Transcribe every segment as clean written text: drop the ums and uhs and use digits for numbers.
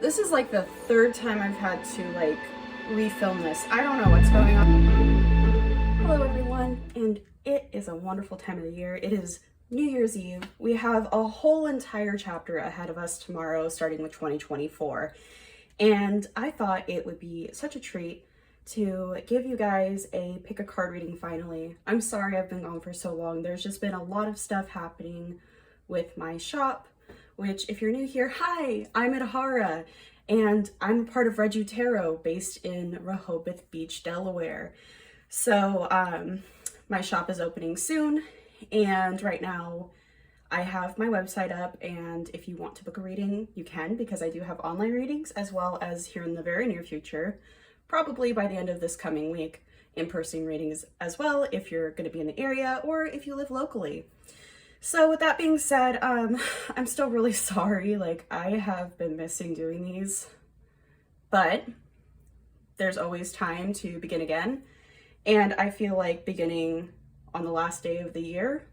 This is like the third time I've had to like refilm this. I don't know what's going on. Hello everyone, and it is a wonderful time of the year. It is New Year's Eve. We have a whole entire chapter ahead of us tomorrow, starting with 2024. And I thought it would be such a treat to give you guys a pick a card reading finally. I'm sorry I've been gone for so long. There's just been a lot of stuff happening with my shop, which if you're new here, hi, I'm Adhara, and I'm part of Reju Tarot based in Rehoboth Beach, Delaware. So my shop is opening soon, and right now I have my website up, and if you want to book a reading, you can, because I do have online readings as well as here in the very near future, probably by the end of this coming week, in-person readings as well if you're going to be in the area or if you live locally. So with that being said, I'm still really sorry. Like, I have been missing doing these, but there's always time to begin again. And I feel like beginning on the last day of the year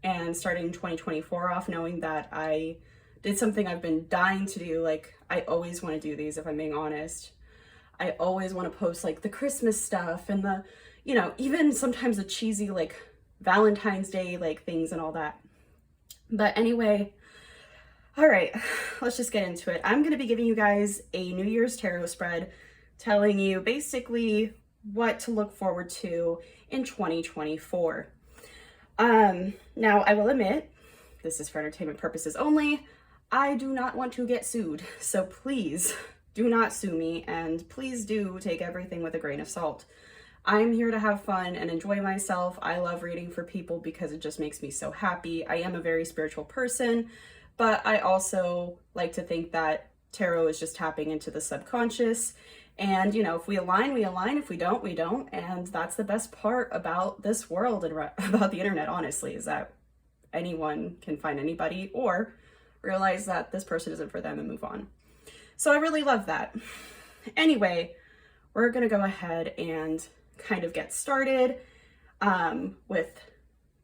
and starting 2024 off, knowing that I did something I've been dying to do. Like, I always want to do these, if I'm being honest. I always want to post like the Christmas stuff and the, you know, even sometimes the cheesy like Valentine's Day like things and all that. But anyway, all right, let's just get into it. I'm going to be giving you guys a New Year's tarot spread, telling you basically what to look forward to in 2024. Now I will admit, this is for entertainment purposes only. I do not want to get sued, so please do not sue me, and please do take everything with a grain of salt. I'm here to have fun and enjoy myself. I love reading for people because it just makes me so happy. I am a very spiritual person, but I also like to think that tarot is just tapping into the subconscious. And, you know, if we align, we align. If we don't, we don't. And that's the best part about this world and about the internet, honestly, is that anyone can find anybody or realize that this person isn't for them and move on. So I really love that. Anyway, we're going to go ahead and kind of get started with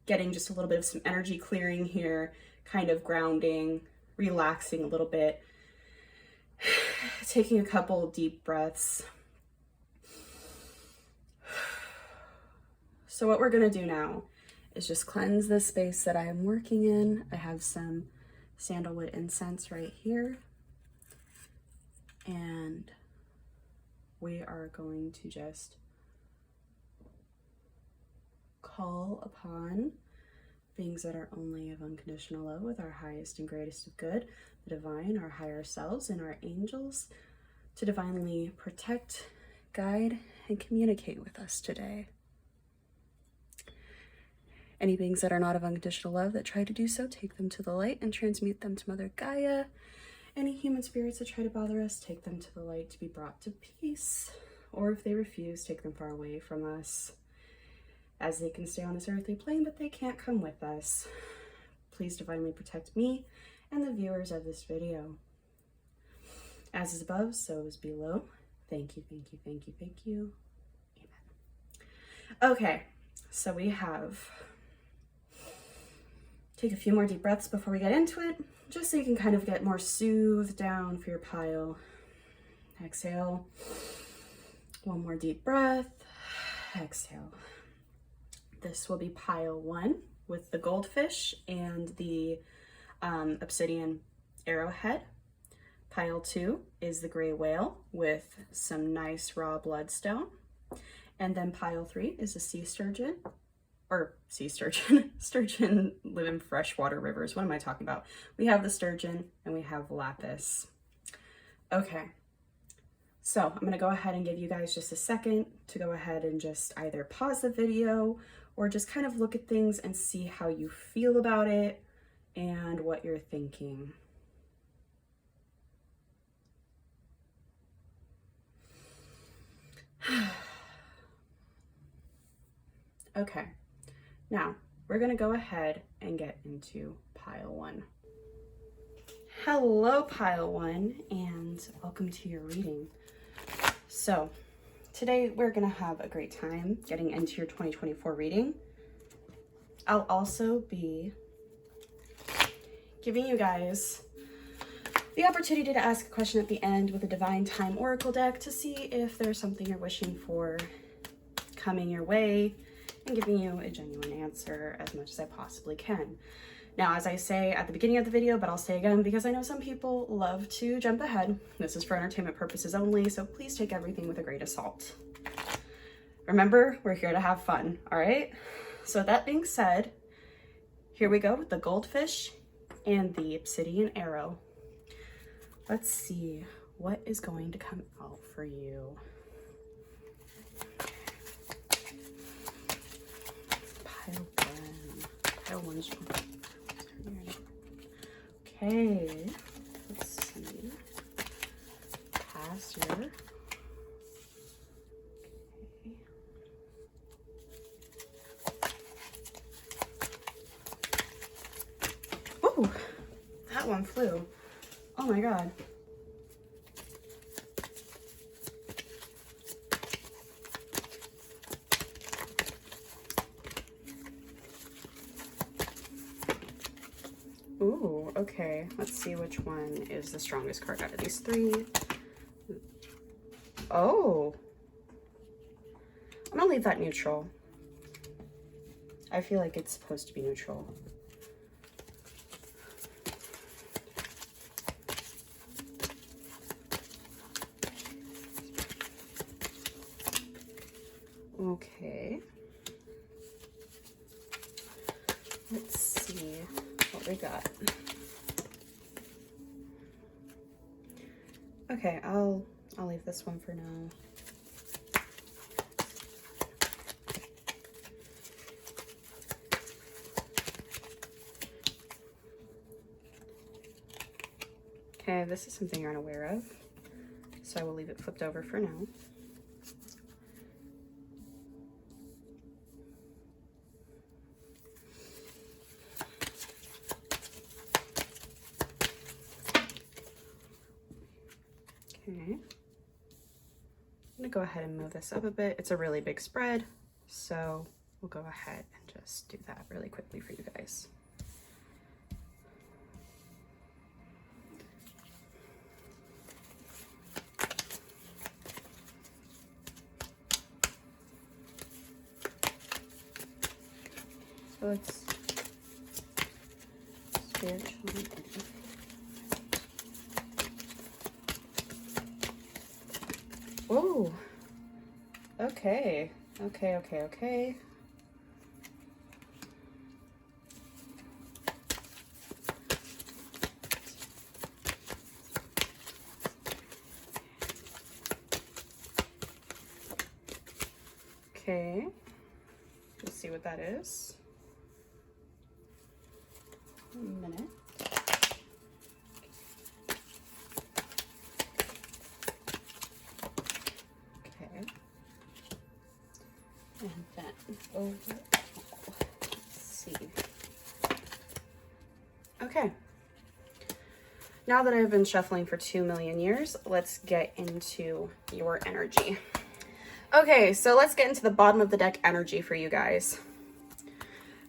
getting just a little bit of some energy clearing here, kind of grounding, relaxing a little bit, taking a couple deep breaths. So what we're going to do now is just cleanse the space that I am working in. I have some sandalwood incense right here, and we are going to just call upon beings that are only of unconditional love with our highest and greatest of good, the divine, our higher selves, and our angels to divinely protect, guide, and communicate with us today. Any beings that are not of unconditional love that try to do so, take them to the light and transmute them to Mother Gaia. Any human spirits that try to bother us, take them to the light to be brought to peace. Or if they refuse, take them far away from us, as they can stay on this earthly plane, but they can't come with us. Please divinely protect me and the viewers of this video. As is above, so is below. Thank you, thank you, thank you, thank you. Amen. Okay, so we have... Take a few more deep breaths before we get into it, just so you can kind of get more soothed down for your pile. Exhale. One more deep breath. Exhale. This will be pile 1 with the goldfish and the obsidian arrowhead. Pile 2 is the gray whale with some nice raw bloodstone. And then pile 3 is a sea sturgeon. Sturgeon live in freshwater rivers. What am I talking about? We have the sturgeon and we have lapis. Okay, so I'm going to go ahead and give you guys just a second to go ahead and just either pause the video or just kind of look at things and see how you feel about it and what you're thinking. Okay. Now, we're going to go ahead and get into pile 1. Hello, pile 1, and welcome to your reading. So, today we're going to have a great time getting into your 2024 reading. I'll also be giving you guys the opportunity to ask a question at the end with a Divine Time Oracle deck to see if there's something you're wishing for coming your way and giving you a genuine answer as much as I possibly can. Now, as I say at the beginning of the video, but I'll say again because I know some people love to jump ahead, this is for entertainment purposes only, so please take everything with a grain of salt. Remember, we're here to have fun, all right? So that being said, here we go with the goldfish and the obsidian arrow. Let's see what is going to come out for you. Pile one. Okay, let's see. Pass your. Okay. Ooh, that one flew. Oh my god. Ooh, okay. Let's see which one is the strongest card out of these three. Oh. I'm gonna leave that neutral. I feel like it's supposed to be neutral. Okay. Let's see what we got. Okay, I'll leave this one for now. Okay, this is something you're unaware of, so I will leave it flipped over for now. Okay, I'm gonna go ahead and move this up a bit. It's a really big spread, so we'll go ahead and just do that really quickly for you guys. So it's spiritual. Oh, okay, okay. Okay, let's see what that is. A minute. And then over, let's see. Okay. Now that I've been shuffling for 2 million years, let's get into your energy. Okay, so let's get into the bottom of the deck energy for you guys.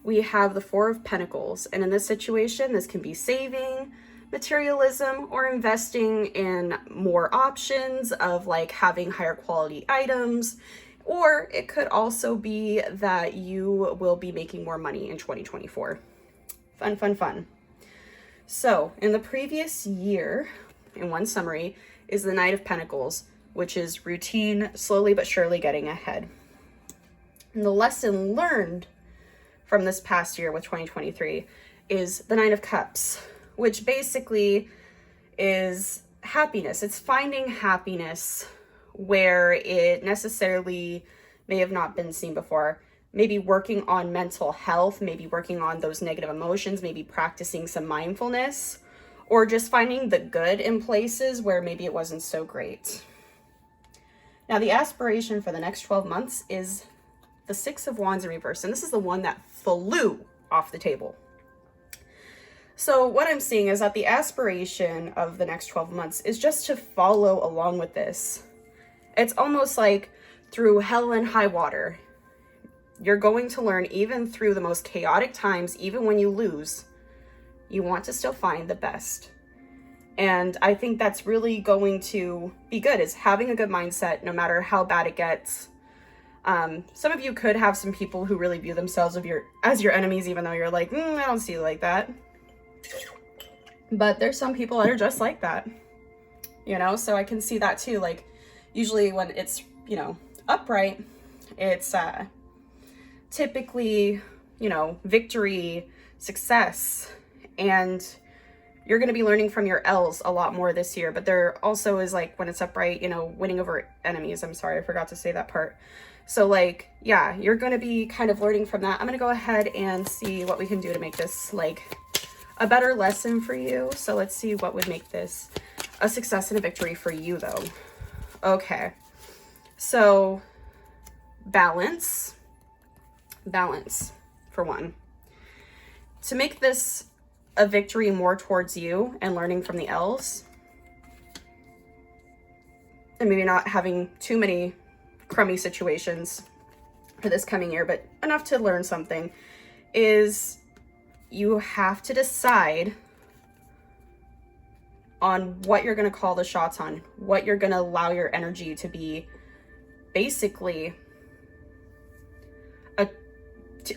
We have the Four of Pentacles, and in this situation, this can be saving, materialism, or investing in more options of like having higher quality items. Or it could also be that you will be making more money in 2024. Fun. So in the previous year, in one summary, is the Knight of Pentacles, which is routine, slowly but surely getting ahead. And the lesson learned from this past year with 2023 is the Nine of Cups, which basically is happiness. It's finding happiness where it necessarily may have not been seen before. Maybe working on mental health, maybe working on those negative emotions, maybe practicing some mindfulness, or just finding the good in places where maybe it wasn't so great. Now, the aspiration for the next 12 months is the Six of Wands in reverse, and this is the one that flew off the table. So what I'm seeing is that the aspiration of the next 12 months is just to follow along with this. It's almost like through hell and high water, you're going to learn, even through the most chaotic times, even when you lose, you want to still find the best. And I think that's really going to be good, is having a good mindset no matter how bad it gets. Some of you could have some people who really view themselves as your enemies, even though you're like, I don't see you like that. But there's some people that are just like that, you know? So I can see that too. Like, usually when it's, you know, upright, it's typically, you know, victory, success, and you're going to be learning from your L's a lot more this year. But there also is, like, when it's upright, you know, winning over enemies. I'm sorry, I forgot to say that part. So, like, yeah, you're going to be kind of learning from that. I'm going to go ahead and see what we can do to make this, like, a better lesson for you. So let's see what would make this a success and a victory for you, though. Okay. So, balance for one. To make this a victory more towards you and learning from the L's, and maybe not having too many crummy situations for this coming year, but enough to learn something, is you have to decide on what you're going to call the shots on, what you're going to allow your energy to be basically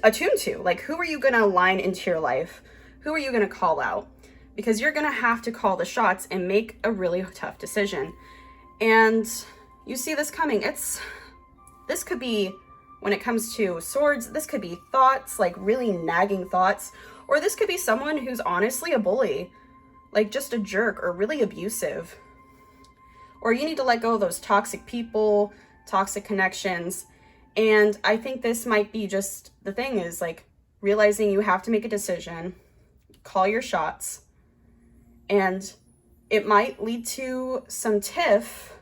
attuned to. Like, who are you going to align into your life? Who are you going to call out? Because you're going to have to call the shots and make a really tough decision. And you see this coming. This could be, when it comes to swords, this could be thoughts, like really nagging thoughts, or this could be someone who's honestly a bully, like just a jerk or really abusive. Or you need to let go of those toxic people, toxic connections. And I think this might be just the thing, is like realizing you have to make a decision, call your shots, and it might lead to some tiff,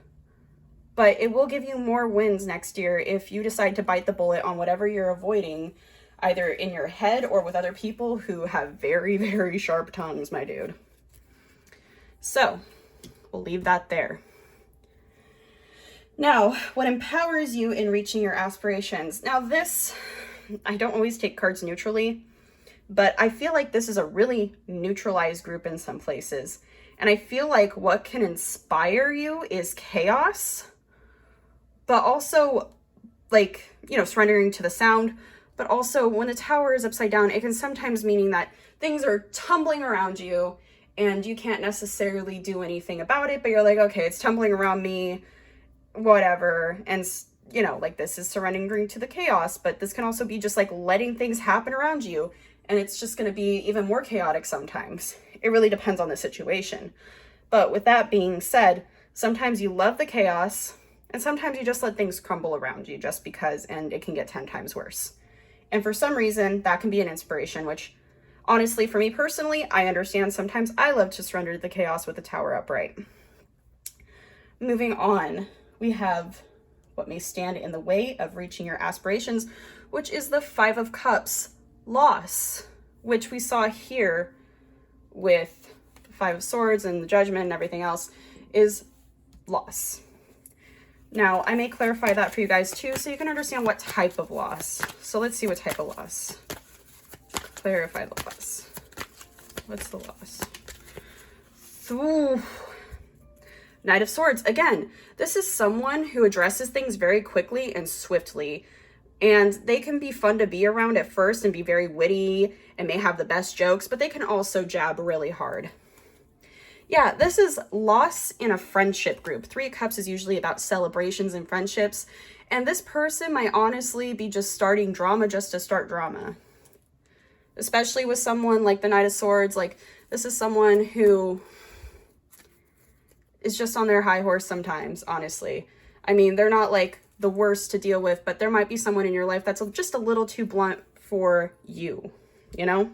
but it will give you more wins next year if you decide to bite the bullet on whatever you're avoiding, either in your head or with other people who have very, very sharp tongues, my dude. So we'll leave that there. Now, what empowers you in reaching your aspirations? Now this, I don't always take cards neutrally, but I feel like this is a really neutralized group in some places. And I feel like what can inspire you is chaos, but also, like, you know, surrendering to the sound. But also, when the tower is upside down, it can sometimes meaning that things are tumbling around you and you can't necessarily do anything about it, but you're like, okay, it's tumbling around me, whatever. And, you know, like, this is surrendering to the chaos, but this can also be just like letting things happen around you, and it's just going to be even more chaotic sometimes. It really depends on the situation. But with that being said, sometimes you love the chaos, and sometimes you just let things crumble around you just because, and it can get 10 times worse. And for some reason, that can be an inspiration, which honestly, for me personally, I understand. Sometimes I love to surrender to the chaos with the tower upright. Moving on, we have what may stand in the way of reaching your aspirations, which is the 5 of Cups, loss, which we saw here with the 5 of Swords and the Judgment and everything else, is loss. Now, I may clarify that for you guys too, so you can understand what type of loss. So let's see what type of loss. Clarify the loss. What's the loss? Ooh. Knight of Swords. Again, this is someone who addresses things very quickly and swiftly. And they can be fun to be around at first and be very witty and may have the best jokes, but they can also jab really hard. Yeah, this is loss in a friendship group. 3 of Cups is usually about celebrations and friendships. And this person might honestly be just starting drama just to start drama. Especially with someone like the Knight of Swords. Like, this is someone who is just on their high horse sometimes, honestly. I mean, they're not like the worst to deal with, but there might be someone in your life that's just a little too blunt for you, you know?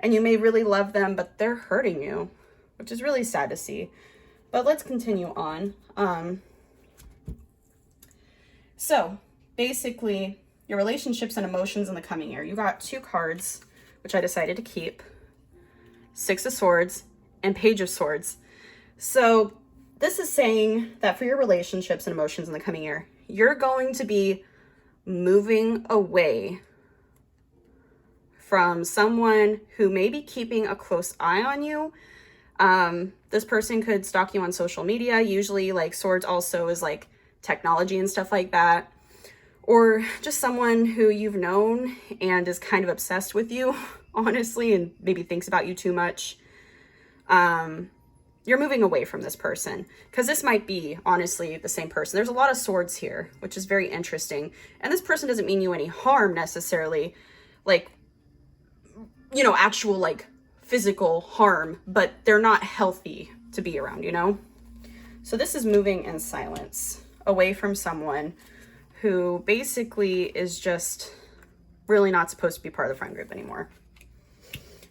And you may really love them, but they're hurting you, which is really sad to see. But let's continue on. So basically, your relationships and emotions in the coming year. You got 2 cards, which I decided to keep. 6 of Swords and Page of Swords. So this is saying that for your relationships and emotions in the coming year, you're going to be moving away from someone who may be keeping a close eye on you, This person could stalk you on social media. Usually like swords also is like technology and stuff like that. Or just someone who you've known and is kind of obsessed with you, honestly, and maybe thinks about you too much. You're moving away from this person because this might be, honestly, the same person. There's a lot of swords here, which is very interesting. And this person doesn't mean you any harm necessarily, like, you know, actual like physical harm, but they're not healthy to be around, you know? So this is moving in silence away from someone who basically is just really not supposed to be part of the friend group anymore.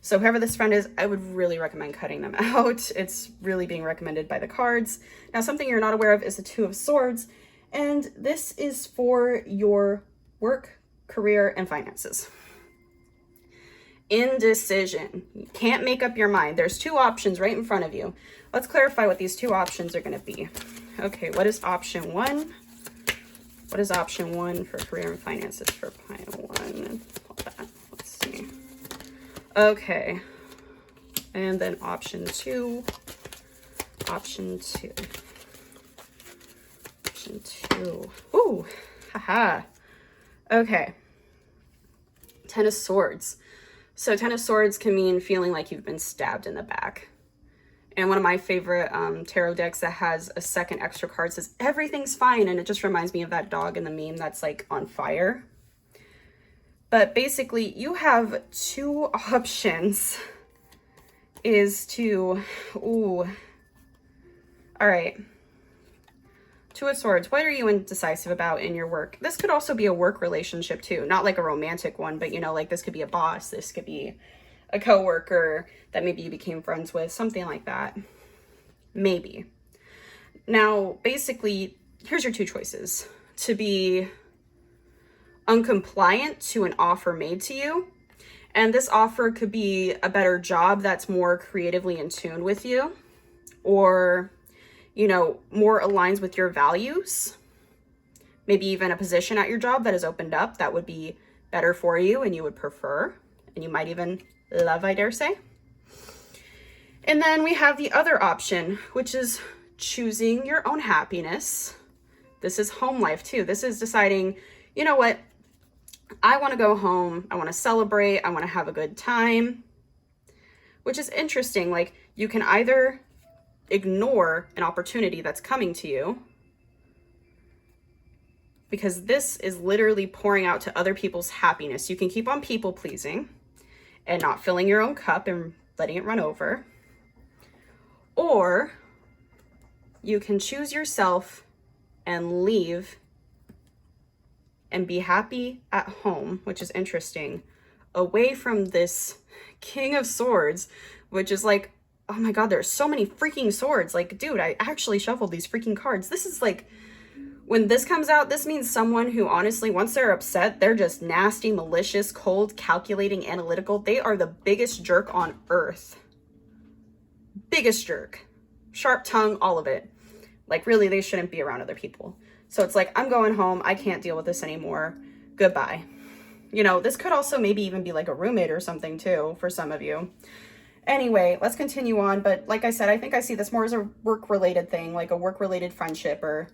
So whoever this friend is, I would really recommend cutting them out. It's really being recommended by the cards. Now, something you're not aware of is the Two of Swords, and this is for your work, career, and finances. Indecision. You can't make up your mind. There's two options right in front of you. Let's clarify what these two options are going to be. Okay, what is option one? What is option one for career and finances for pile one? All that. Let's see. Okay, and then option two, option two. Ooh, haha. Okay, Ten of Swords. So Ten of Swords can mean feeling like you've been stabbed in the back. And one of my favorite tarot decks that has a second extra card says everything's fine, and it just reminds me of that dog in the meme that's like on fire. But basically, you have two options. Is to, all right. Two of Swords, what are you indecisive about in your work? This could also be a work relationship too, not like a romantic one, but you know, like this could be a boss, this could be a coworker that maybe you became friends with, something like that. Maybe. Now, basically, here's your two choices. To be uncompliant to an offer made to you, and this offer could be a better job that's more creatively in tune with you, or you know, more aligns with your values, maybe even a position at your job that has opened up that would be better for you and you would prefer, and you might even love, I dare say. And then we have the other option, which is choosing your own happiness. This is home life too. This is deciding, you know what, I want to go home, I want to celebrate, I want to have a good time, which is interesting. Like, you can either ignore an opportunity that's coming to you, because this is literally pouring out to other people's happiness. You can keep on people pleasing and not filling your own cup and letting it run over, or you can choose yourself and leave and be happy at home, which is interesting, away from this King of Swords, which is like, oh my God, there's so many freaking swords. Like, dude, I actually shuffled these freaking cards. This is like, when this comes out, this means someone who honestly, once they're upset, they're just nasty, malicious, cold, calculating, analytical. They are the biggest jerk on earth. Biggest jerk. Sharp tongue, all of it. Like, really, they shouldn't be around other people. So it's like, I'm going home. I can't deal with this anymore. Goodbye. You know, this could also maybe even be like a roommate or something too, for some of you. Anyway, let's continue on. But like I said, I think I see this more as a work-related thing, like a work-related friendship, or,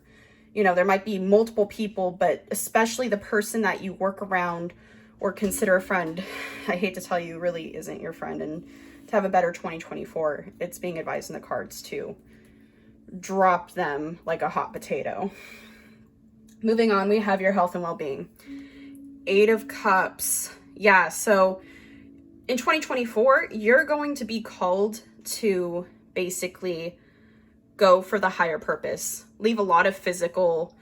you know, there might be multiple people, but especially the person that you work around or consider a friend, I hate to tell you, really isn't your friend. And to have a better 2024, it's being advised in the cards to drop them like a hot potato. Moving on, we have your health and well-being. Eight of Cups. Yeah, so in 2024, you're going to be called to basically go for the higher purpose. Leave a lot of physical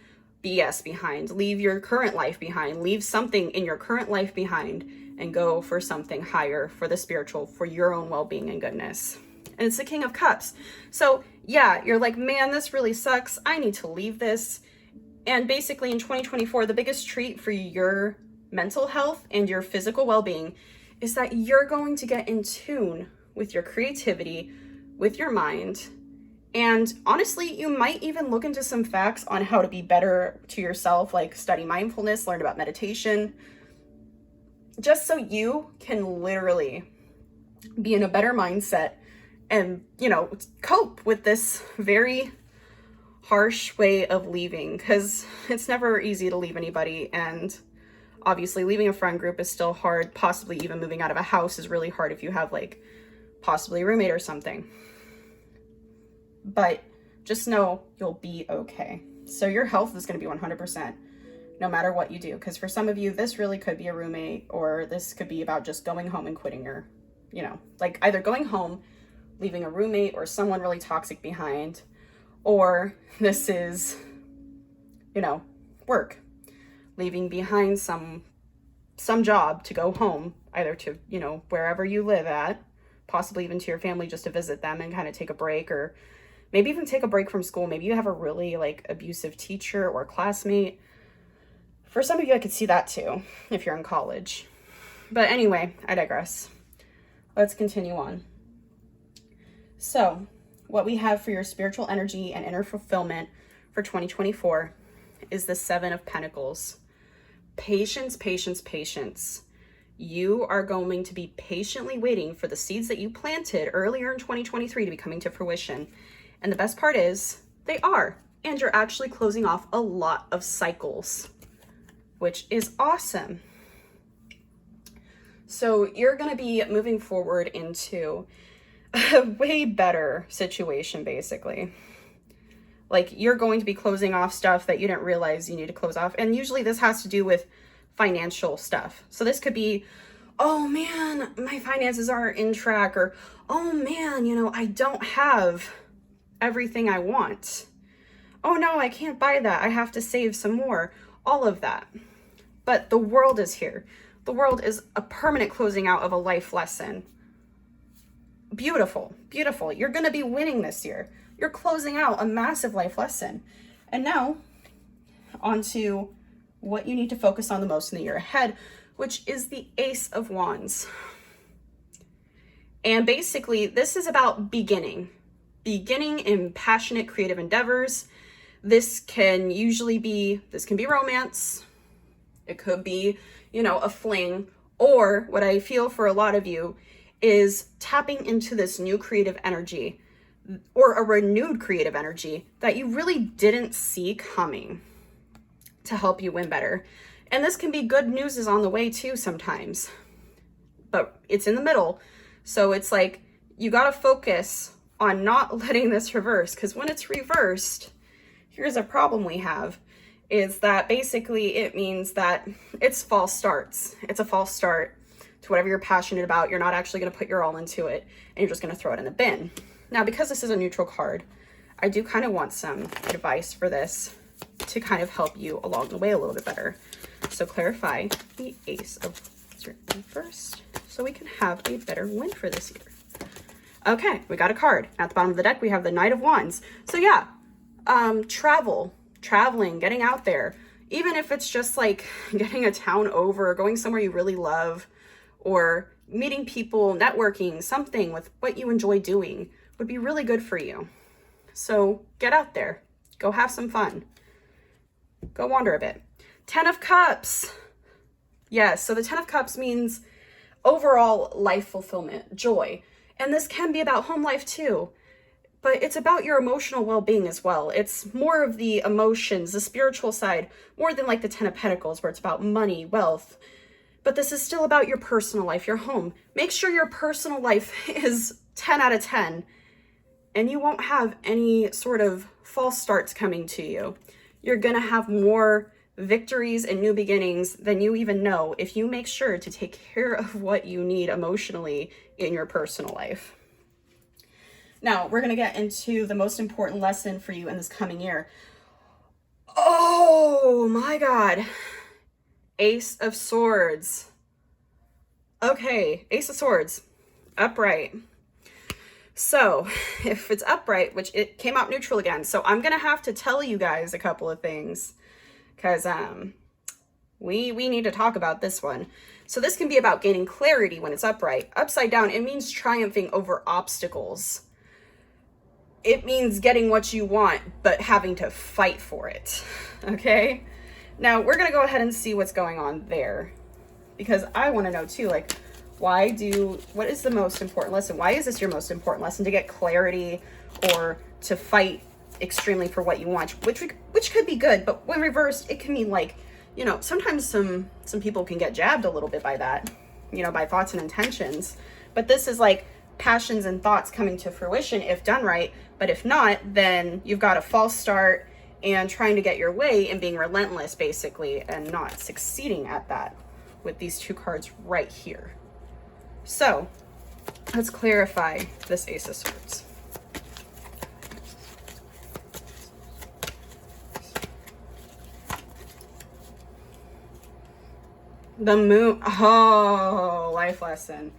BS behind. Leave your current life behind. Leave something in your current life behind and go for something higher, for the spiritual, for your own well-being and goodness. And it's the King of Cups. So yeah, you're like, man, this really sucks. I need to leave this. And basically in 2024, the biggest treat for your mental health and your physical well-being is that you're going to get in tune with your creativity, with your mind. And honestly, you might even look into some facts on how to be better to yourself, like study mindfulness, learn about meditation, just so you can literally be in a better mindset and, you know, cope with this very harsh way of leaving, because it's never easy to leave anybody. And obviously leaving a friend group is still hard. Possibly even moving out of a house is really hard if you have like possibly a roommate or something. But just know you'll be okay. So your health is going to be 100% no matter what you do. Because for some of you, this really could be a roommate, or this could be about just going home and quitting your, you know, like either going home, leaving a roommate or someone really toxic behind, or this is, you know, work, leaving behind some job to go home, either to, you know, wherever you live at, possibly even to your family, just to visit them and kind of take a break, or maybe even take a break from school. Maybe you have a really like abusive teacher or classmate. For some of you, I could see that too, if you're in college. But anyway, I digress. Let's continue on. So what we have for your spiritual energy and inner fulfillment for 2024 is the 7 of Pentacles. Patience, patience, patience. You are going to be patiently waiting for the seeds that you planted earlier in 2023 to be coming to fruition. And the best part is they are. And you're actually closing off a lot of cycles, which is awesome. So you're going to be moving forward into a way better situation, basically. Like, you're going to be closing off stuff that you didn't realize you need to close off. And usually this has to do with financial stuff. So this could be, oh man, my finances aren't in track, or oh man, you know, I don't have everything I want. Oh no, I can't buy that. I have to save some more. All of that. But the world is here. The world is a permanent closing out of a life lesson. Beautiful, beautiful. You're going to be winning this year. You're closing out a massive life lesson. And now on to what you need to focus on the most in the year ahead, which is the Ace of Wands. And basically, this is about beginning in passionate creative endeavors. This can be romance. It could be, you know, a fling, or what I feel for a lot of you is tapping into this new creative energy, or a renewed creative energy that you really didn't see coming, to help you win better. And this can be good news is on the way too sometimes, but it's in the middle. So it's like, you got to focus on not letting this reverse, because when it's reversed, here's a problem we have, is that basically it means that it's false starts. It's a false start to whatever you're passionate about. You're not actually going to put your all into it, and you're just going to throw it in the bin. Now, because this is a neutral card, I do kind of want some advice for this to kind of help you along the way a little bit better. So clarify the Ace of first, so we can have a better win for this year. Okay, we got a card. At the bottom of the deck, we have the Knight of Wands. So yeah, traveling, getting out there, even if it's just like getting a town over, going somewhere you really love, or meeting people, networking, something with what you enjoy doing would be really good for you. So get out there, go have some fun, go wander a bit. 10 of Cups. Yes, so the 10 of Cups means overall life fulfillment, joy. And this can be about home life too, but it's about your emotional well-being as well. It's more of the emotions, the spiritual side, more than like the 10 of Pentacles, where it's about money, wealth. But this is still about your personal life, your home. Make sure your personal life is 10 out of 10, and you won't have any sort of false starts coming to you. You're gonna have more victories and new beginnings than you even know if you make sure to take care of what you need emotionally in your personal life. Now, we're gonna get into the most important lesson for you in this coming year. Oh my God. Ace of Swords. Okay, Ace of Swords, upright. So if it's upright, which it came out neutral again, so I'm gonna have to tell you guys a couple of things, because we need to talk about this one. So this can be about gaining clarity when it's upright. Upside down, it means triumphing over obstacles. It means getting what you want, but having to fight for it, okay? Now, we're gonna go ahead and see what's going on there, because I wanna know too, like, What is the most important lesson? Why is this your most important lesson? To get clarity or to fight extremely for what you want, which could be good, but when reversed, it can mean like, you know, sometimes some people can get jabbed a little bit by that, you know, by thoughts and intentions. But this is like passions and thoughts coming to fruition if done right. But if not, then you've got a false start and trying to get your way and being relentless basically and not succeeding at that with these two cards right here. So let's clarify this Ace of Swords. The Moon. Oh, life lesson.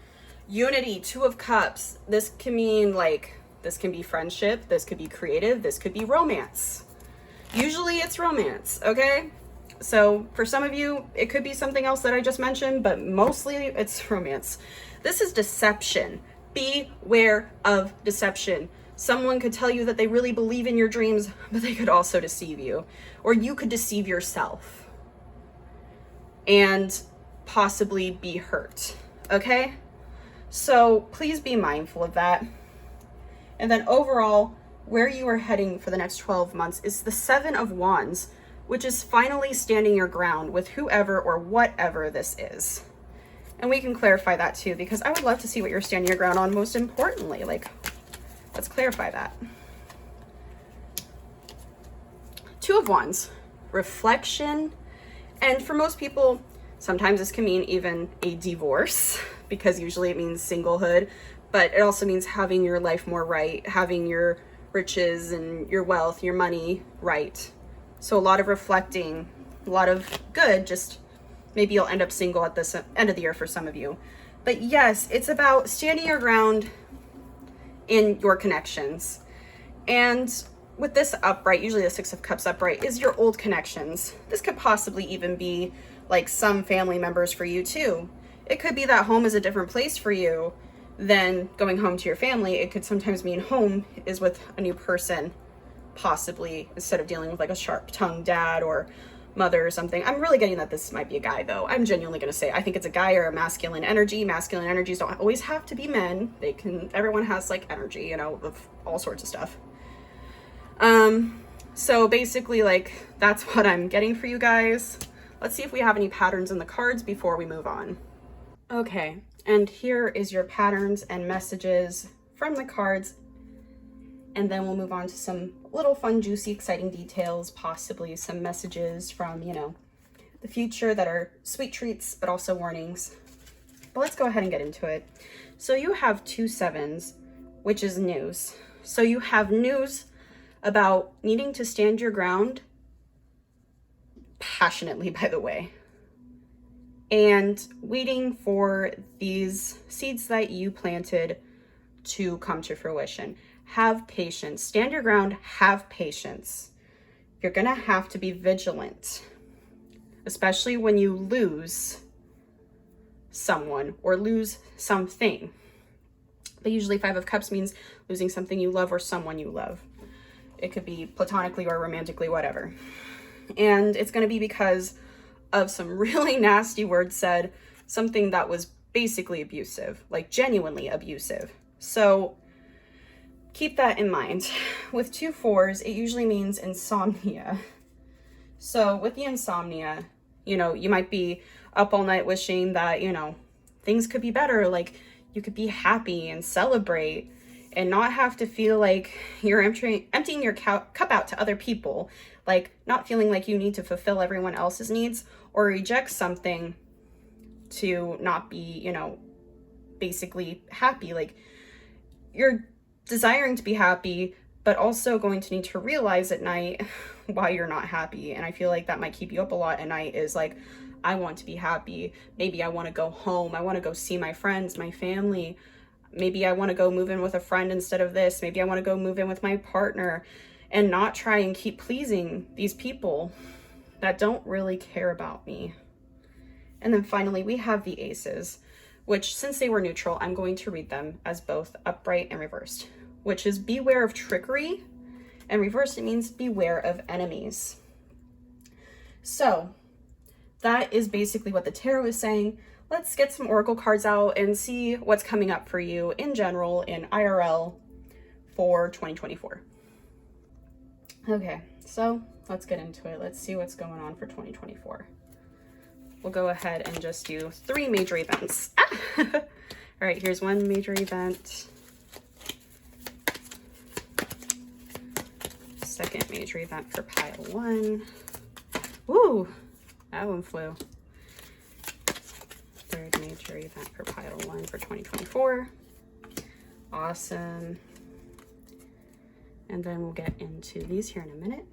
Unity, Two of Cups. This can mean like, this can be friendship. This could be creative. This could be romance. Usually it's romance, okay? So for some of you, it could be something else that I just mentioned, but mostly it's romance. This is deception. Beware of deception. Someone could tell you that they really believe in your dreams, but they could also deceive you. Or you could deceive yourself and possibly be hurt, okay? So please be mindful of that. And then overall, where you are heading for the next 12 months is the Seven of Wands, which is finally standing your ground with whoever or whatever this is. And we can clarify that too, because I would love to see what you're standing your ground on most importantly. Like, let's clarify that. Two of Wands, reflection. And for most people, sometimes this can mean even a divorce, because usually it means singlehood, but it also means having your life more right, having your riches and your wealth, your money right. So a lot of reflecting, a lot of good, just maybe you'll end up single at this end of the year for some of you. But yes, it's about standing your ground in your connections. And with this upright, usually the Six of Cups upright is your old connections. This could possibly even be like some family members for you too. It could be that home is a different place for you than going home to your family. It could sometimes mean home is with a new person, possibly, instead of dealing with like a sharp-tongued dad or mother or something. I'm really getting that this might be a guy though. I'm genuinely going to say I think it's a guy or a masculine energy. Masculine energies don't always have to be men. They can, everyone has like energy, you know, of all sorts of stuff. So basically like that's what I'm getting for you guys. Let's see if we have any patterns in the cards before we move on. Okay, and here is your patterns and messages from the cards. And then we'll move on to some little fun, juicy, exciting details, possibly some messages from, you know, the future that are sweet treats, but also warnings. But let's go ahead and get into it. So you have 2 sevens, which is news. So you have news about needing to stand your ground passionately, by the way, and waiting for these seeds that you planted to come to fruition. Have patience. Stand your ground. Have patience. You're going to have to be vigilant, especially when you lose someone or lose something. But usually 5 of Cups means losing something you love or someone you love. It could be platonically or romantically, whatever. And it's going to be because of some really nasty words said, something that was basically abusive, like genuinely abusive. So keep that in mind. With 2 4s, it usually means insomnia. So with the insomnia, you know, you might be up all night wishing that, you know, things could be better. Like you could be happy and celebrate and not have to feel like you're emptying your cup out to other people. Like not feeling like you need to fulfill everyone else's needs or reject something to not be, you know, basically happy. Like you're desiring to be happy, but also going to need to realize at night why you're not happy. And I feel like that might keep you up a lot at night is like, I want to be happy. Maybe I want to go home. I want to go see my friends, my family. Maybe I want to go move in with a friend instead of this. Maybe I want to go move in with my partner and not try and keep pleasing these people that don't really care about me. And then finally, we have the Aces, which since they were neutral, I'm going to read them as both upright and reversed, which is beware of trickery, and reversed, it means beware of enemies. So that is basically what the tarot is saying. let's get some oracle cards out and see what's coming up for you in general in IRL for 2024. Okay, so let's get into it. Let's see what's going on for 2024. We'll go ahead and just do 3 major events. All right, here's 1 major event. Second major event for pile 1. Woo, that one flew. Third major event for pile 1 for 2024. Awesome. And then we'll get into these here in a minute.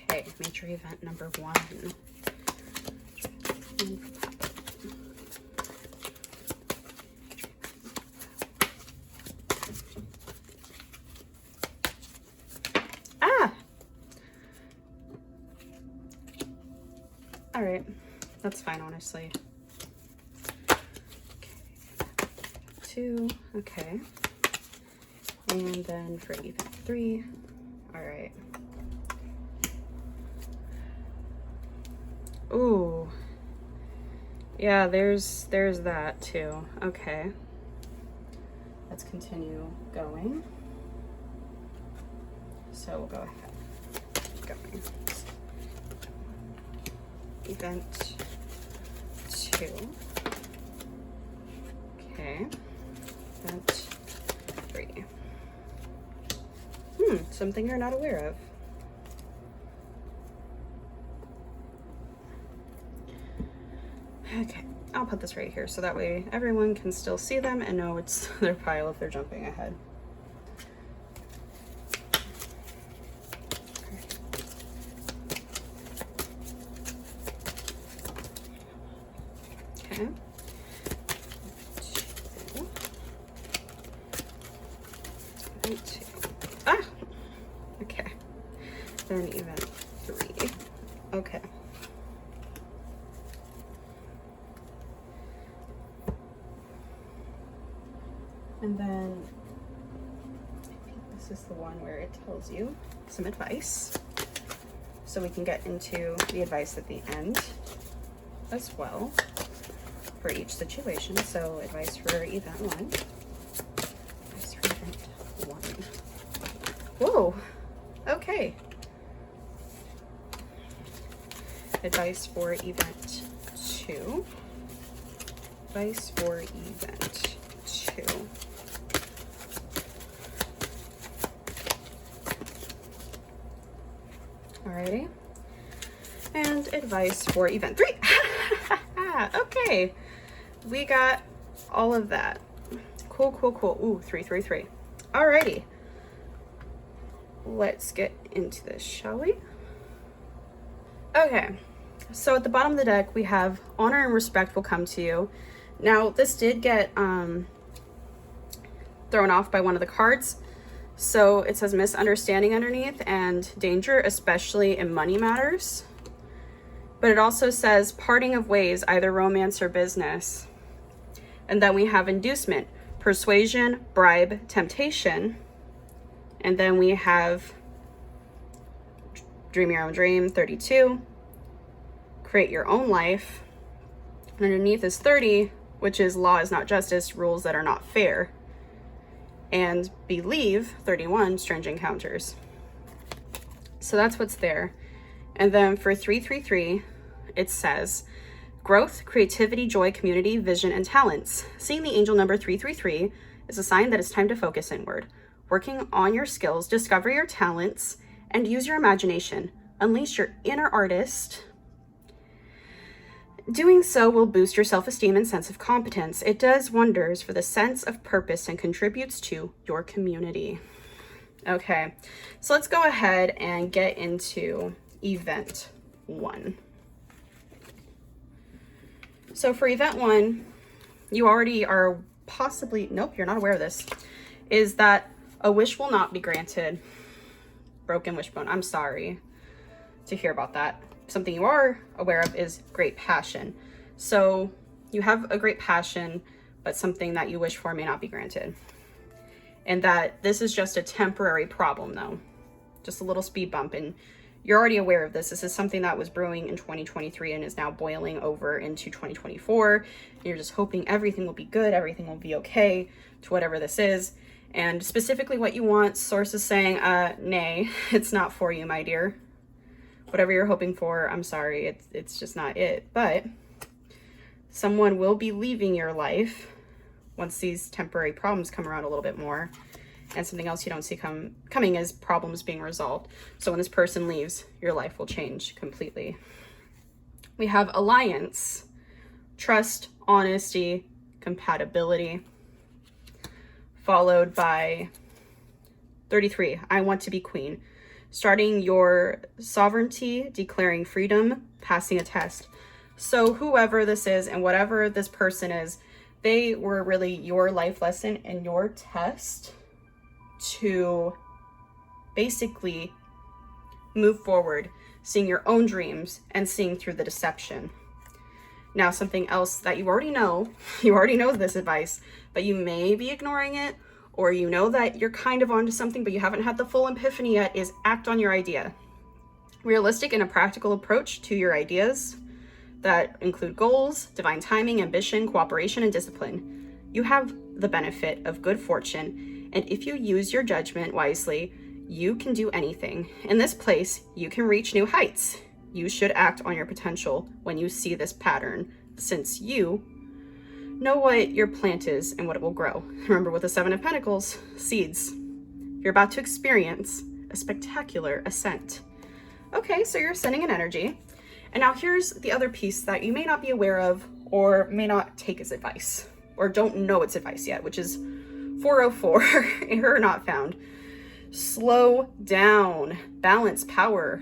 Okay, major event number 1. All right, that's fine, honestly. Okay, 2, okay. And then for event 3, all right. Ooh, yeah, there's that too. Okay, let's continue going. So we'll go ahead, keep going. Event 2. Okay. Event 3. Something you're not aware of. Okay, I'll put this right here so that way everyone can still see them and know it's their pile if they're jumping ahead. Okay. 2. Ah! Okay. Then event 3. Okay. And then I think this is the one where it tells you some advice. So we can get into the advice at the end as well for each situation. So advice for event 1. Advice for event 1. Whoa, okay. Advice for event 2. Advice for event 2. Alrighty. And advice for event 3. Okay. We got all of that. Cool, cool, cool. Ooh, 3, 3, 3. Alrighty. Let's get into this, shall we? Okay. So at the bottom of the deck, we have honor and respect will come to you. Now, this did get thrown off by one of the cards. So it says misunderstanding underneath and danger, especially in money matters. But it also says parting of ways, either romance or business. And then we have inducement, persuasion, bribe, temptation. And then we have dream your own dream, 32. Create your own life. And underneath is 30, which is law is not justice, rules that are not fair. And believe, 31, strange encounters. So that's what's there. And then for 333, it says growth, creativity, joy, community, vision, and talents. Seeing the angel number 333 is a sign that it's time to focus inward. Working on your skills, discover your talents, and use your imagination. Unleash your inner artist. Doing so will boost your self-esteem and sense of competence. It does wonders for the sense of purpose and contributes to your community. Okay, so let's go ahead and get into event 1. So for event 1, you already are possibly, nope, you're not aware of this, is that a wish will not be granted. Broken wishbone. I'm sorry to hear about that. Something you are aware of is great passion. So you have a great passion, but something that you wish for may not be granted. And that this is just a temporary problem though, just a little speed bump, and you're already aware of this. This is something that was brewing in 2023 and is now boiling over into 2024. And you're just hoping everything will be good, everything will be okay to whatever this is. And specifically what you want, source is saying, nay, it's not for you, my dear. Whatever you're hoping for, I'm sorry, it's just not it. But someone will be leaving your life once these temporary problems come around a little bit more. And something else you don't see coming is problems being resolved. So when this person leaves, your life will change completely. We have alliance, trust, honesty, compatibility, followed by 33, I want to be queen. Starting your sovereignty, declaring freedom, passing a test. So whoever this is and whatever this person is, they were really your life lesson and your test to basically move forward, seeing your own dreams and seeing through the deception. Now, something else that you already know this advice, but you may be ignoring it, or you know that you're kind of onto something, but you haven't had the full epiphany yet, is act on your idea. Realistic and a practical approach to your ideas that include goals, divine timing, ambition, cooperation, and discipline. You have the benefit of good fortune, and if you use your judgment wisely, you can do anything. In this place, you can reach new heights. You should act on your potential when you see this pattern, since you know what your plant is and what it will grow. Remember, with the Seven of Pentacles, seeds. You're about to experience a spectacular ascent. Okay, so you're ascending in energy. And now here's the other piece that you may not be aware of or may not take as advice or don't know it's advice yet, which is 404, error not found. Slow down, balance, power,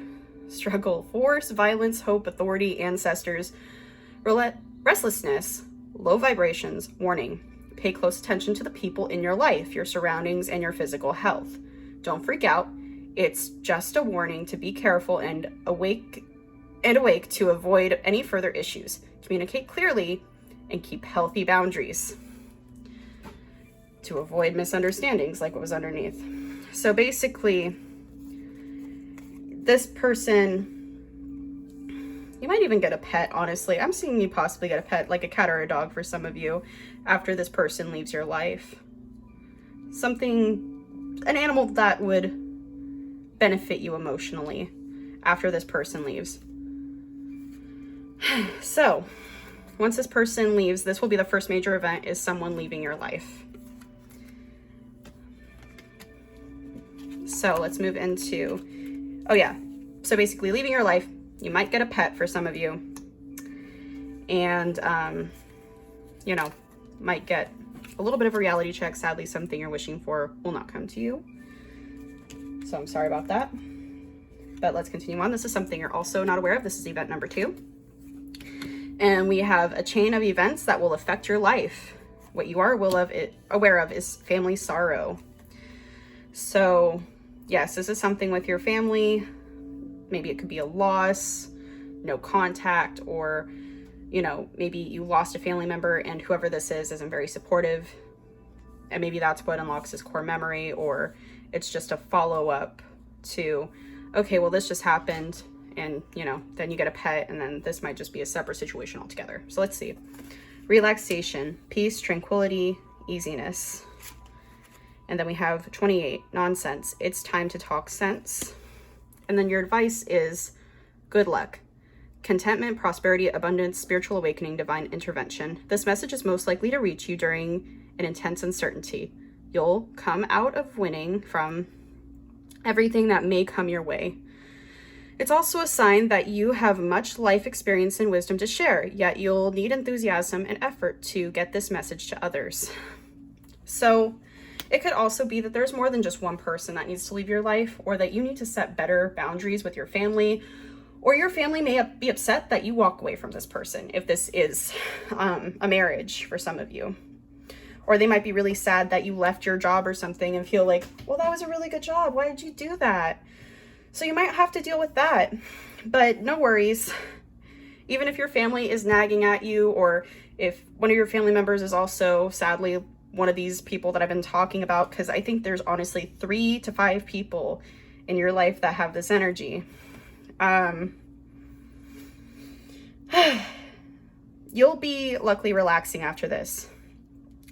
struggle, force, violence, hope, authority, ancestors, restlessness, low vibrations, warning. Pay close attention to the people in your life, your surroundings, and your physical health. Don't freak out. It's just a warning to be careful and awake to avoid any further issues. Communicate clearly and keep healthy boundaries to avoid misunderstandings, like what was underneath. So basically, this person, you might even get a pet, honestly. I'm seeing you possibly get a pet, like a cat or a dog for some of you, after this person leaves your life. An animal that would benefit you emotionally after this person leaves. So, once this person leaves, this will be the first major event, is someone leaving your life. So let's move into, so basically leaving your life, you might get a pet for some of you, and, might get a little bit of a reality check. Sadly, something you're wishing for will not come to you. So I'm sorry about that, but let's continue on. This is something you're also not aware of. This is event number 2. And we have a chain of events that will affect your life. What you are aware of is family sorrow. So yes, this is something with your family. Maybe it could be a loss, no contact, or, maybe you lost a family member and whoever this is isn't very supportive. And maybe that's what unlocks this core memory, or it's just a follow-up to, okay, well, this just happened. And, then you get a pet, and then this might just be a separate situation altogether. So let's see. Relaxation, peace, tranquility, easiness. And then we have 28, nonsense. It's time to talk sense. And then your advice is good luck, contentment, prosperity, abundance, spiritual awakening, divine intervention. This message is most likely to reach you during an intense uncertainty. You'll come out of winning from everything that may come your way. It's also a sign that you have much life experience and wisdom to share, yet you'll need enthusiasm and effort to get this message to others. So it could also be that there's more than just one person that needs to leave your life, or that you need to set better boundaries with your family, or your family may be upset that you walk away from this person, if this is a marriage for some of you. Or they might be really sad that you left your job or something and feel like, well, that was a really good job. Why did you do that? So you might have to deal with that, but no worries. Even if your family is nagging at you, or if one of your family members is also, sadly, one of these people that I've been talking about, because I think there's honestly 3 to 5 people in your life that have this energy. You'll be luckily relaxing after this.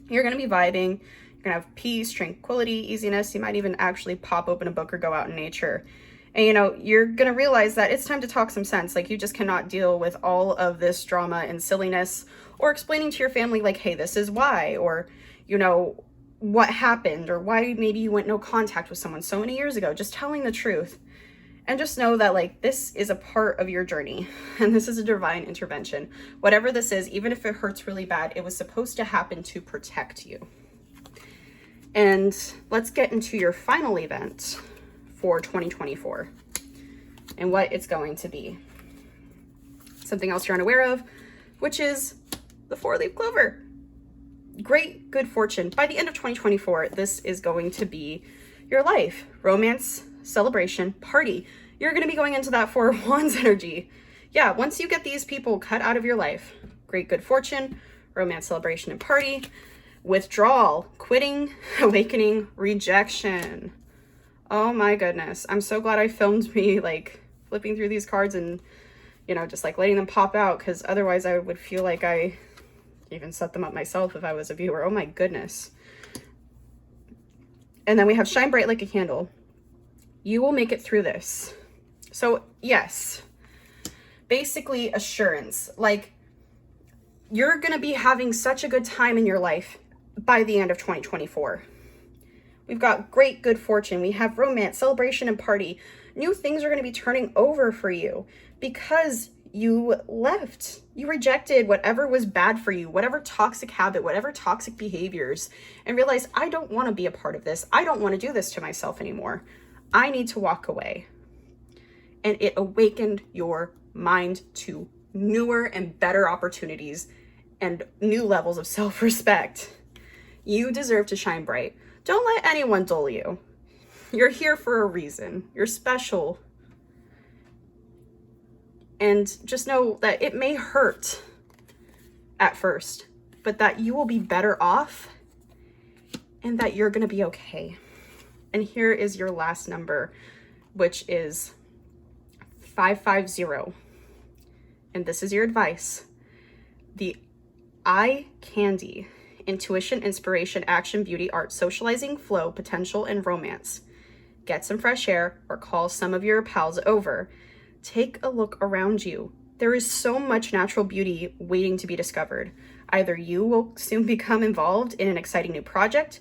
You're going to be vibing. You're going to have peace, tranquility, easiness. You might even actually pop open a book or go out in nature. And, you know, you're going to realize that it's time to talk some sense. Like, you just cannot deal with all of this drama and silliness, or explaining to your family, like, hey, this is why, or, you know, what happened, or why maybe you went no contact with someone so many years ago. Just telling the truth. And just know that, like, this is a part of your journey, and this is a divine intervention. Whatever this is, even if it hurts really bad, it was supposed to happen to protect you. And let's get into your final event for 2024 and what it's going to be. Something else you're unaware of, which is the 4-leaf clover. Great good fortune. By the end of 2024, this is going to be your life. Romance, celebration, party. You're going to be going into that 4 of Wands energy. Yeah, once you get these people cut out of your life, great good fortune, romance, celebration, and party. Withdrawal, quitting, awakening, rejection. Oh my goodness. I'm so glad I filmed me like flipping through these cards and, you know, just like letting them pop out, because otherwise I would feel like I even set them up myself if I was a viewer. Oh my goodness. And then we have shine bright like a candle. You will make it through this. So yes, basically assurance. Like, you're going to be having such a good time in your life by the end of 2024. We've got great good fortune. We have romance, celebration, and party. New things are going to be turning over for you because you left. You rejected whatever was bad for you, whatever toxic habit, whatever toxic behaviors, and realized, I don't want to be a part of this. I don't want to do this to myself anymore. I need to walk away. And it awakened your mind to newer and better opportunities and new levels of self-respect. You deserve to shine bright. Don't let anyone dull you. You're here for a reason. You're special. And just know that it may hurt at first, but that you will be better off and that you're going to be okay. And here is your last number, which is 550. And this is your advice. The eye candy: intuition, inspiration, action, beauty, art, socializing, flow, potential, and romance. Get some fresh air or call some of your pals over. Take a look around you. There is so much natural beauty waiting to be discovered. Either you will soon become involved in an exciting new project,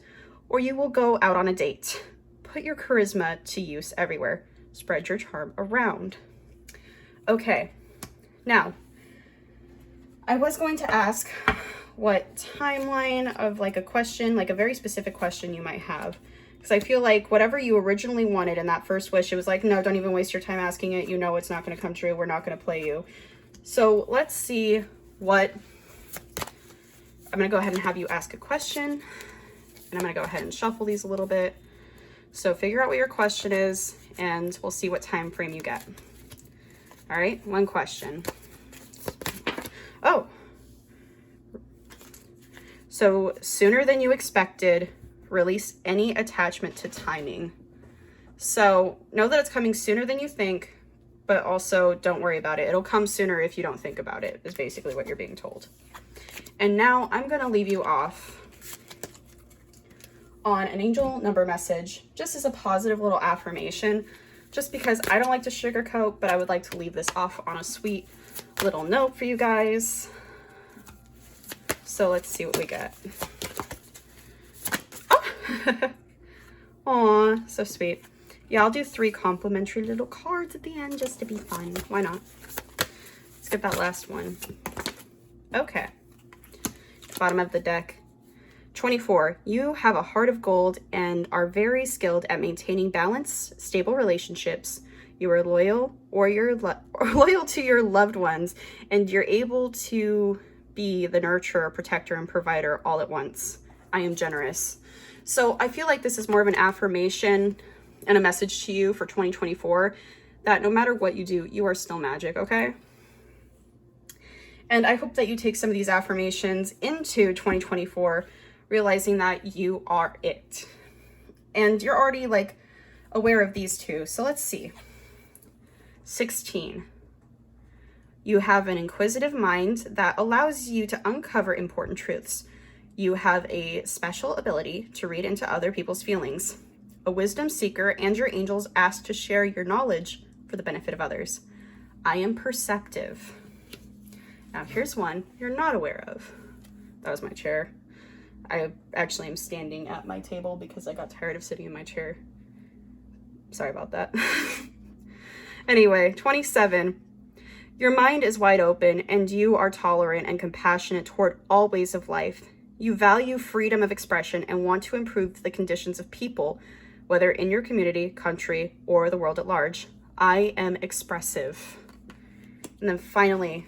or you will go out on a date. Put your charisma to use everywhere. Spread your charm around. Okay, now, I was going to ask what timeline of like a question, like a very specific question you might have. Because I feel like whatever you originally wanted in that first wish, it was like, no, don't even waste your time asking it. You know it's not going to come true. We're not going to play you. So let's see what... I'm going to go ahead and have you ask a question. And I'm going to go ahead and shuffle these a little bit. So figure out what your question is, and we'll see what time frame you get. All right, one question. Oh. So sooner than you expected. Release any attachment to timing. So know that it's coming sooner than you think, but also don't worry about it. It'll come sooner if you don't think about it, is basically what you're being told. And now I'm going to leave you off on an angel number message, just as a positive little affirmation, just because I don't like to sugarcoat, but I would like to leave this off on a sweet little note for you guys. So let's see what we get. Aw, so sweet. Yeah, I'll do 3 complimentary little cards at the end just to be fun. Why not? Let's get that last one. Okay. Bottom of the deck. 24. You have a heart of gold and are very skilled at maintaining balanced, stable relationships. You are loyal loyal to your loved ones, and you're able to be the nurturer, protector, and provider all at once. I am generous. So I feel like this is more of an affirmation and a message to you for 2024 that no matter what you do, you are still magic, okay? And I hope that you take some of these affirmations into 2024, realizing that you are it. And you're already like aware of these two. So let's see. 16. You have an inquisitive mind that allows you to uncover important truths. You have a special ability to read into other people's feelings. A wisdom seeker, and your angels ask to share your knowledge for the benefit of others. I am perceptive. Now here's one you're not aware of. That was my chair. I actually am standing at my table because I got tired of sitting in my chair. Sorry about that. Anyway, 27. Your mind is wide open and you are tolerant and compassionate toward all ways of life. You value freedom of expression and want to improve the conditions of people, whether in your community, country, or the world at large. I am expressive. And then finally,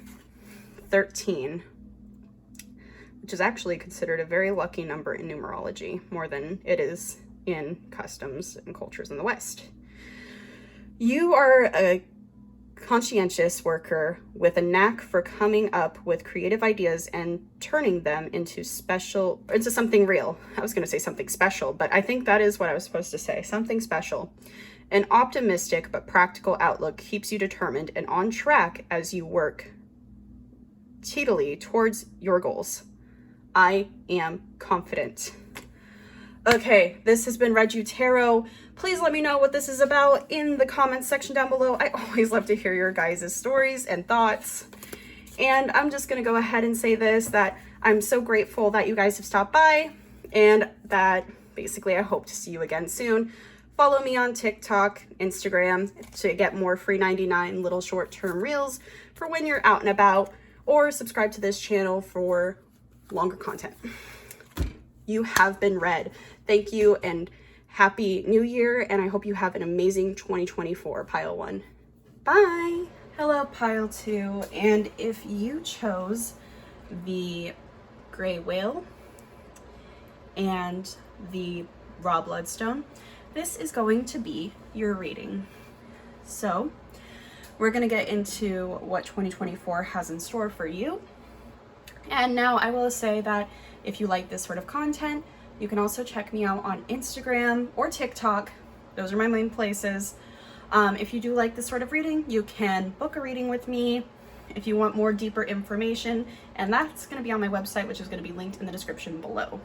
13, which is actually considered a very lucky number in numerology, more than it is in customs and cultures in the West. You are a conscientious worker with a knack for coming up with creative ideas and turning them into something real. I was going to say something special, but I think that is what I was supposed to say, something special. An optimistic but practical outlook keeps you determined and on track as you work steadily towards your goals. I am confident. Okay, this has been Read You Tarot. Please let me know what this is about in the comments section down below. I always love to hear your guys' stories and thoughts. And I'm just going to go ahead and say this, that I'm so grateful that you guys have stopped by, and that basically I hope to see you again soon. Follow me on TikTok, Instagram to get more free 99 little short-term reels for when you're out and about, or subscribe to this channel for longer content. You have been read. Thank you and Happy New Year, and I hope you have an amazing 2024, Pile 1. Bye! Hello, Pile 2, and if you chose the Gray Whale and the Raw Bloodstone, this is going to be your reading. So, we're going to get into what 2024 has in store for you. And now I will say that if you like this sort of content, you can also check me out on Instagram or TikTok. Those are my main places. If you do like this sort of reading, you can book a reading with me if you want more deeper information, and that's going to be on my website, which is going to be linked in the description below.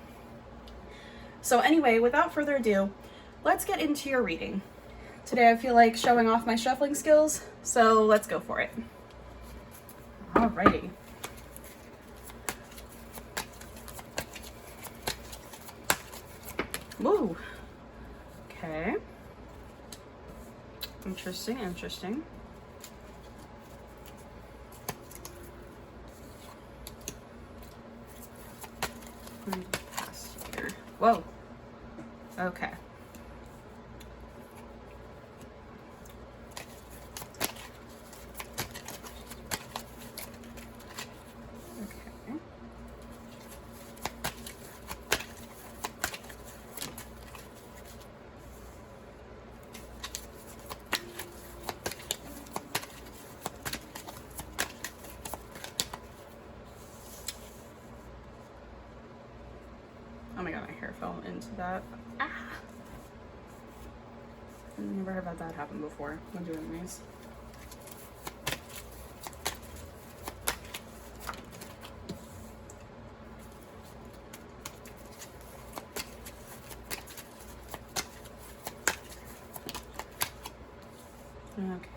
So anyway, without further ado, let's get into your reading. Today I feel like showing off my shuffling skills, so let's go for it. Alrighty. Woo. Okay. Interesting. Pass here. Whoa. Okay. Oh my god, my hair fell into that. Ah! I've never had that happen before. I'm doing these. Okay.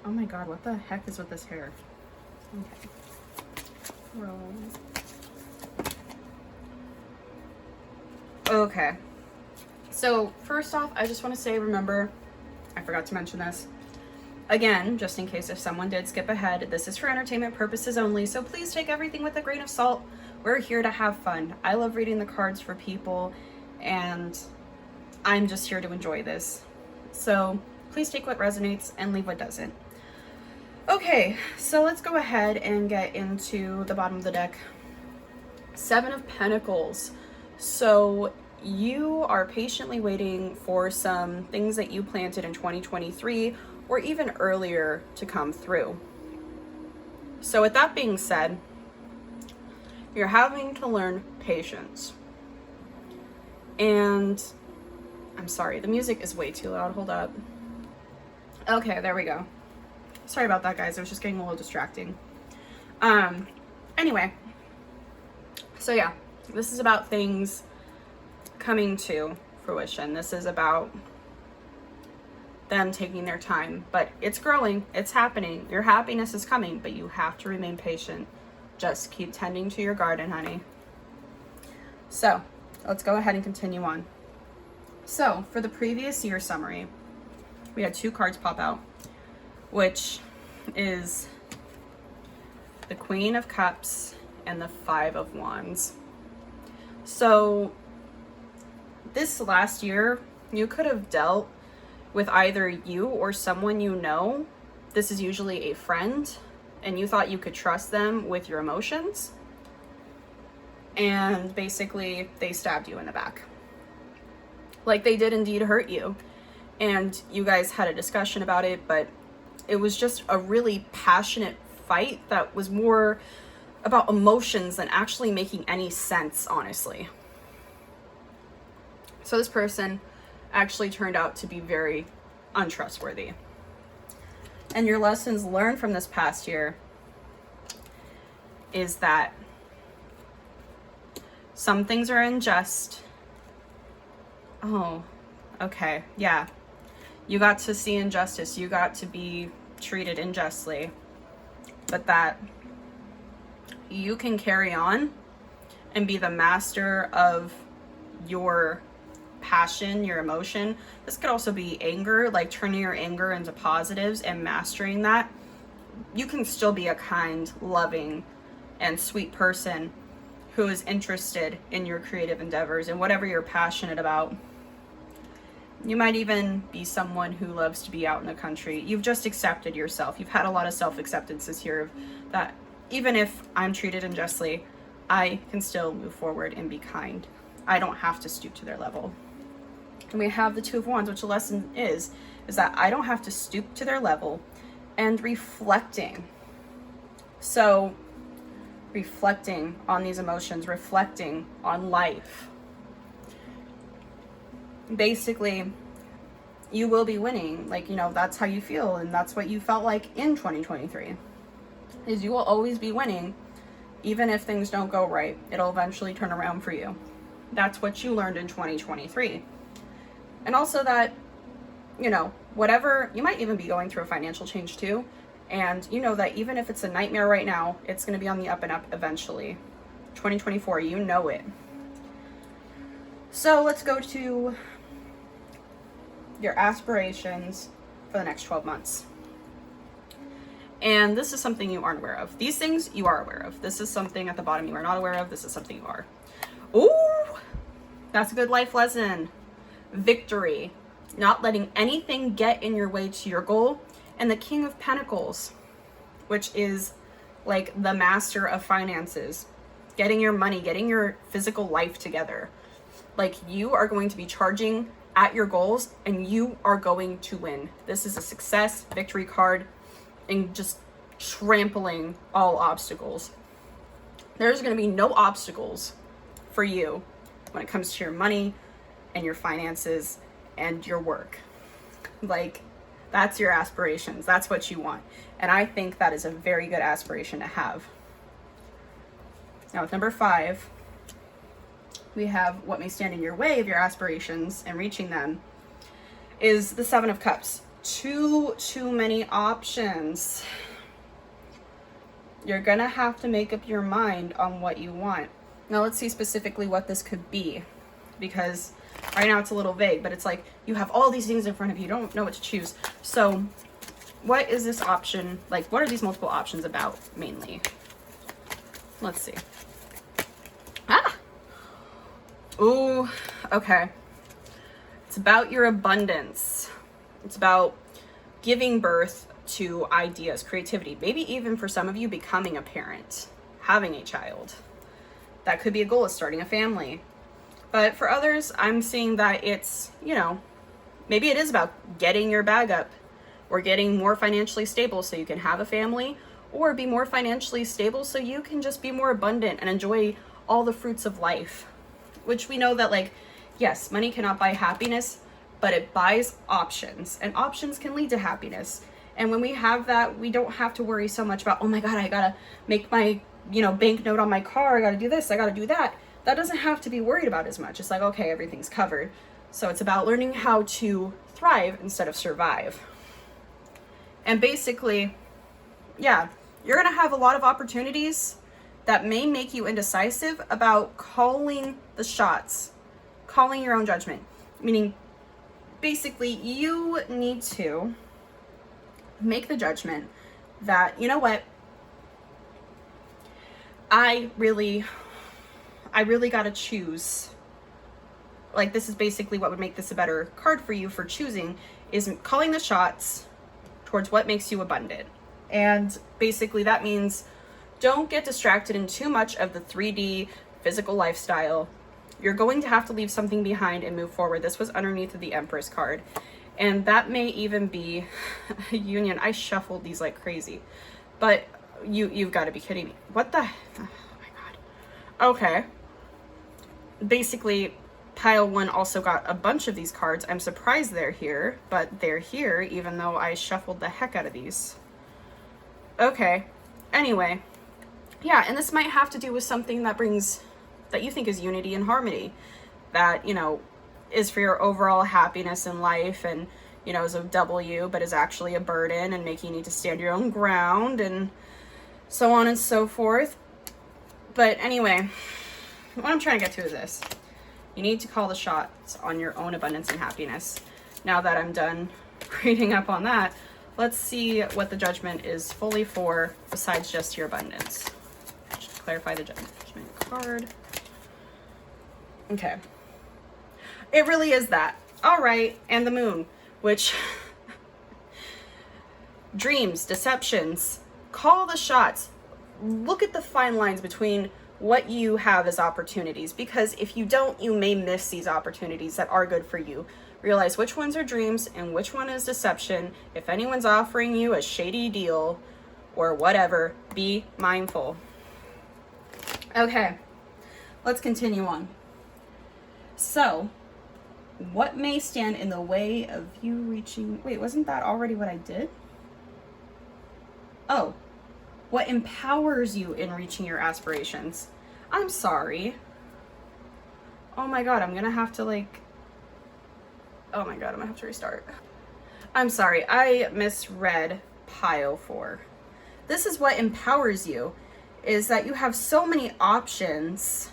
Oh my god, what the heck is with this hair? Okay. Roll. Okay. So, first off, I just want to say, remember, I forgot to mention this. Again, just in case if someone did skip ahead, this is for entertainment purposes only, so please take everything with a grain of salt. We're here to have fun. I love reading the cards for people, and I'm just here to enjoy this. So, please take what resonates and leave what doesn't. Okay, so let's go ahead and get into the bottom of the deck. Seven of Pentacles. So you are patiently waiting for some things that you planted in 2023 or even earlier to come through. So with that being said, you're having to learn patience. And I'm sorry, the music is way too loud. Hold up. Okay, there we go. Sorry about that, guys. It was just getting a little distracting. Anyway. So yeah, this is about things coming to fruition. This is about them taking their time, but it's growing, it's happening. Your happiness is coming, but you have to remain patient. Just keep tending to your garden, honey. So let's go ahead and continue on. So for the previous year summary, we had 2 cards pop out, which is the Queen of Cups and the 5 of Wands. So this last year, you could have dealt with either you or someone you know. This is usually a friend, and you thought you could trust them with your emotions. And basically, they stabbed you in the back. Like, they did indeed hurt you. And you guys had a discussion about it, but it was just a really passionate fight that was more about emotions than actually making any sense, honestly. So this person actually turned out to be very untrustworthy. And your lessons learned from this past year is that some things are unjust. Oh, okay, yeah. You got to see injustice. You got to be treated unjustly. But that you can carry on and be the master of your passion, your emotion. This could also be anger, like turning your anger into positives and mastering that. You can still be a kind, loving, and sweet person who is interested in your creative endeavors and whatever you're passionate about. You might even be someone who loves to be out in the country. You've just accepted yourself. You've had a lot of self-acceptance this year, that even if I'm treated unjustly, I can still move forward and be kind. I don't have to stoop to their level. And we have the 2 of Wands, which the lesson is that I don't have to stoop to their level, and reflecting. So reflecting on these emotions, reflecting on life. Basically, you will be winning. Like, you know, that's how you feel, and that's what you felt like in 2023. Is you will always be winning, even if things don't go right. It'll eventually turn around for you. That's what you learned in 2023. And also that, you know, whatever, you might even be going through a financial change too. And you know that even if it's a nightmare right now, it's going to be on the up and up eventually. 2024, you know it. So let's go to your aspirations for the next 12 months. And this is something you aren't aware of. These things you are aware of. This is something at the bottom you are not aware of. This is something you are. Ooh, that's a good life lesson. Victory. Not letting anything get in your way to your goal. And the King of Pentacles, which is like the master of finances. Getting your money, getting your physical life together. Like, you are going to be charging at your goals and you are going to win. This is a success victory card and just trampling all obstacles. There's going to be no obstacles for you when it comes to your money and your finances and your work. Like, that's your aspirations. That's what you want. And I think that is a very good aspiration to have. Now with number 5, we have what may stand in your way of your aspirations and reaching them is the 7 of Cups. Too many options. You're gonna have to make up your mind on what you want. Now let's see specifically what this could be, because right now it's a little vague, but it's like you have all these things in front of you, you don't know what to choose. So what is this option, like what are these multiple options about mainly? Let's see. Ooh, okay. It's about your abundance. It's about giving birth to ideas, creativity, maybe even for some of you becoming a parent, having a child. That could be a goal, is starting a family. But for others, I'm seeing that it's, maybe it is about getting your bag up or getting more financially stable so you can have a family, or be more financially stable so you can just be more abundant and enjoy all the fruits of life. Which we know that, like, yes, money cannot buy happiness, but it buys options, and options can lead to happiness. And when we have that, we don't have to worry so much about, oh my God, I gotta make my, bank note on my car. I gotta do this, I gotta do that. That doesn't have to be worried about as much. It's like, okay, everything's covered. So it's about learning how to thrive instead of survive. And basically, yeah, you're gonna have a lot of opportunities that may make you indecisive about calling the shots, calling your own judgment. Meaning, basically, you need to make the judgment that, you know what, I really gotta choose. Like, this is basically what would make this a better card for you for choosing, is calling the shots towards what makes you abundant. And basically that means don't get distracted in too much of the 3D physical lifestyle. You're going to have to leave something behind and move forward. This was underneath of the Empress card. And that may even be a union. I shuffled these like crazy. But you've got to be kidding me. What the? Oh my God. Okay. Basically, pile 1 also got a bunch of these cards. I'm surprised they're here, but they're here even though I shuffled the heck out of these. Okay. Anyway. Yeah, and this might have to do with something that you think is unity and harmony. That, is for your overall happiness in life, and, is a W, but is actually a burden and making you need to stand your own ground and so on and so forth. But anyway, what I'm trying to get to is this. You need to call the shots on your own abundance and happiness. Now that I'm done reading up on that, let's see what the judgment is fully for besides just your abundance. Just clarify the judgment card. Okay. It really is that. All right. And the moon, which dreams, deceptions, call the shots. Look at the fine lines between what you have as opportunities, because if you don't, you may miss these opportunities that are good for you. Realize which ones are dreams and which one is deception. If anyone's offering you a shady deal or whatever, be mindful. Okay, let's continue on. So, what may stand in the way of you reaching... Wait, wasn't that already what I did? Oh. What empowers you in reaching your aspirations. I'm sorry. Oh my God, I'm gonna have to restart. I'm sorry, I misread pile 4. This is what empowers you, is that you have so many options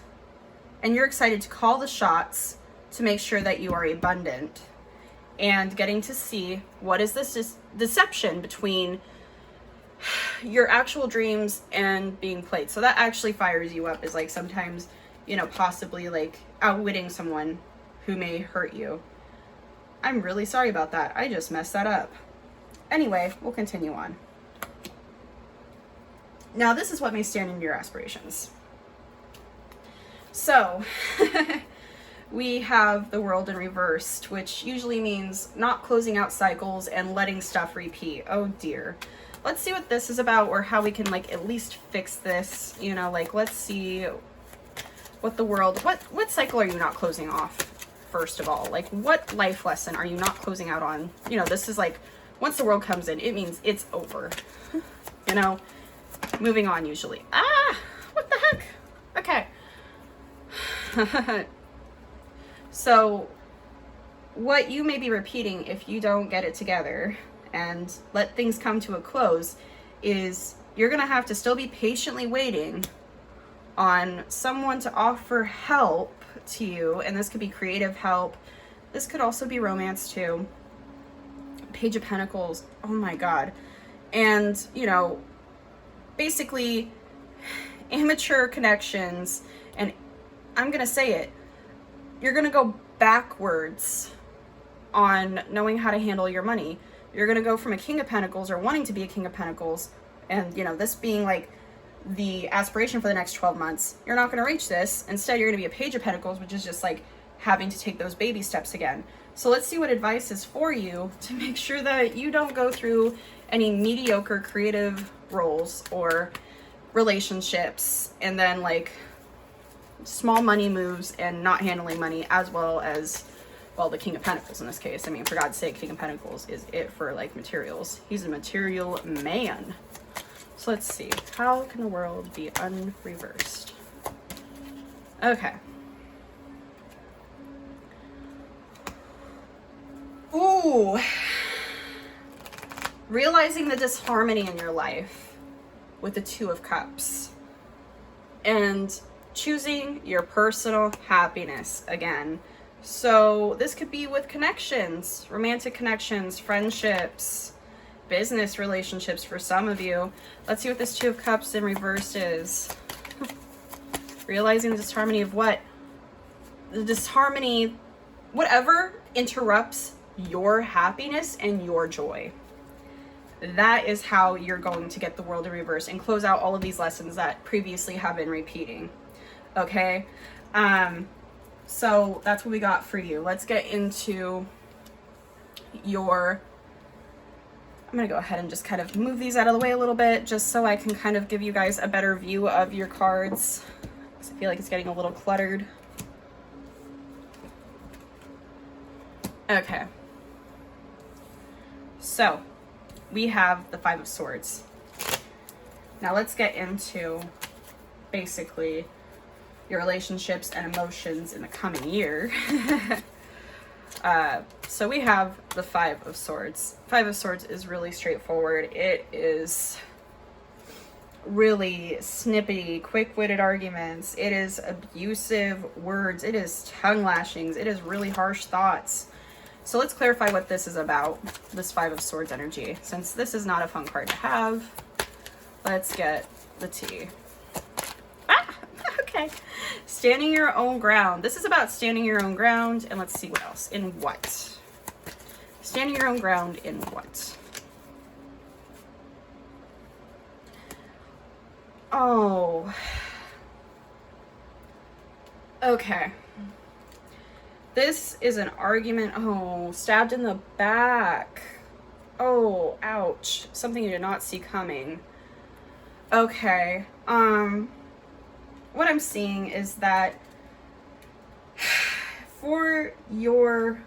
and you're excited to call the shots to make sure that you are abundant, and getting to see what is this deception between your actual dreams and being played. So that actually fires you up, is like sometimes, possibly like outwitting someone who may hurt you. I'm really sorry about that. I just messed that up. Anyway, we'll continue on. Now, this is what may stand in your aspirations. So, we have the World in reversed, which usually means not closing out cycles and letting stuff repeat. Oh dear. Let's see what this is about, or how we can at least fix this. Let's see what the world, what cycle are you not closing off, first of all? What life lesson are you not closing out on? This is once the world comes in, it means it's over. Moving on usually. What the heck? Okay. So, what you may be repeating if you don't get it together and let things come to a close is you're gonna have to still be patiently waiting on someone to offer help to you, and this could be creative help. This could also be romance too. Page of Pentacles, oh my God. And, basically immature connections, and I'm gonna say it, you're gonna go backwards on knowing how to handle your money. You're going to go from a King of Pentacles or wanting to be a King of Pentacles, and, you know, this being like the aspiration for the next 12 months. You're not going to reach this. Instead, you're going to be a Page of Pentacles, which is just like having to take those baby steps again. So let's see what advice is for you to make sure that you don't go through any mediocre creative roles or relationships and then like small money moves and not handling money, as well as, well, the King of Pentacles in this case. I mean, for God's sake, King of Pentacles is it for like materials. He's a material man. So let's see. How can the world be unreversed? Okay. Ooh. Realizing the disharmony in your life with the Two of Cups. And choosing your personal happiness again. So this could be with connections, romantic connections, friendships, business relationships for some of you. Let's see what this Two of Cups in reverse is. Realizing the disharmony of what? The disharmony, whatever interrupts your happiness and your joy. That is how you're going to get the world in reverse and close out all of these lessons that previously have been repeating. Okay? So that's what we got for you. Let's get into your... I'm going to go ahead and just kind of move these out of the way a little bit just so I can kind of give you guys a better view of your cards. Because I feel like it's getting a little cluttered. Okay. So, we have the Five of Swords. Now let's get into basically your relationships and emotions in the coming year. So we have the Five of Swords. Five of Swords is really straightforward. It is really snippy, quick-witted arguments. It is abusive words. It is tongue lashings. It is really harsh thoughts. So let's clarify what this is about, this Five of Swords energy. Since this is not a fun card to have, let's get the tea. Ah, okay. Standing your own ground. This is about standing your own ground, and let's see what else. In what? Standing your own ground in what? Oh. Okay. This is an argument. Oh, stabbed in the back. Oh, ouch. Something you did not see coming. Okay. What I'm seeing is that for your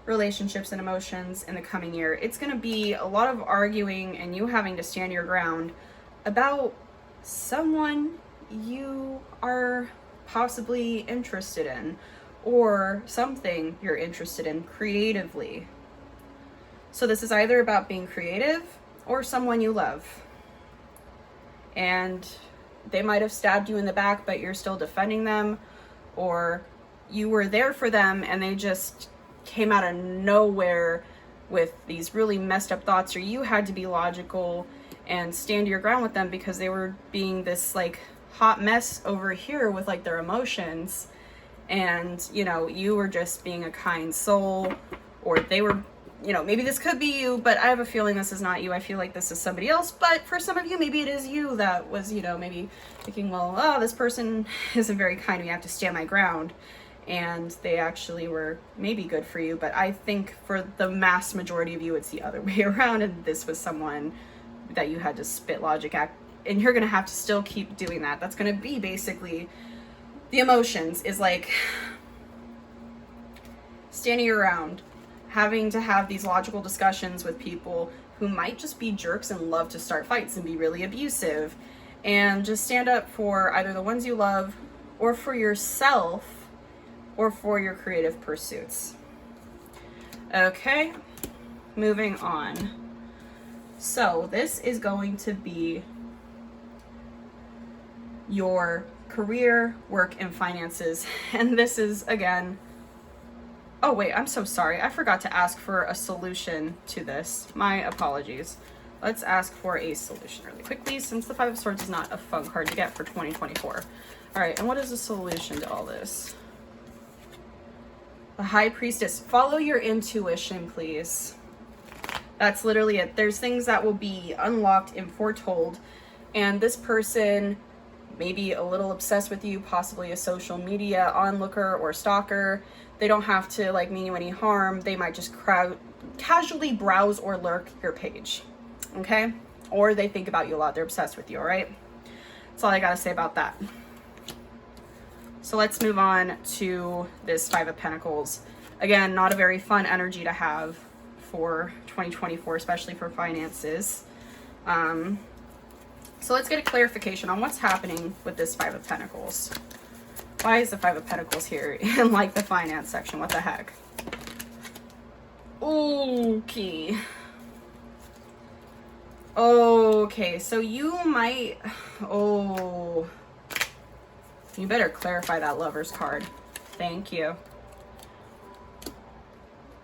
relationships and emotions in the coming year, it's going to be a lot of arguing and you having to stand your ground about someone you are possibly interested in, or something you're interested in creatively. So this is either about being creative or someone you love. And they might have stabbed you in the back, but you're still defending them, or you were there for them and they just came out of nowhere with these really messed up thoughts, or you had to be logical and stand your ground with them because they were being this like hot mess over here with like their emotions. And, you know, you were just being a kind soul, or they were, you know, maybe this could be you, but I have a feeling this is not you. I feel like this is somebody else, but for some of you, maybe it is you that was, you know, maybe thinking, well, oh, this person isn't very kind to me, I have to stand my ground. And they actually were maybe good for you, but I think for the mass majority of you, it's the other way around, and this was someone that you had to spit logic at, and you're gonna have to still keep doing that. That's gonna be basically the emotions, is like standing around, having to have these logical discussions with people who might just be jerks and love to start fights and be really abusive, and just stand up for either the ones you love, or for yourself, or for your creative pursuits. Okay, moving on. So this is going to be your career, work, and finances. And this is, again, oh wait, I'm so sorry. I forgot to ask for a solution to this. My apologies. Let's ask for a solution really quickly, since the Five of Swords is not a fun card to get for 2024. All right, and what is the solution to all this? The High Priestess. Follow your intuition, please. That's literally it. There's things that will be unlocked and foretold, and this person may be a little obsessed with you, possibly a social media onlooker or stalker. They don't have to like mean you any harm. They might just casually browse or lurk your page, okay? Or they think about you a lot. They're obsessed with you, all right? That's all I gotta say about that. So let's move on to this Five of Pentacles. Again, not a very fun energy to have for 2024, especially for finances. So let's get a clarification on what's happening with this Five of Pentacles. Why is the Five of Pentacles here in like the finance section? What the heck? Okay. Okay, so you might... Oh... You better clarify that Lover's card. Thank you.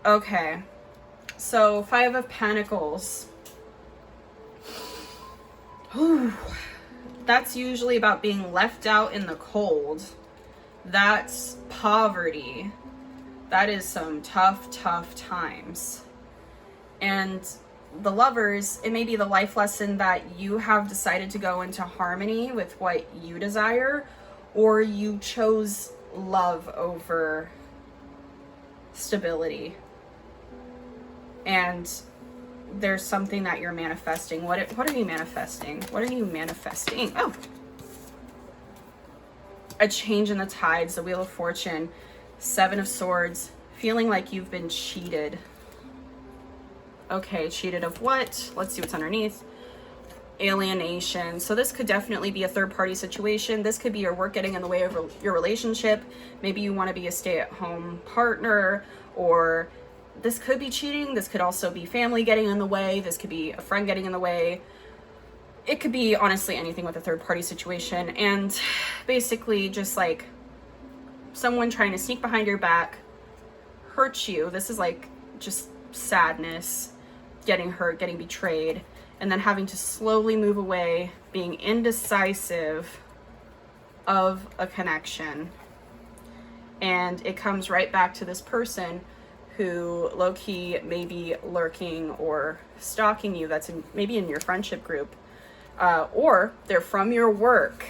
Okay. So, Five of Pentacles. That's usually about being left out in the cold. That's poverty. That is some tough, tough times. And the Lovers, it may be the life lesson that you have decided to go into harmony with what you desire, or you chose love over stability. And there's something that you're manifesting. What are you manifesting? What are you manifesting? Oh, a change in the tides, the Wheel of Fortune, Seven of Swords, feeling like you've been cheated. Okay, cheated of what? Let's see what's underneath. Alienation. So this could definitely be a third-party situation. This could be your work getting in the way of your relationship. Maybe you want to be a stay-at-home partner, or this could be cheating. This could also be family getting in the way. This could be a friend getting in the way. It could be honestly anything with a third-party situation. And basically just like someone trying to sneak behind your back, hurt you. This is like just sadness, getting hurt, getting betrayed, and then having to slowly move away, being indecisive of a connection. And it comes right back to this person who low-key may be lurking or stalking you. That's maybe in your friendship group, or they're from your work.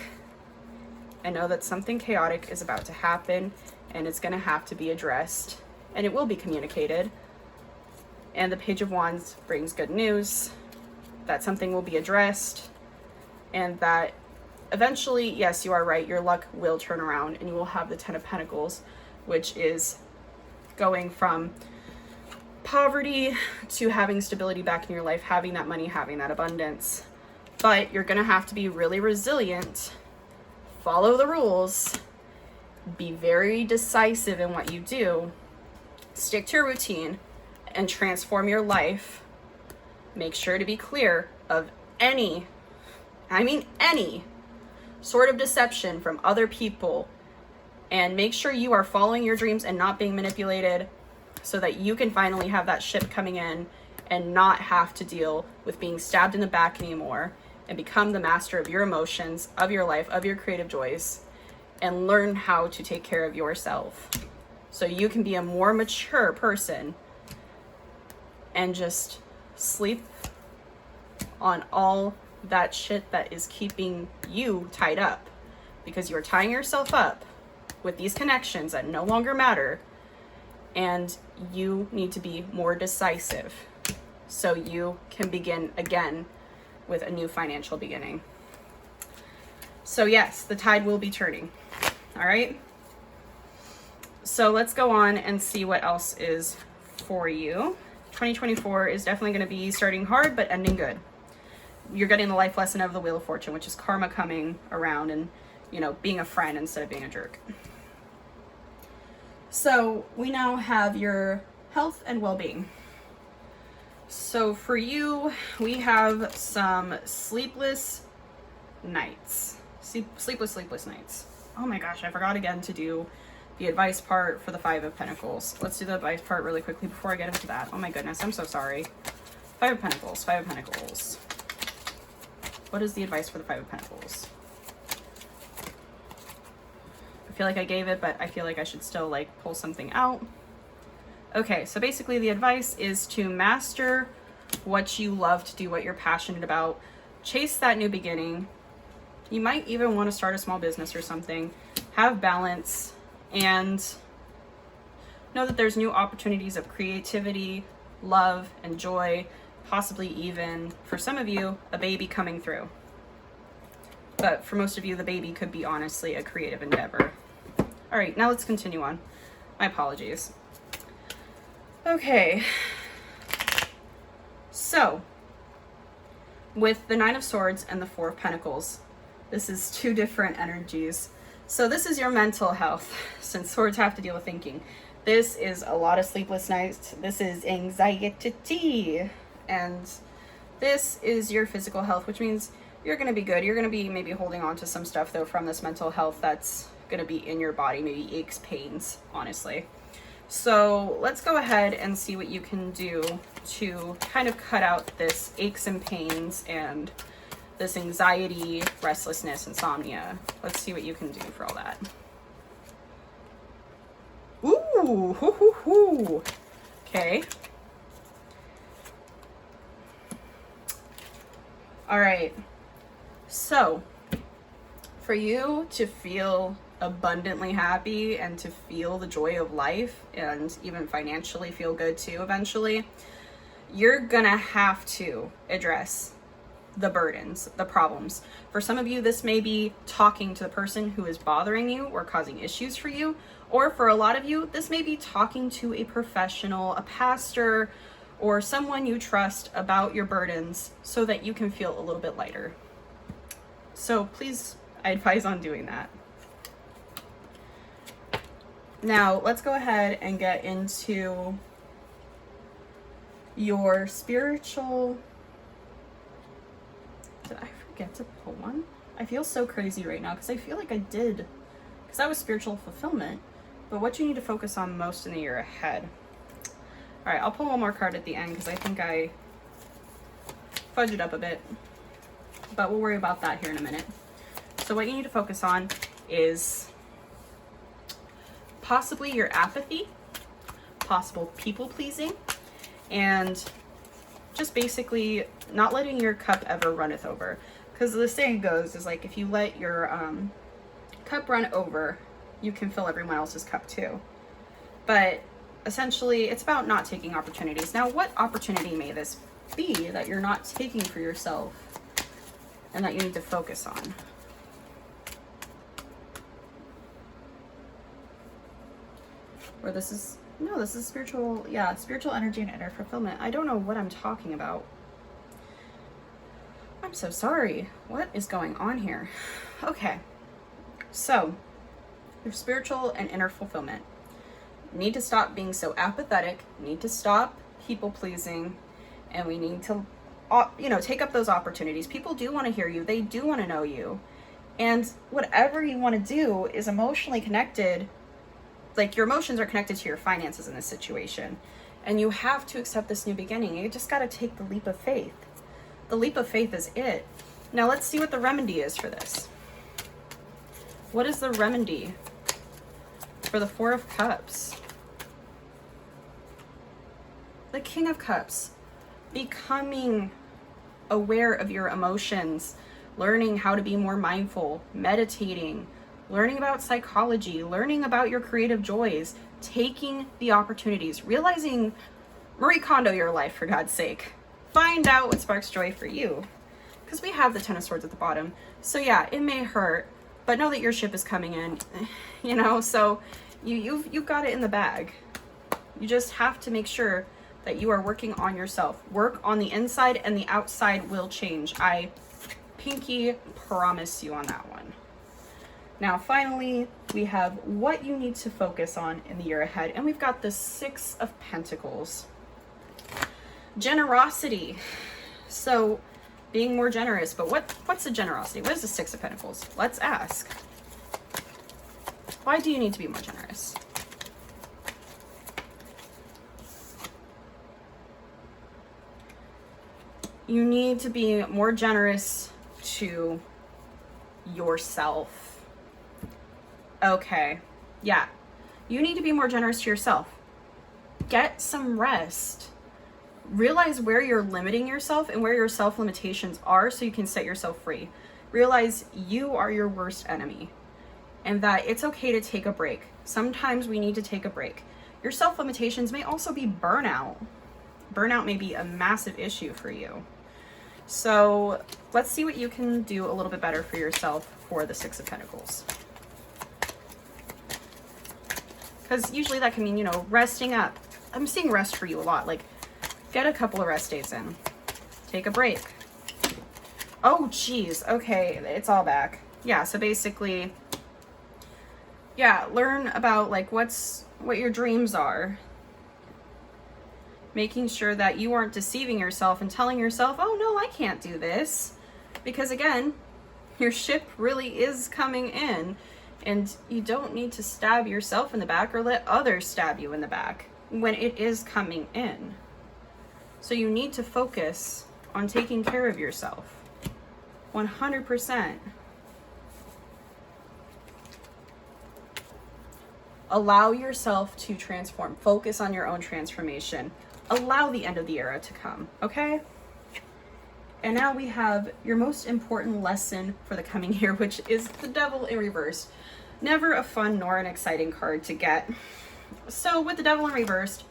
I know that something chaotic is about to happen, and it's going to have to be addressed, and it will be communicated. And the Page of Wands brings good news that something will be addressed, and that eventually, yes, you are right, your luck will turn around and you will have the Ten of Pentacles, which is going from poverty to having stability back in your life, having that money, having that abundance. But you're gonna have to be really resilient, follow the rules, be very decisive in what you do, stick to your routine, and transform your life. Make sure to be clear of any sort of deception from other people, and make sure you are following your dreams and not being manipulated, so that you can finally have that ship coming in and not have to deal with being stabbed in the back anymore, and become the master of your emotions, of your life, of your creative joys, and learn how to take care of yourself so you can be a more mature person and just sleep on all that shit that is keeping you tied up, because you're tying yourself up with these connections that no longer matter, and you need to be more decisive so you can begin again with a new financial beginning. So yes, the tide will be turning. All right, so let's go on and see what else is for you. 2024 is definitely going to be starting hard but ending good. You're getting the life lesson of the Wheel of Fortune, which is karma coming around and, you know, being a friend instead of being a jerk. So we now have your health and well-being. So for you, we have some sleepless nights. Sleepless nights. Oh my gosh, I forgot again to do the advice part for the Five of Pentacles. Let's do the advice part really quickly before I get into that. Oh my goodness, I'm so sorry. Five of Pentacles, Five of Pentacles. What is the advice for the Five of Pentacles? I feel like I gave it, but I feel like I should still like pull something out. Okay, so basically the advice is to master what you love to do, what you're passionate about. Chase that new beginning. You might even want to start a small business or something. Have balance and know that there's new opportunities of creativity, love, and joy, possibly even, for some of you, a baby coming through. But for most of you, the baby could be honestly a creative endeavor. All right, now let's continue on. My apologies. Okay. So, with the Nine of Swords and the Four of Pentacles, this is two different energies. So this is your mental health, since swords have to deal with thinking. This is a lot of sleepless nights. This is anxiety. And this is your physical health, which means you're going to be good. You're going to be maybe holding on to some stuff, though, from this mental health that's going to be in your body, maybe aches, pains, honestly. So let's go ahead and see what you can do to kind of cut out this aches and pains and this anxiety, restlessness, insomnia. Let's see what you can do for all that. Ooh, hoo, hoo, hoo. Okay. All right. So, for you to feel abundantly happy and to feel the joy of life and even financially feel good too eventually, you're gonna have to address the burdens, the problems. For some of you, this may be talking to the person who is bothering you or causing issues for you, or for a lot of you, this may be talking to a professional, a pastor, or someone you trust about your burdens so that you can feel a little bit lighter. So please, I advise on doing that. Now, let's go ahead and get into your spiritual... Did I forget to pull one? I feel so crazy right now because I feel like I did, because that was spiritual fulfillment. But what you need to focus on most in the year ahead. All right, I'll pull one more card at the end because I think I fudged it up a bit, but we'll worry about that here in a minute. So what you need to focus on is possibly your apathy, possible people pleasing, and just basically not letting your cup ever runneth over. Because the saying goes is like, if you let your cup run over, you can fill everyone else's cup too. But essentially, it's about not taking opportunities. Now, what opportunity may this be that you're not taking for yourself and that you need to focus on? Or this is, no, this is spiritual, yeah, spiritual energy and inner fulfillment. I don't know what I'm talking about. I'm so sorry. What is going on here? Okay, so your spiritual and inner fulfillment. You need to stop being so apathetic. You need to stop people pleasing, and we need to, take up those opportunities. People do want to hear you. They do want to know you. And whatever you want to do is emotionally connected. Like, your emotions are connected to your finances in this situation. And you have to accept this new beginning. You just got to take the leap of faith. The leap of faith is it. Now let's see what the remedy is for this. What is the remedy for the Four of Cups? The King of Cups. Becoming aware of your emotions, learning how to be more mindful, meditating, learning about psychology, learning about your creative joys, taking the opportunities, realizing Marie Kondo your life, for God's sake. Find out what sparks joy for you. Because we have the Ten of Swords at the bottom. So yeah, it may hurt, but know that your ship is coming in, so you've got it in the bag. You just have to make sure that you are working on yourself. Work on the inside and the outside will change. I pinky promise you on that one. Now, finally, we have what you need to focus on in the year ahead. And we've got the Six of Pentacles. Generosity. So, being more generous. But what's the generosity? What is the Six of Pentacles? Let's ask. Why do you need to be more generous? You need to be more generous to yourself. Okay, yeah. You need to be more generous to yourself. Get some rest. Realize where you're limiting yourself and where your self-limitations are so you can set yourself free. Realize you are your worst enemy and that it's okay to take a break. Sometimes we need to take a break. Your self-limitations may also be burnout. Burnout may be a massive issue for you. So let's see what you can do a little bit better for yourself for the Six of Pentacles. Because usually that can mean, you know, resting up. I'm seeing rest for you a lot. Like, get a couple of rest days in. Take a break. Oh, geez. Okay, it's all back. Yeah, so basically, yeah, learn about, like, what your dreams are. Making sure that you aren't deceiving yourself and telling yourself, oh, no, I can't do this. Because, again, your ship really is coming in. And you don't need to stab yourself in the back or let others stab you in the back when it is coming in. So you need to focus on taking care of yourself. 100%. Allow yourself to transform. Focus on your own transformation. Allow the end of the era to come, okay? And now we have your most important lesson for the coming year, which is the Devil in reverse. Never a fun nor an exciting card to get. So with the Devil in reversed,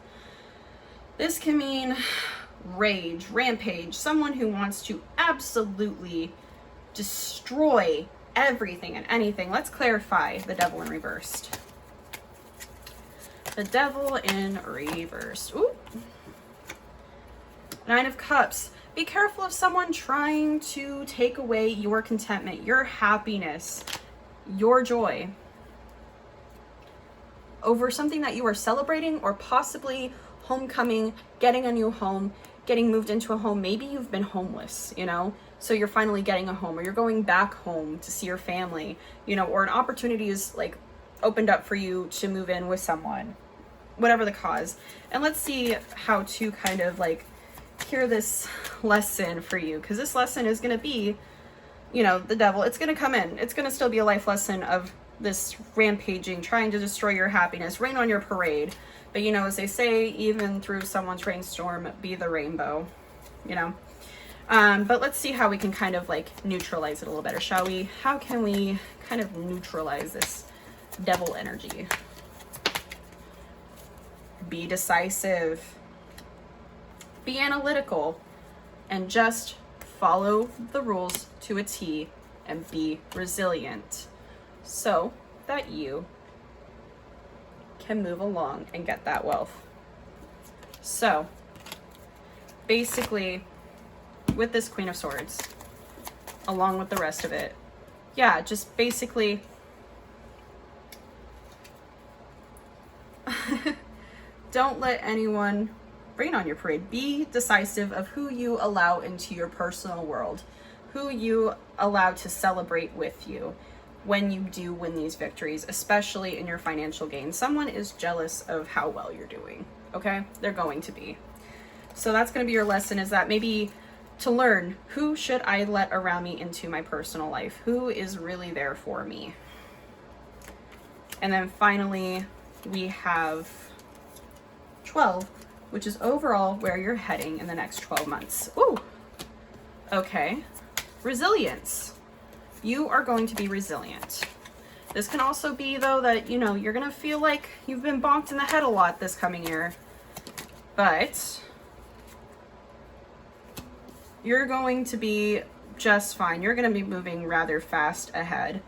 this can mean rage, rampage, someone who wants to absolutely destroy everything and anything. Let's clarify the Devil in reversed. The Devil in reversed. Ooh. Nine of Cups. Be careful of someone trying to take away your contentment, your happiness, your joy over something that you are celebrating, or possibly homecoming, getting a new home, getting moved into a home. Maybe you've been homeless, you know, so you're finally getting a home, or you're going back home to see your family, you know, or an opportunity is like opened up for you to move in with someone, whatever the cause. And let's see how to kind of like hear this lesson for you, because this lesson is going to be, you know, the devil, it's going to come in. It's going to still be a life lesson of this rampaging, trying to destroy your happiness, rain on your parade. But, you know, as they say, even through someone's rainstorm, be the rainbow, you know. But let's see how we can kind of like neutralize it a little better, shall we? How can we kind of neutralize this devil energy? Be decisive. Be analytical. And just follow the rules to a T and be resilient so that you can move along and get that wealth. So basically with this Queen of Swords, along with the rest of it, yeah, just basically don't let anyone rain on your parade. Be decisive of who you allow into your personal world, who you allow to celebrate with you when you do win these victories, especially in your financial gain. Someone is jealous of how well you're doing, okay? They're going to be. So that's going to be your lesson, is that maybe to learn, who should I let around me into my personal life? Who is really there for me? And then finally, we have 12, which is overall where you're heading in the next 12 months. Ooh, okay. Resilience. You are going to be resilient. This can also be, though, that, you know, you're going to feel like you've been bonked in the head a lot this coming year. But you're going to be just fine. You're going to be moving rather fast ahead.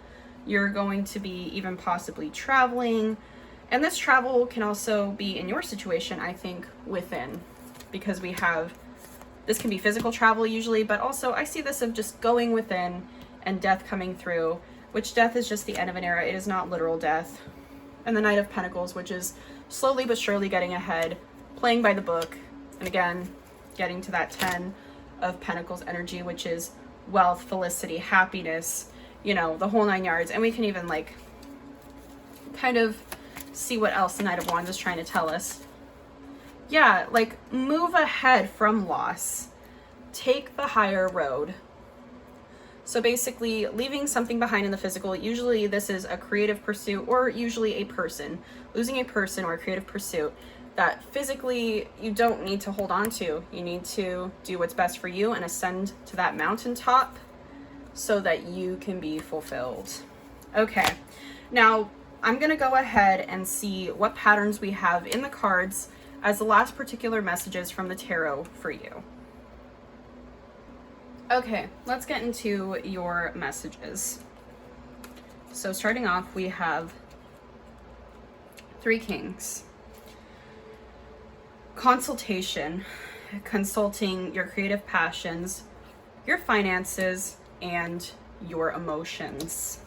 You're going to be even possibly traveling. And this travel can also be, in your situation, I think, within. Because we have, this can be physical travel usually, but also I see this of just going within and death coming through, which death is just the end of an era. It is not literal death. And the Knight of Pentacles, which is slowly but surely getting ahead, playing by the book. And again, getting to that 10 of Pentacles energy, which is wealth, felicity, happiness, you know, the whole 9 yards. And we can even like kind of see what else the Knight of Wands is trying to tell us. Yeah, like move ahead from loss. Take the higher road. So basically leaving something behind in the physical, usually this is a creative pursuit or usually a person. Losing a person or a creative pursuit that physically you don't need to hold on to. You need to do what's best for you and ascend to that mountaintop so that you can be fulfilled. Okay, now I'm gonna go ahead and see what patterns we have in the cards as the last particular messages from the tarot for you. Okay, let's get into your messages. So starting off, we have 3 Kings. Consultation, consulting your creative passions, your finances, and your emotions.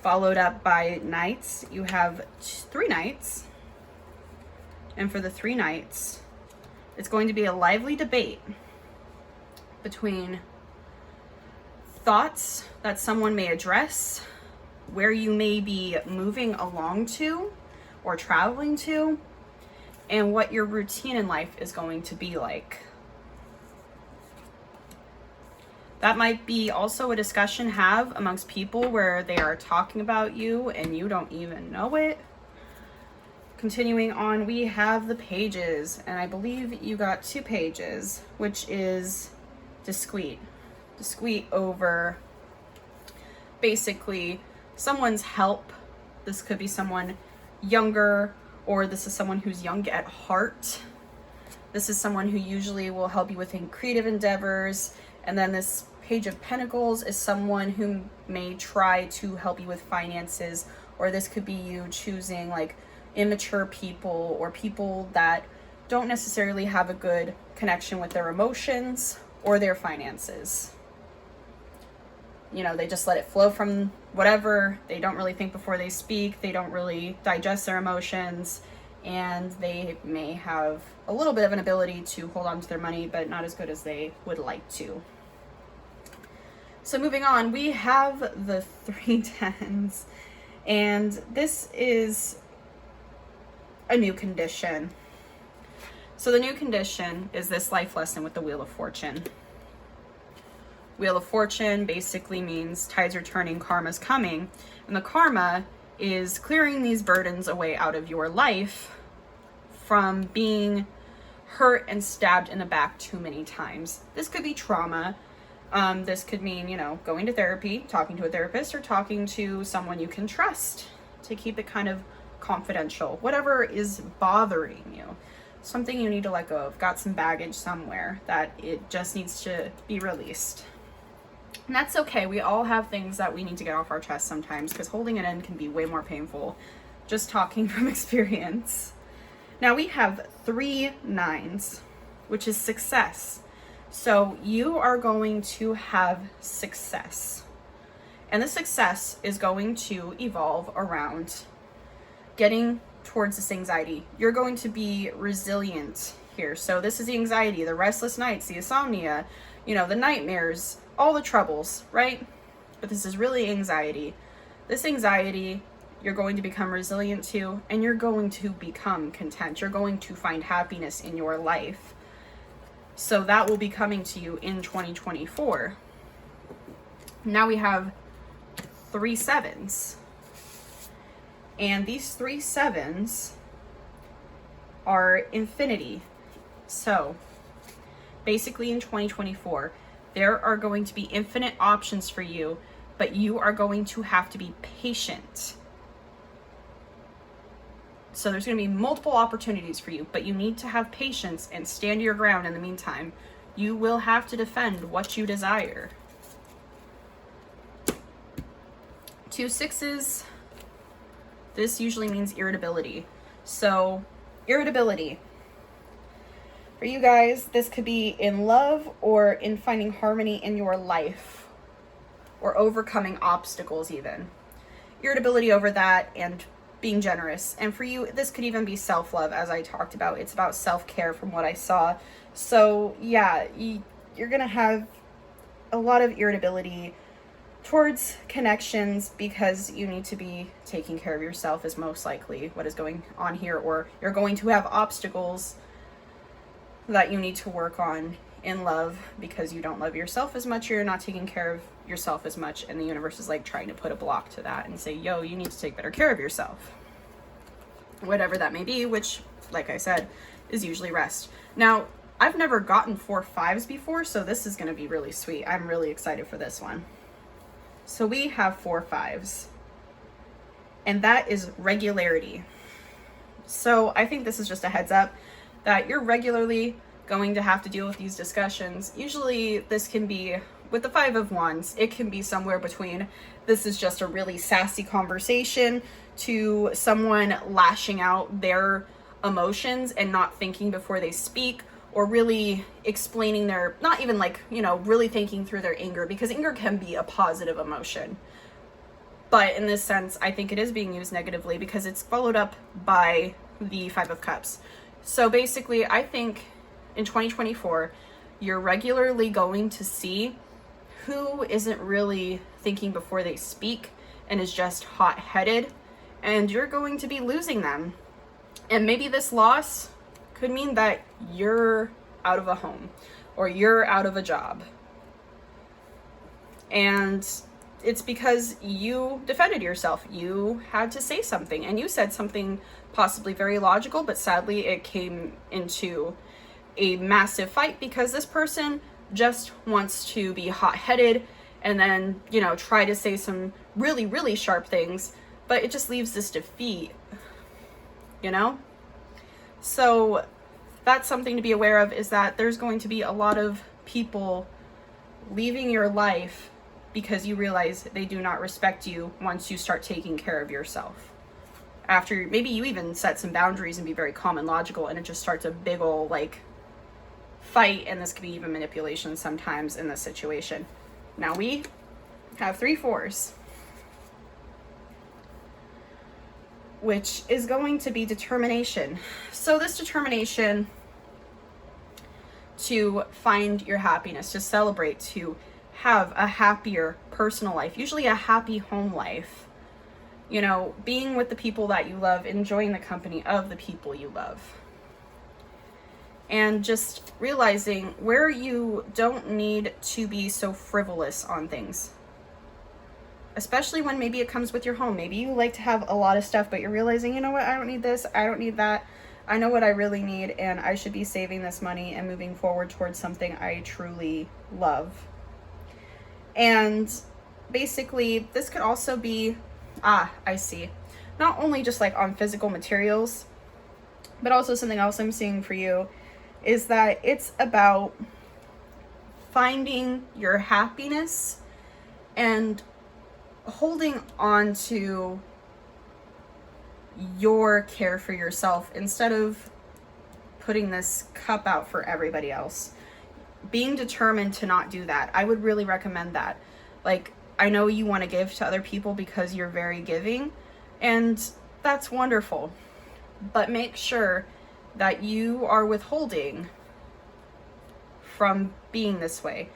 Followed up by Knights. You have 3 Knights. And for the 3 Knights, it's going to be a lively debate between thoughts that someone may address, where you may be moving along to or traveling to, and what your routine in life is going to be like. That might be also a discussion have amongst people where they are talking about you and you don't even know it. Continuing on, we have the pages, and I believe you got 2 pages, which is discreet. Discreet over basically someone's help. This could be someone younger, or this is someone who's young at heart. This is someone who usually will help you with creative endeavors. And then this Page of Pentacles is someone who may try to help you with finances, or this could be you choosing like immature people or people that don't necessarily have a good connection with their emotions or their finances. You know, they just let it flow from whatever. They don't really think before they speak. They don't really digest their emotions, and they may have a little bit of an ability to hold on to their money, but not as good as they would like to. So moving on, we have the 3 Tens, and this is a new condition. So the new condition is this life lesson with the Wheel of Fortune. Wheel of Fortune basically means tides are turning, karma's coming, and the karma is clearing these burdens away out of your life from being hurt and stabbed in the back too many times. This could be trauma. This could mean, you know, going to therapy, talking to a therapist, or talking to someone you can trust to keep it kind of confidential. Whatever is bothering you, something you need to let go of, got some baggage somewhere that it just needs to be released. And that's okay. We all have things that we need to get off our chest sometimes, because holding it in can be way more painful. Just talking from experience. Now we have 3 Nines, which is success. So you are going to have success. And the success is going to evolve around getting towards this anxiety. You're going to be resilient here. So this is the anxiety, the restless nights, the insomnia, you know, the nightmares, all the troubles, right? But this is really anxiety. This anxiety, you're going to become resilient to, and you're going to become content. You're going to find happiness in your life. So that will be coming to you in 2024. Now we have 3 Sevens. And these 3 Sevens are infinity. So basically in 2024, there are going to be infinite options for you, but you are going to have to be patient. So there's going to be multiple opportunities for you, but you need to have patience and stand your ground in the meantime. You will have to defend what you desire. 2 Sixes. This usually means irritability. So, irritability. For you guys, this could be in love or in finding harmony in your life, or overcoming obstacles even. Irritability over that and being generous. And for you, this could even be self-love, as I talked about. It's about self-care from what I saw. So yeah, you're gonna have a lot of irritability towards connections because you need to be taking care of yourself, is most likely what is going on here. Or you're going to have obstacles that you need to work on in love because you don't love yourself as much, or you're not taking care of yourself as much, and the universe is like trying to put a block to that and say, yo, you need to take better care of yourself. Whatever that may be, which like I said, is usually rest. Now, I've never gotten 4 5s before, so this is going to be really sweet. I'm really excited for this one. So we have 4 5s, and that is regularity. So I think this is just a heads up that you're regularly going to have to deal with these discussions. Usually this can be, with the 5 of Wands, it can be somewhere between this is just a really sassy conversation to someone lashing out their emotions and not thinking before they speak, or really explaining their, not even like, you know, really thinking through their anger, because anger can be a positive emotion. But in this sense, I think it is being used negatively because it's followed up by the 5 of Cups. So basically, I think in 2024, you're regularly going to see who isn't really thinking before they speak and is just hot-headed, and you're going to be losing them. And maybe this loss could mean that you're out of a home or you're out of a job. And it's because you defended yourself. You had to say something, and you said something possibly very logical, but sadly it came into a massive fight because this person just wants to be hot-headed and then, you know, try to say some really, really sharp things, but it just leaves this defeat, you know? So that's something to be aware of, is that there's going to be a lot of people leaving your life because you realize they do not respect you once you start taking care of yourself. After maybe you even set some boundaries and be very calm and logical, and it just starts a big ol' like fight, and this could be even manipulation sometimes in this situation. Now we have 3 4s, which is going to be determination. So this determination to find your happiness, to celebrate, to have a happier personal life, usually a happy home life, you know, being with the people that you love, enjoying the company of the people you love, and just realizing where you don't need to be so frivolous on things, especially when maybe it comes with your home. Maybe you like to have a lot of stuff, but you're realizing, you know what, I don't need this, I don't need that, I know what I really need, and I should be saving this money and moving forward towards something I truly love. And basically this could also be, I see, not only just like on physical materials, but also something else I'm seeing for you is that it's about finding your happiness and holding on to your care for yourself instead of putting this cup out for everybody else. Being determined to not do that. I would really recommend that. Like, I know you want to give to other people because you're very giving, and that's wonderful, but make sure that you are withholding from being this way.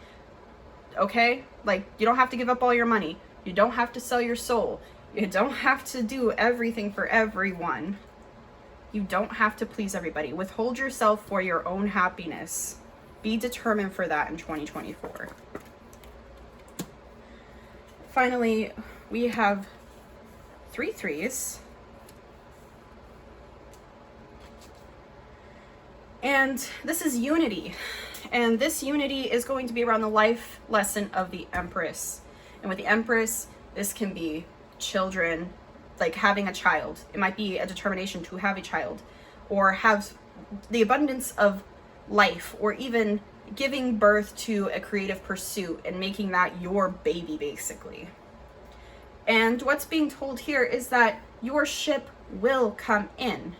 Okay? Like, you don't have to give up all your money. You don't have to sell your soul. You don't have to do everything for everyone. You don't have to please everybody. Withhold yourself for your own happiness. Be determined for that in 2024. Finally, we have 3 3s. And this is unity. And this unity is going to be around the life lesson of the Empress. And with the Empress, this can be children, like having a child. It might be a determination to have a child, or have the abundance of life, or even giving birth to a creative pursuit and making that your baby, basically. And what's being told here is that your ship will come in.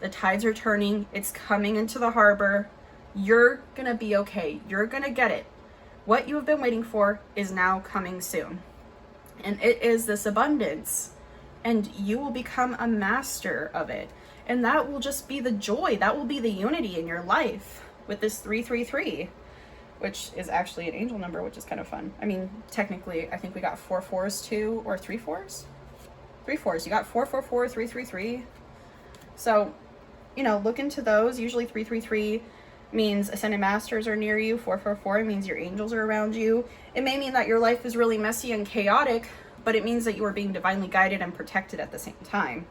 The tides are turning. It's coming into the harbor. You're gonna be okay. You're gonna get it. What you have been waiting for is now coming soon. And it is this abundance. And you will become a master of it. And that will just be the joy. That will be the unity in your life with this 333, which is actually an angel number, which is kind of fun. I mean, technically, I think we got 4 4s too, or 3 4s? 3 4s. You got 4 4 4, 3 3 3. So, you know, look into those. Usually 3 3 3 means ascended masters are near you. 4 4 4 means your angels are around you. It may mean that your life is really messy and chaotic, but it means that you are being divinely guided and protected at the same time.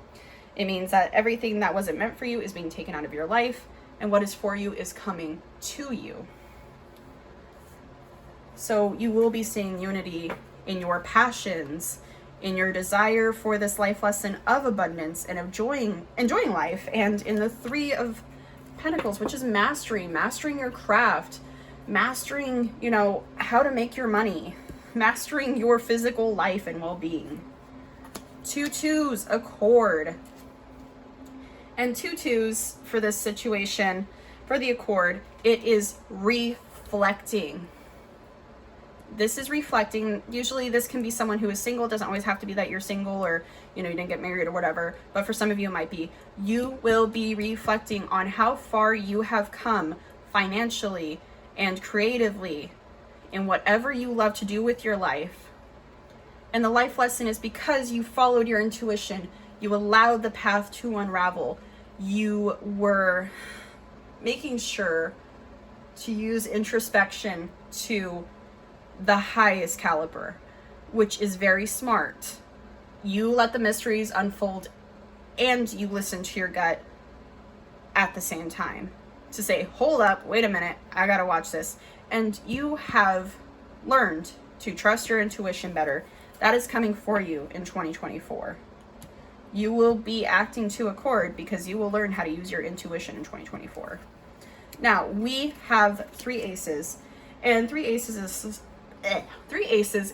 It means that everything that wasn't meant for you is being taken out of your life, and what is for you is coming to you. So you will be seeing unity in your passions, in your desire for this life lesson of abundance and of enjoying life, and in the Three of Pentacles, which is mastering your craft, mastering, how to make your money, mastering your physical life and well-being. 2 2s, Accord. And 2 2s for this situation, for the Accord, it is reflecting. This is reflecting. Usually this can be someone who is single. It doesn't always have to be that you're single or, you didn't get married or whatever. But for some of you, it might be. You will be reflecting on how far you have come financially and creatively in whatever you love to do with your life. And the life lesson is because you followed your intuition. You allowed the path to unravel. You were making sure to use introspection to the highest caliber, which is very smart. You let the mysteries unfold and you listen to your gut at the same time to say, hold up, wait a minute, I gotta watch this. And you have learned to trust your intuition better. That is coming for you in 2024. You will be acting to accord because you will learn how to use your intuition in 2024. Now, we have 3 aces, and 3 aces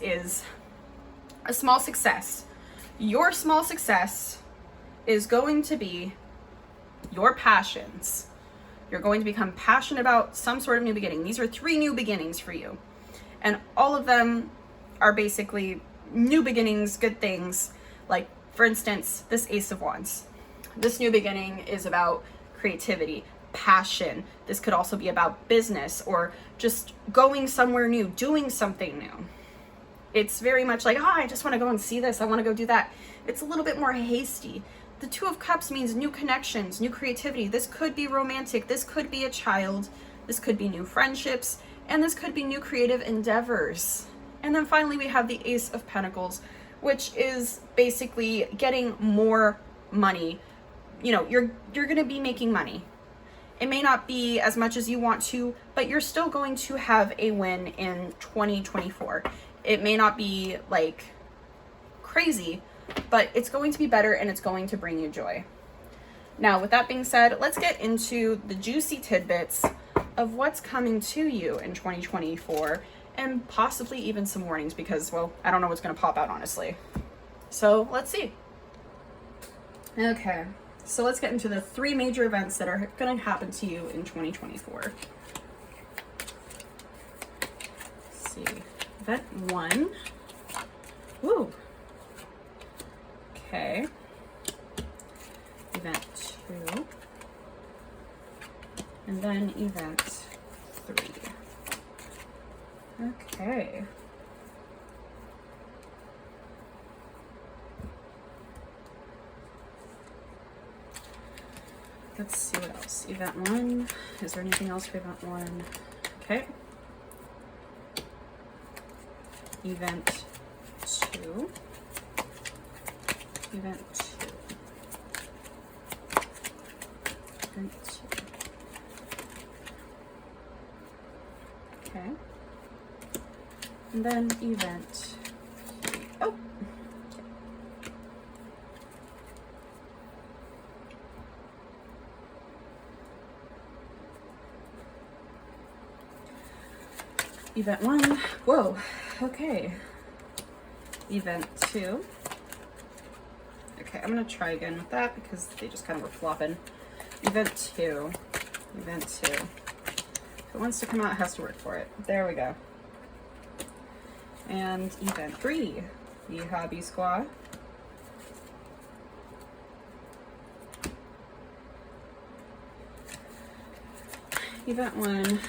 is a small success. Your small success is going to be your passions. You're going to become passionate about some sort of new beginning. These are 3 new beginnings for you. And all of them are basically new beginnings, good things. Like, for instance, this Ace of Wands. This new beginning is about creativity, passion. This could also be about business or just going somewhere new, doing something new. It's very much like, I just want to go and see this. I want to go do that. It's a little bit more hasty. The 2 of Cups means new connections, new creativity. This could be romantic. This could be a child. This could be new friendships. And this could be new creative endeavors. And then finally, we have the Ace of Pentacles, which is basically getting more money. You're going to be making money. It may not be as much as you want to, but you're still going to have a win in 2024. It may not be like crazy, but it's going to be better and it's going to bring you joy. Now, with that being said, let's get into the juicy tidbits of what's coming to you in 2024 and possibly even some warnings because, well, I don't know what's going to pop out, honestly. So let's see. Okay. So let's get into the 3 major events that are going to happen to you in 2024. Let's see. Event 1. Woo. Okay. Event 2. And then event 3. Okay. Let's see what else. Event 1. Is there anything else for event 1? Okay. Event 2. Event 2. Event 2. Okay. And then event 3. Oh! Event 1, whoa, okay. Event 2. Okay, I'm gonna try again with that because they just kind of were flopping. Event 2. Event 2. If it wants to come out, it has to work for it. There we go. And event 3, the Hobby Squad. Event 1.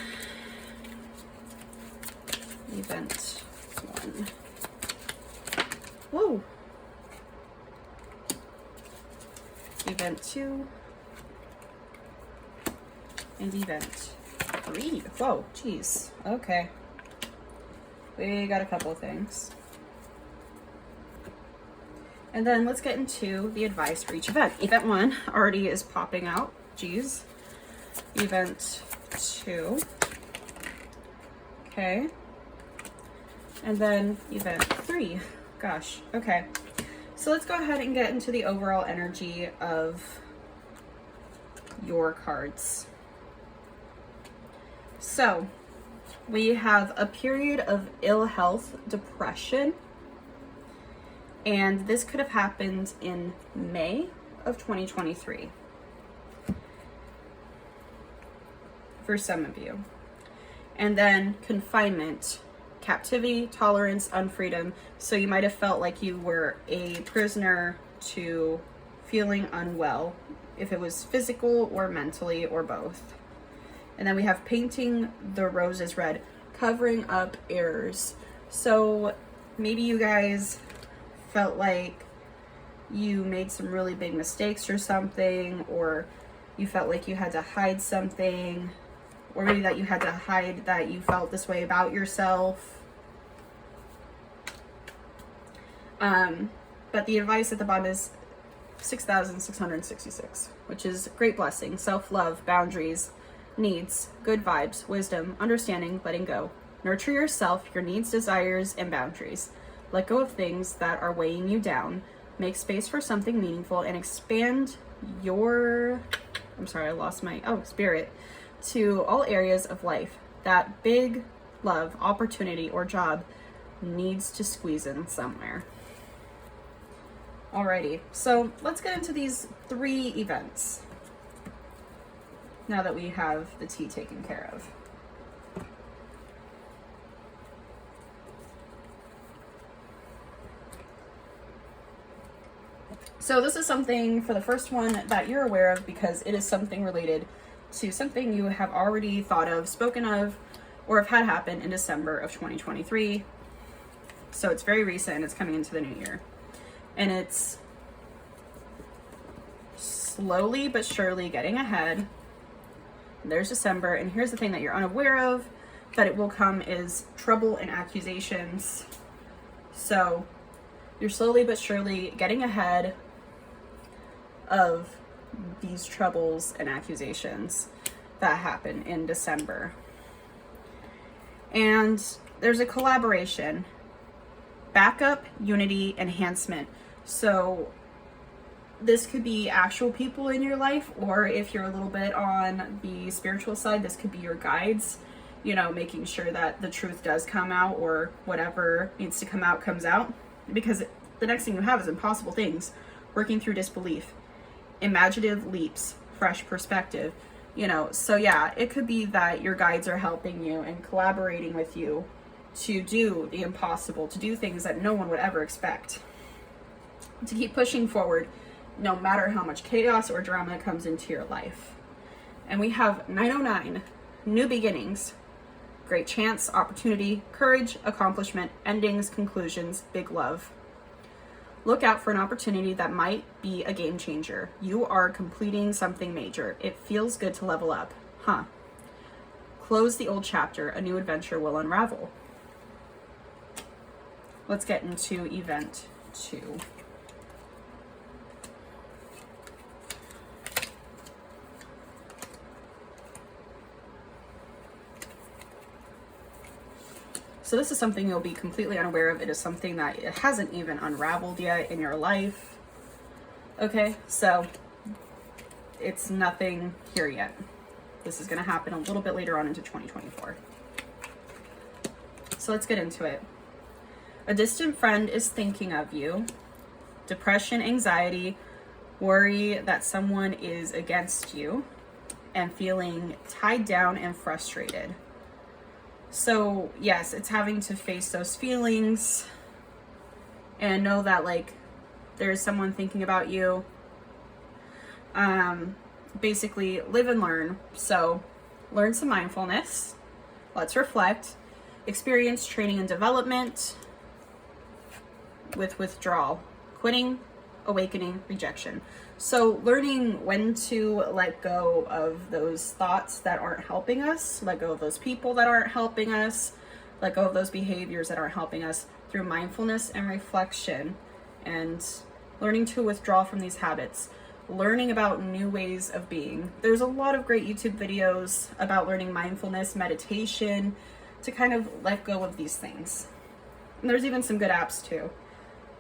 Event 1. Whoa! Event 2. And event 3. Whoa, jeez. Okay. We got a couple of things. And then let's get into the advice for each event. Event 1 already is popping out. Geez. Event 2. Okay. And then event 3. Gosh. Okay. So let's go ahead and get into the overall energy of your cards. So we have a period of ill health, depression, and this could have happened in May of 2023 for some of you. And then confinement, captivity, tolerance, unfreedom. So you might have felt like you were a prisoner to feeling unwell, if it was physical or mentally or both. And then we have painting the roses red, covering up errors. So maybe you guys felt like you made some really big mistakes or something, or you felt like you had to hide something, or maybe that you had to hide that you felt this way about yourself. But the advice at the bottom is 6,666, which is great blessing, self-love, boundaries, needs, good vibes, wisdom, understanding, letting go. Nurture yourself, your needs, desires, and boundaries. Let go of things that are weighing you down. Make space for something meaningful and expand your, spirit to all areas of life. That big love, opportunity, or job needs to squeeze in somewhere. Alrighty, so let's get into these 3 events now that we have the tea taken care of. So this is something for the first one that you're aware of because it is something related to something you have already thought of, spoken of, or have had happen in December of 2023. So it's very recent, it's coming into the new year. And it's slowly but surely getting ahead. There's December, and here's the thing that you're unaware of, that it will come, is trouble and accusations. So you're slowly but surely getting ahead of these troubles and accusations that happen in December. And there's a collaboration, backup, unity, enhancement. So this could be actual people in your life, or if you're a little bit on the spiritual side, this could be your guides, you know, making sure that the truth does come out, or whatever needs to come out comes out. Because the next thing you have is impossible things, working through disbelief, imaginative leaps, fresh perspective, you know. So yeah, it could be that your guides are helping you and collaborating with you to do the impossible, to do things that no one would ever expect, to keep pushing forward no matter how much chaos or drama comes into your life. And we have 909, new beginnings, great chance, opportunity, courage, accomplishment, endings, conclusions, big love. Look out for an opportunity that might be a game changer. You are completing something major. It feels good to level up. Close the old chapter. A new adventure will unravel. Let's get into event 2. So this is something you'll be completely unaware of. It is something that it hasn't even unraveled yet in your life. Okay, so it's nothing here yet. This is going to happen a little bit later on into 2024. So let's get into it. A distant friend is thinking of you. Depression, anxiety, worry that someone is against you, and feeling tied down and frustrated. So yes, it's having to face those feelings and know that like there's someone thinking about you. Basically live and learn. So learn some mindfulness. Let's reflect. Experience training and development with withdrawal, quitting, awakening, rejection. So learning when to let go of those thoughts that aren't helping us, let go of those people that aren't helping us, let go of those behaviors that aren't helping us through mindfulness and reflection, and learning to withdraw from these habits, learning about new ways of being. There's a lot of great YouTube videos about learning mindfulness, meditation, to kind of let go of these things. And there's even some good apps too.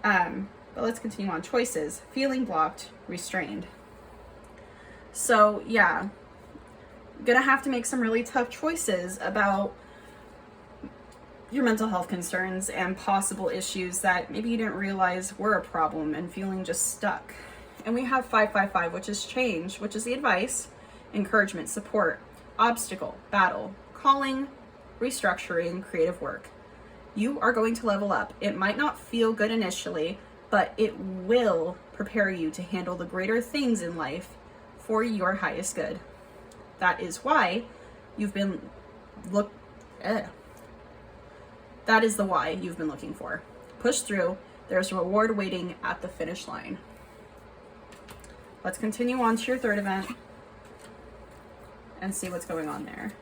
But let's continue on. Choices: feeling blocked, restrained. So yeah, gonna have to make some really tough choices about your mental health concerns and possible issues that maybe you didn't realize were a problem, and feeling just stuck. And we have 555, which is change, which is the advice, encouragement, support, obstacle, battle, calling, restructuring, creative work. You are going to level up. It might not feel good initially, but it will prepare you to handle the greater things in life for your highest good. That is why you've been That is the why you've been looking for. Push through. There's a reward waiting at the finish line. Let's continue on to your third event and see what's going on there.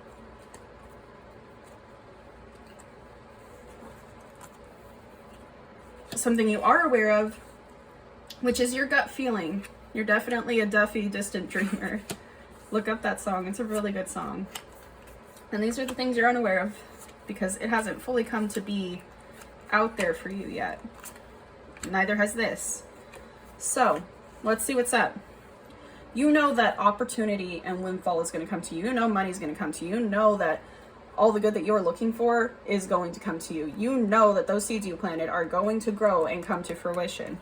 Something you are aware of, which is your gut feeling. You're definitely a Duffy distant dreamer. Look up that song. It's a really good song. And these are the things you're unaware of because it hasn't fully come to be out there for you yet. Neither has this. So let's see what's up. You know that opportunity and windfall is going to come to you. You know money's going to come to you. You know that all the good that you're looking for is going to come to you. You know that those seeds you planted are going to grow and come to fruition.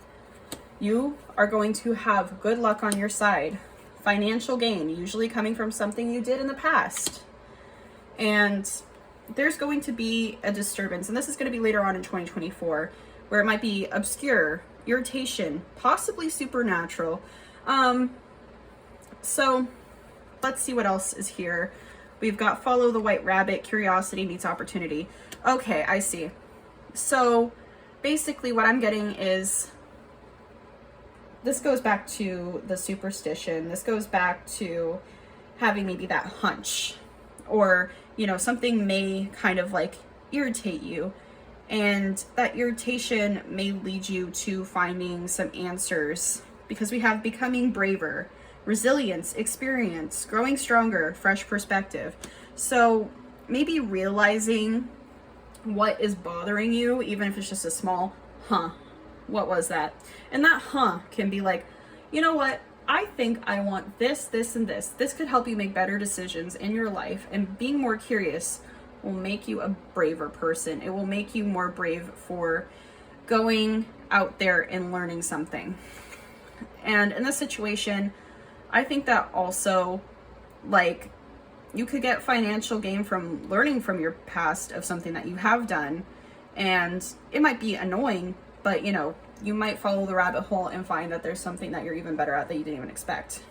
You are going to have good luck on your side. Financial gain, usually coming from something you did in the past. And there's going to be a disturbance, and this is going to be later on in 2024, where it might be obscure, irritation, possibly supernatural. So let's see what else is here. We've got follow the white rabbit, curiosity meets opportunity. Okay, I see. So basically what I'm getting is, this goes back to the superstition. This goes back to having maybe that hunch, or, you know, something may kind of like irritate you, and that irritation may lead you to finding some answers, because we have becoming braver, resilience, experience, growing stronger, fresh perspective. So maybe realizing what is bothering you, even if it's just a small, what was that? And that can be like, you know what? I think I want this, this, and this. This could help you make better decisions in your life, and being more curious will make you a braver person. It will make you more brave for going out there and learning something. And in this situation, I think that also, like, you could get financial gain from learning from your past of something that you have done, and it might be annoying, but you know, you might follow the rabbit hole and find that there's something that you're even better at that you didn't even expect.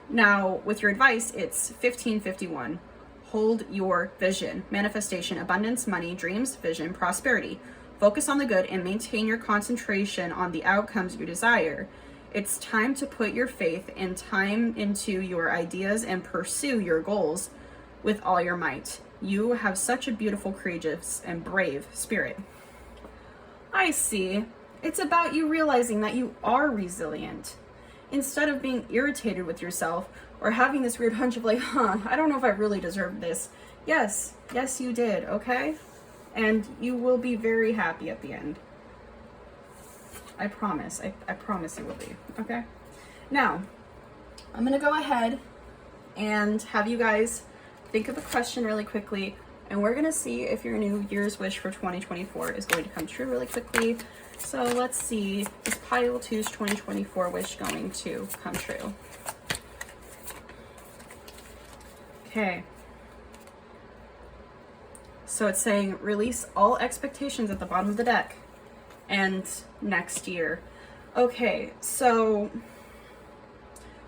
Now, with your advice, it's 1551. Hold your vision. Manifestation, abundance, money, dreams, vision, prosperity. Focus on the good and maintain your concentration on the outcomes you desire. It's time to put your faith and time into your ideas and pursue your goals with all your might. You have such a beautiful, courageous, and brave spirit. I see. It's about you realizing that you are resilient. Instead of being irritated with yourself or having this weird hunch of like, I don't know if I really deserve this. Yes, you did, okay? And you will be very happy at the end. I promise. I promise you will be, okay? Now, I'm gonna go ahead and have you guys think of a question really quickly, and we're gonna see if your New Year's wish for 2024 is going to come true really quickly. So let's see, is Pile 2's 2024 wish going to come true? Okay. So it's saying release all expectations at the bottom of the deck and next year. Okay, so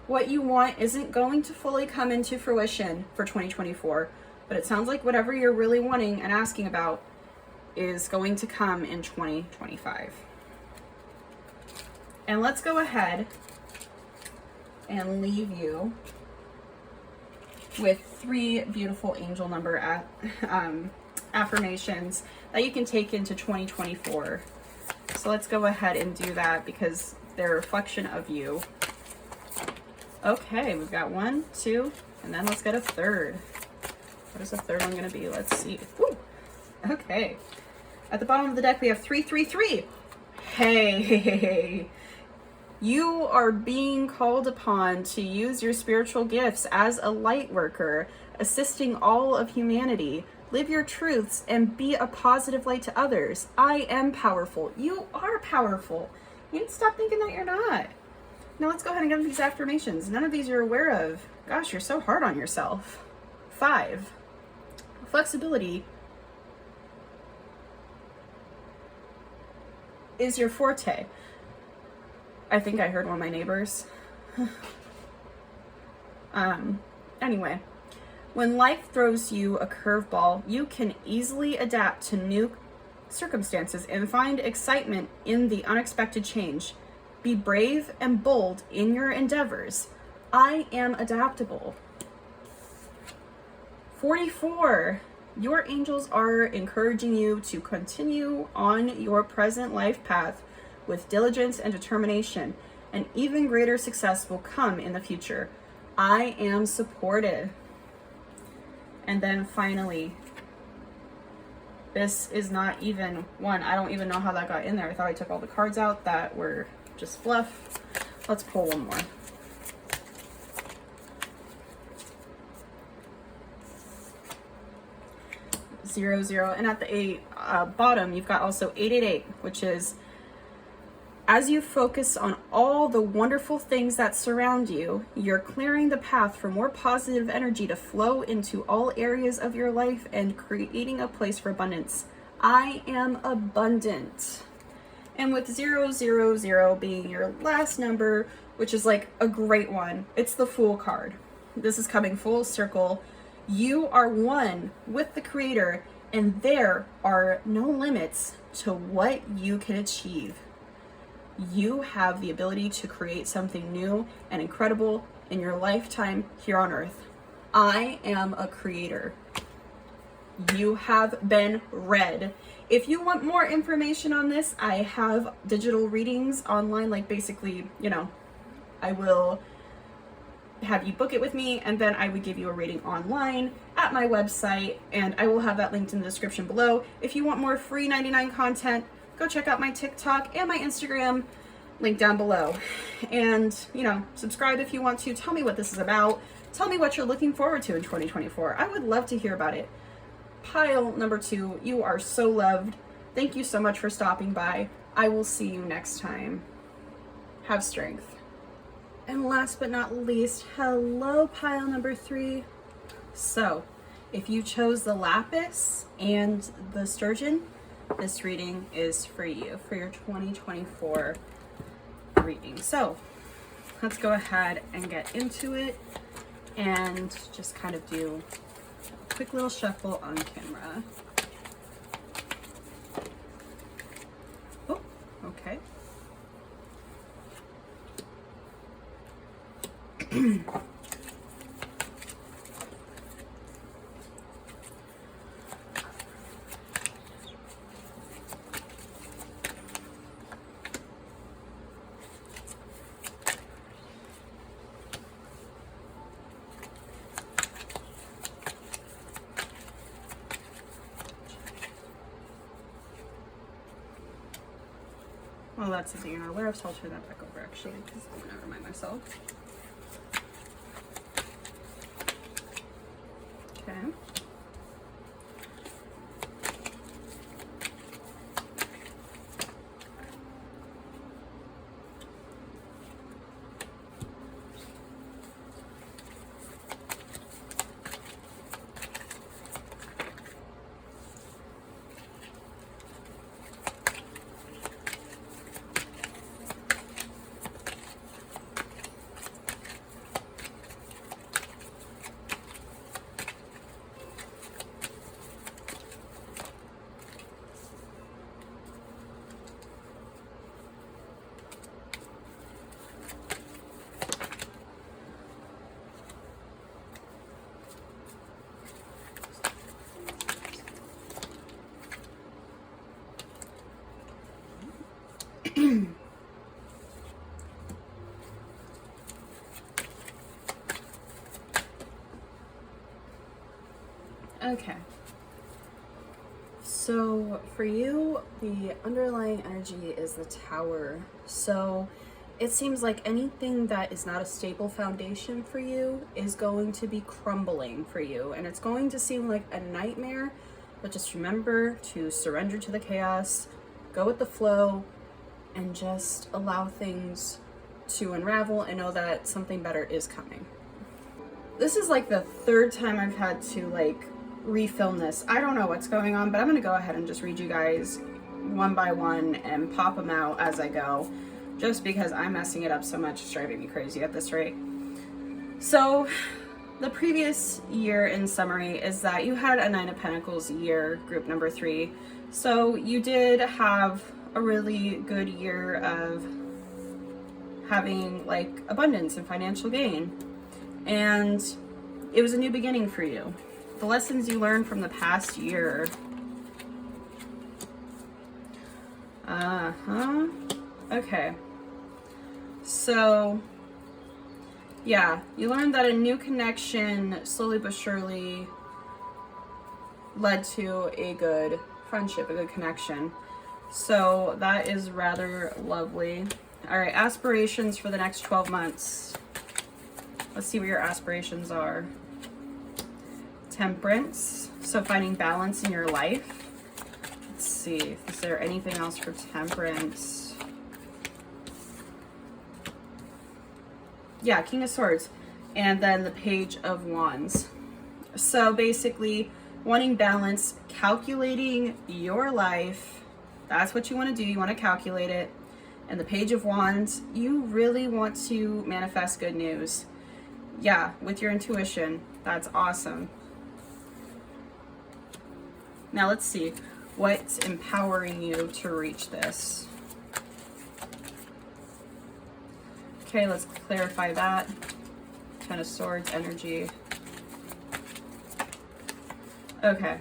what you want isn't going to fully come into fruition for 2024, but it sounds like whatever you're really wanting and asking about is going to come in 2025. And let's go ahead and leave you with 3 beautiful angel number affirmations that you can take into 2024. So let's go ahead and do that, because They're a reflection of you. Okay, we've got 1, 2, and then let's get a third. What is the third one gonna be? Let's see. Woo! Okay. At the bottom of the deck, we have 3, 3, 3. Hey, you are being called upon to use your spiritual gifts as a light worker, assisting all of humanity. Live your truths and be a positive light to others. I am powerful. You are powerful. You need to stop thinking that you're not. Now let's go ahead and get into these affirmations. None of these you're aware of. Gosh, you're so hard on yourself. 5. Flexibility is your forte. I think I heard one of my neighbors. Anyway, when life throws you a curveball, you can easily adapt to new circumstances and find excitement in the unexpected change. Be brave and bold in your endeavors. I am adaptable. 44. Your angels are encouraging you to continue on your present life path with diligence and determination, and even greater success will come in the future. I am supported. And then finally, this is not even one. I don't even know how that got in there. I thought I took all the cards out that were just fluff. Let's pull one more. Zero, zero, and at the bottom, you've got also 888, which is as you focus on all the wonderful things that surround you, you're clearing the path for more positive energy to flow into all areas of your life and creating a place for abundance. I am abundant. And with 000 being your last number, which is like a great one, it's the Fool card. This is coming full circle. You are one with the Creator, and there are no limits to what you can achieve. You have the ability to create something new and incredible in your lifetime here on Earth. I am a creator. You have been read. If you want more information on this, I have digital readings online, like basically, I will have you book it with me, and then I would give you a reading online at my website, and I will have that linked in the description below. If you want more free 99 content, go check out my TikTok and my Instagram, link down below. And, subscribe if you want to. Tell me what this is about. Tell me what you're looking forward to in 2024. I would love to hear about it. Pile number 2, you are so loved. Thank you so much for stopping by. I will see you next time. Have strength. And last but not least, hello, pile number 3. So, if you chose the lapis and the sturgeon, this reading is for you, for your 2024 reading. So, let's go ahead and get into it and just kind of do a quick little shuffle on camera. Oh, okay. Well, that's something you're not aware of, so I'll turn that back over actually, because I'm going to remind myself. Okay. for you, the underlying energy is the Tower. So it seems like anything that is not a stable foundation for you is going to be crumbling for you. And it's going to seem like a nightmare, but just remember to surrender to the chaos, go with the flow, and just allow things to unravel and know that something better is coming. This is like the third time I've had to like refilm this. I don't know what's going on, but I'm gonna go ahead and just read you guys one by one and pop them out as I go, just because I'm messing it up so much. It's driving me crazy at this rate. So the previous year in summary is that you had a Nine of Pentacles year, group number 3. So you did have a really good year of having like abundance and financial gain, and it was a new beginning for you. The lessons you learned from the past year. Okay. So yeah, you learned that a new connection slowly but surely led to a good friendship, a good connection. So that is rather lovely. All right, aspirations for the next 12 months. Let's see what your aspirations are. Temperance, so finding balance in your life. Let's see, is there anything else for temperance? Yeah, King of Swords, and then the Page of Wands. So basically, wanting balance, calculating your life. That's what you want to do. You want to calculate it. And the Page of Wands, you really want to manifest good news. Yeah, with your intuition. That's awesome. Now let's see what's empowering you to reach this. Okay, let's clarify that. Ten of Swords energy. Okay.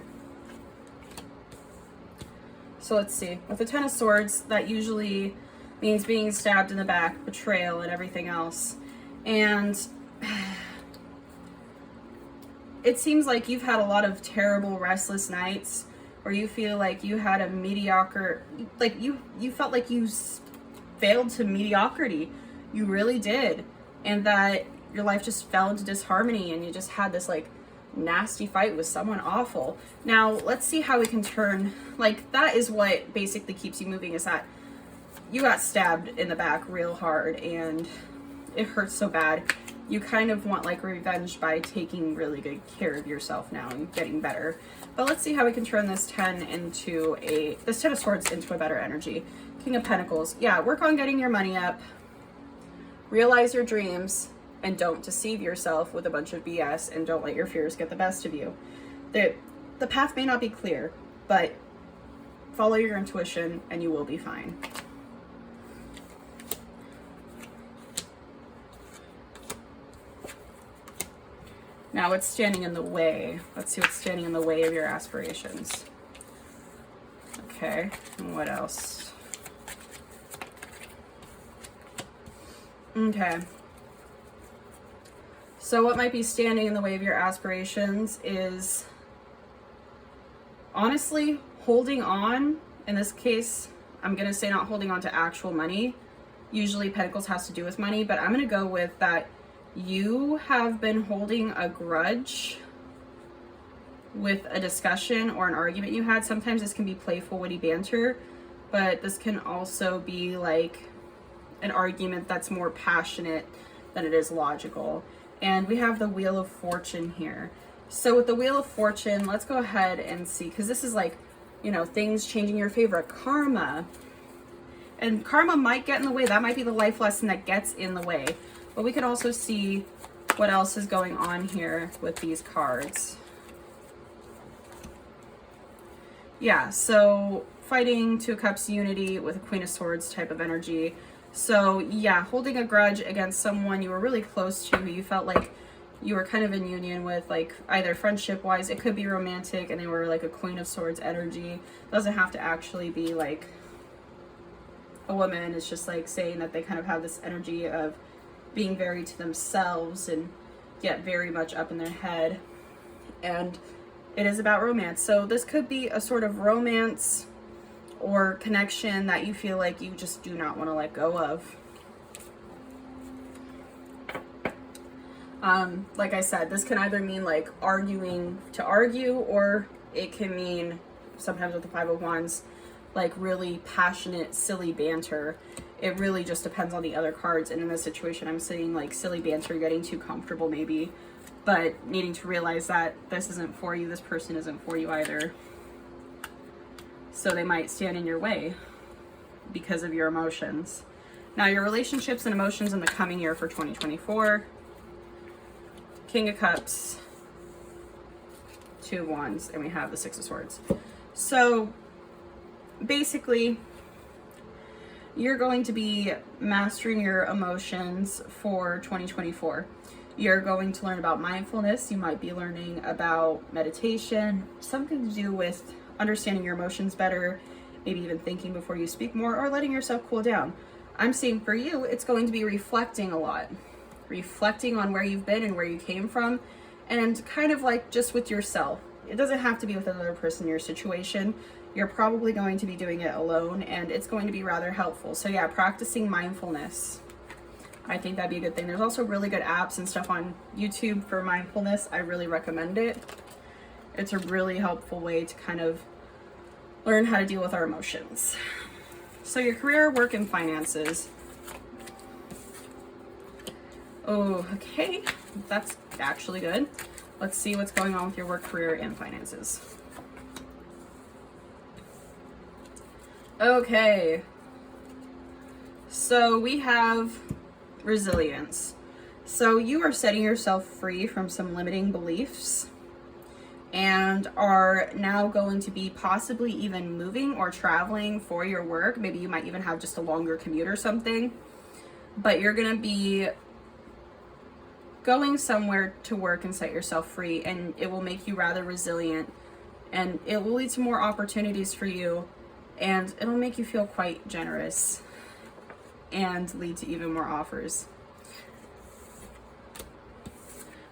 So let's see. With the Ten of Swords, that usually means being stabbed in the back, betrayal, and everything else. And it seems like you've had a lot of terrible, restless nights where you feel like you had a mediocre, like you felt like you failed to mediocrity. You really did. And that your life just fell into disharmony and you just had this like nasty fight with someone awful. Now let's see how we can turn, like that is what basically keeps you moving, is that you got stabbed in the back real hard and it hurts so bad. You kind of want like revenge by taking really good care of yourself now and getting better. But let's see how we can turn this Ten of Swords into a better energy. King of Pentacles. Yeah, work on getting your money up. Realize your dreams. And don't deceive yourself with a bunch of BS, and don't let your fears get the best of you. The path may not be clear, but follow your intuition and you will be fine. Now what's standing in the way? Let's see what's standing in the way of your aspirations. Okay, and what else? Okay. So what might be standing in the way of your aspirations is honestly holding on. In this case, I'm going to say not holding on to actual money. Usually Pentacles has to do with money, but I'm going to go with that you have been holding a grudge with a discussion or an argument you had. Sometimes this can be playful, witty banter, but this can also be like an argument that's more passionate than it is logical. And we have the Wheel of Fortune here. So with the Wheel of Fortune, let's go ahead and see, because this is like, you know, things changing your favor, karma. And karma might get in the way. That might be the life lesson that gets in the way. But we can also see what else is going on here with these cards. Yeah, so fighting, Two of Cups unity with a Queen of Swords type of energy. So yeah, holding a grudge against someone you were really close to, who you felt like you were kind of in union with, like either friendship wise, it could be romantic, and they were like a Queen of Swords energy. It doesn't have to actually be like a woman. It's just like saying that they kind of have this energy of being very to themselves and get very much up in their head. And it is about romance. So this could be a sort of romance or connection that you feel like you just do not want to let go of. Like I said, this can either mean like arguing to argue, or it can mean, sometimes with the Five of Wands, like really passionate, silly banter. It really just depends on the other cards. And in this situation, I'm seeing like silly banter, getting too comfortable maybe, but needing to realize that this isn't for you. This person isn't for you either. So they might stand in your way because of your emotions. Now, your relationships and emotions in the coming year for 2024. King of Cups, Two of Wands, and we have the Six of Swords. So basically, you're going to be mastering your emotions for 2024. You're going to learn about mindfulness. You might be learning about meditation, something to do with understanding your emotions better, maybe even thinking before you speak more, or letting yourself cool down. I'm seeing for you, it's going to be reflecting a lot. Reflecting on where you've been and where you came from, and kind of like just with yourself. It doesn't have to be with another person in your situation. You're probably going to be doing it alone, and it's going to be rather helpful. So yeah, practicing mindfulness. I think that'd be a good thing. There's also really good apps and stuff on YouTube for mindfulness. I really recommend it. It's a really helpful way to kind of learn how to deal with our emotions. So your career, work, and finances. Oh, okay, that's actually good. Let's see what's going on with your work, career, and finances. Okay, so we have resilience. So you are setting yourself free from some limiting beliefs and are now going to be possibly even moving or traveling for your work. Maybe you might even have just a longer commute or something, but you're going to be going somewhere to work and set yourself free, and it will make you rather resilient, and it will lead to more opportunities for you, and it'll make you feel quite generous and lead to even more offers.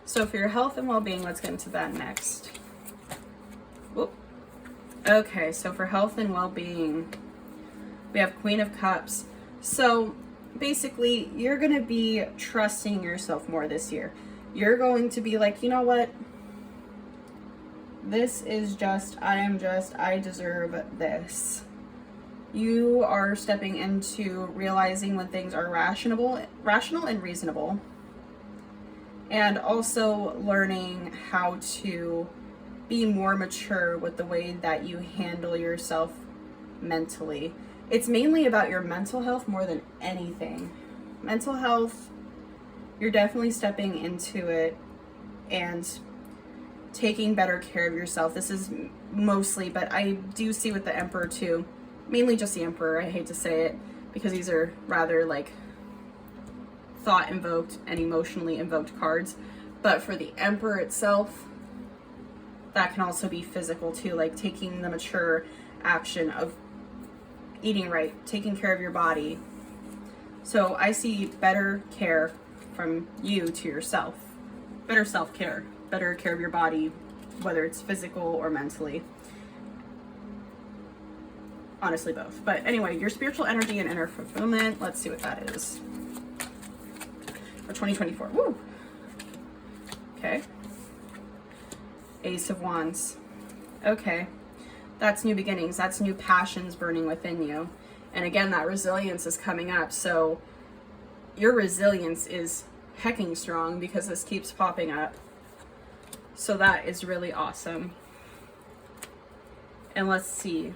So for your health and well-being, let's get into that next. Whoop. Okay, so for health and well-being, we have Queen of Cups. So basically, you're going to be trusting yourself more this year. You're going to be like, you know what? This is just, I deserve this. You are stepping into realizing when things are rational and reasonable. And also learning how to be more mature with the way that you handle yourself mentally. It's mainly about your mental health more than anything. Mental health, you're definitely stepping into it and taking better care of yourself. This is mostly, but I do see with the Emperor too, mainly just the Emperor. I hate to say it because these are rather like thought invoked and emotionally invoked cards. But for the Emperor itself, that can also be physical too, like taking the mature action of eating right, taking care of your body. So I see better care from you to yourself, better self-care, better care of your body, whether it's physical or mentally. Honestly, both. But anyway, your spiritual energy and inner fulfillment, let's see what that is for 2024. Woo! Okay. Ace of Wands. Okay. That's new beginnings. That's new passions burning within you. And again, that resilience is coming up. So your resilience is hecking strong because this keeps popping up. So that is really awesome. And let's see.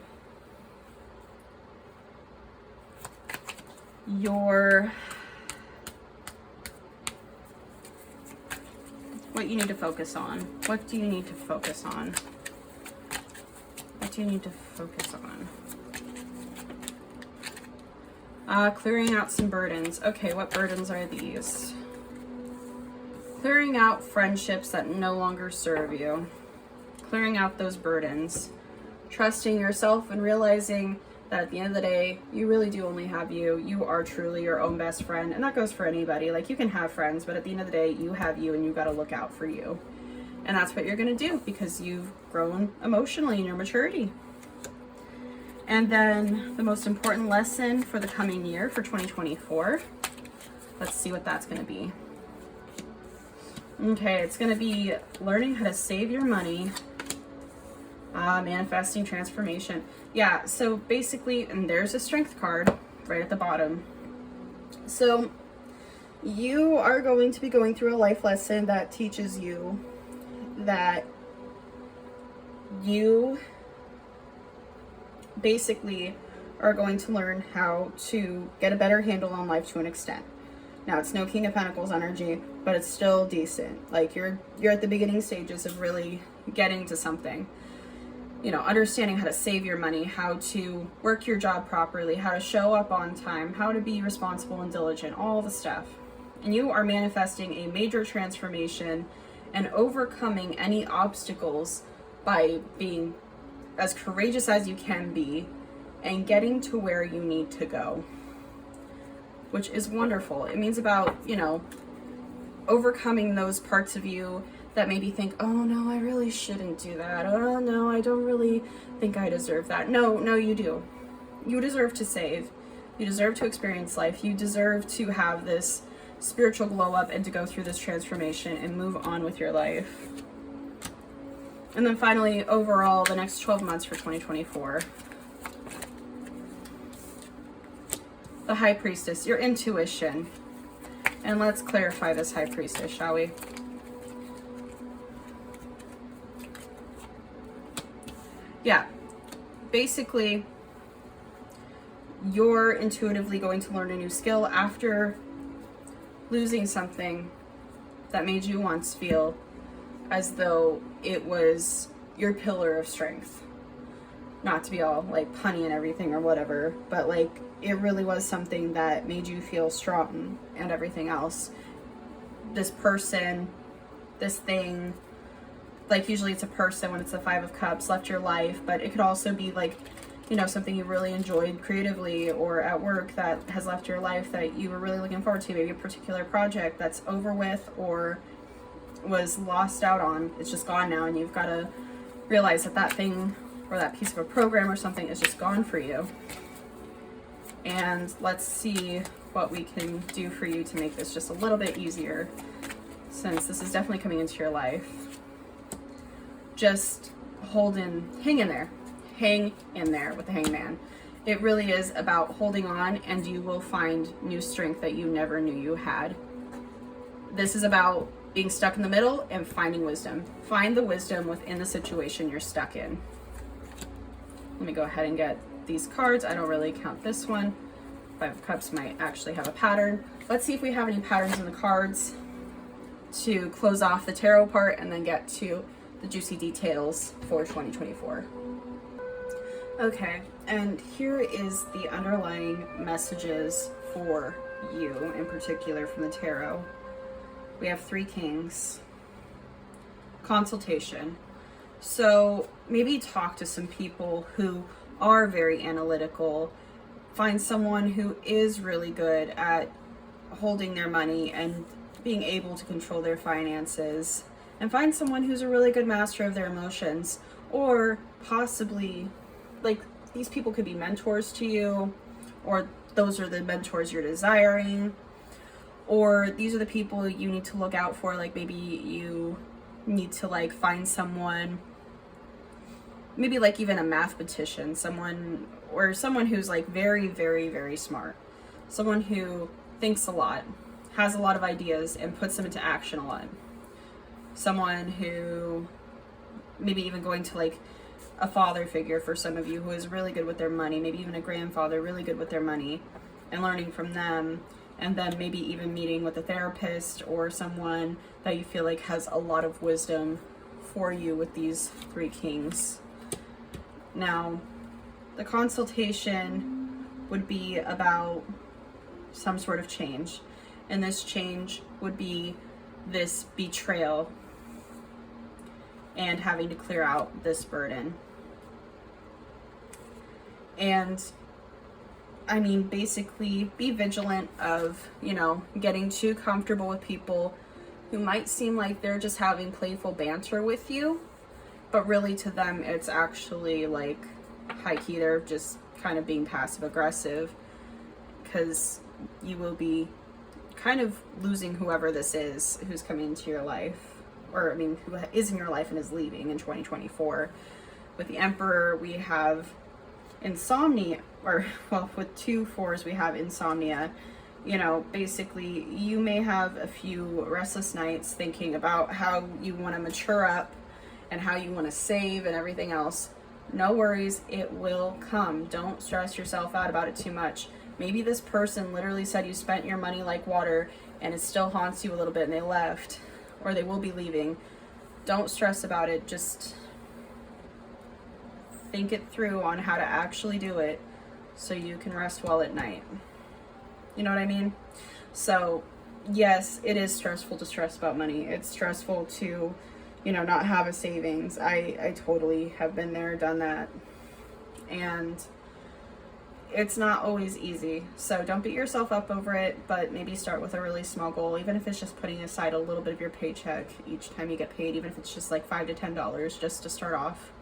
What you need to focus on. What do you need to focus on? What do you need to focus on? Clearing out some burdens. Okay, what burdens are these? Clearing out friendships that no longer serve you. Clearing out those burdens. Trusting yourself and realizing that at the end of the day, you really do only have you. You are truly your own best friend. And that goes for anybody. Like, you can have friends, but at the end of the day, you have you and you got to look out for you. And that's what you're going to do because you've grown emotionally in your maturity. And then the most important lesson for the coming year, for 2024. Let's see what that's going to be. Okay, it's going to be learning how to save your money, manifesting transformation. Yeah, so basically, and there's a strength card right at the bottom. So you are going to be going through a life lesson that teaches you that you basically are going to learn how to get a better handle on life to an extent. Now, it's no King of Pentacles energy, but it's still decent. Like you're at the beginning stages of really getting to something. You know, understanding how to save your money, how to work your job properly, how to show up on time, how to be responsible and diligent, all the stuff. And you are manifesting a major transformation and overcoming any obstacles by being as courageous as you can be and getting to where you need to go, which is wonderful. It means about, you know, overcoming those parts of you that maybe think, oh no, I really shouldn't do that. Oh no, I don't really think I deserve that. No, you do. You deserve to save. You deserve to experience life. You deserve to have this spiritual glow up and to go through this transformation and move on with your life. And then finally, overall, the next 12 months for 2024. The High Priestess, your intuition. And let's clarify this High Priestess, shall we? Yeah, basically, you're intuitively going to learn a new skill after losing something that made you once feel as though it was your pillar of strength. Not to be all like punny and everything or whatever, but like it really was something that made you feel strong and everything else. This person, this thing, like usually it's a person when it's the Five of Cups, left your life, but it could also be like, you know, something you really enjoyed creatively or at work that has left your life that you were really looking forward to, maybe a particular project that's over with or was lost out on. It's just gone now, and you've got to realize that that thing or that piece of a program or something is just gone for you. And let's see what we can do for you to make this just a little bit easier, since this is definitely coming into your life. Just hang in there with the Hangman. It really is about holding on, and you will find new strength that you never knew you had. This is about being stuck in the middle and finding wisdom. Find the wisdom within the situation you're stuck in. Let me go ahead and get these cards. I don't really count this one. Five of Cups might actually have a pattern. Let's see if we have any patterns in the cards to close off the tarot part and then get to the juicy details for 2024. Okay, and here is the underlying messages for you in particular from the tarot. We have 3 Kings. Consultation. So maybe talk to some people who are very analytical. Find someone who is really good at holding their money and being able to control their finances. And find someone who's a really good master of their emotions. Or possibly, like, these people could be mentors to you, or those are the mentors you're desiring. Or these are the people you need to look out for, like maybe you need to like find someone, maybe like even a mathematician, someone who's like very, very, very smart. Someone who thinks a lot, has a lot of ideas and puts them into action a lot. Someone who maybe even going to like a father figure for some of you who is really good with their money, maybe even a grandfather really good with their money, and learning from them. And then maybe even meeting with a therapist or someone that you feel like has a lot of wisdom for you with these 3 Kings. Now, the consultation would be about some sort of change. And this change would be this betrayal and having to clear out this burden. And I mean, basically be vigilant of, you know, getting too comfortable with people who might seem like they're just having playful banter with you, but really to them it's actually like high key, they're just kind of being passive aggressive, because you will be kind of losing whoever this is who's coming into your life, or I mean, who is in your life and is leaving in 2024. With the Emperor, we have insomnia, or well, with 2 4s, we have insomnia. You know, basically, you may have a few restless nights thinking about how you want to mature up and how you want to save and everything else. No worries, it will come. Don't stress yourself out about it too much. Maybe this person literally said you spent your money like water and it still haunts you a little bit and they left, or they will be leaving. Don't stress about it. Just think it through on how to actually do it so you can rest well at night. You know what I mean? So yes, it is stressful to stress about money. It's stressful to, you know, not have a savings. I totally have been there, done that. And it's not always easy. So don't beat yourself up over it, but maybe start with a really small goal, even if it's just putting aside a little bit of your paycheck each time you get paid, even if it's just like $5 to $10 just to start off.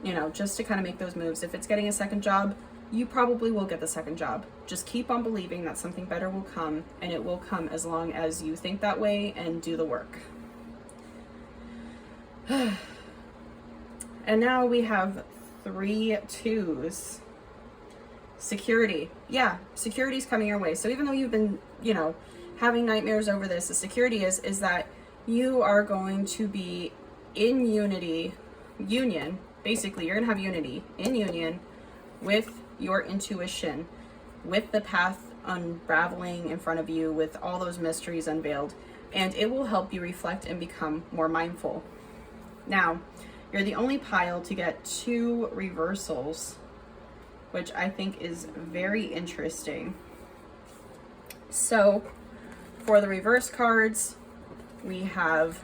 You know, just to kind of make those moves. If it's getting a second job, you probably will get the second job. Just keep on believing that something better will come, and it will come as long as you think that way and do the work. And now we have 3 2s. Security. Yeah, security's coming your way. So even though you've been, you know, having nightmares over this, the security is that you are going to be in union. Basically, you're going to have unity in union with your intuition, with the path unraveling in front of you, with all those mysteries unveiled, and it will help you reflect and become more mindful. Now, you're the only pile to get 2 reversals, which I think is very interesting. So, for the reverse cards, we have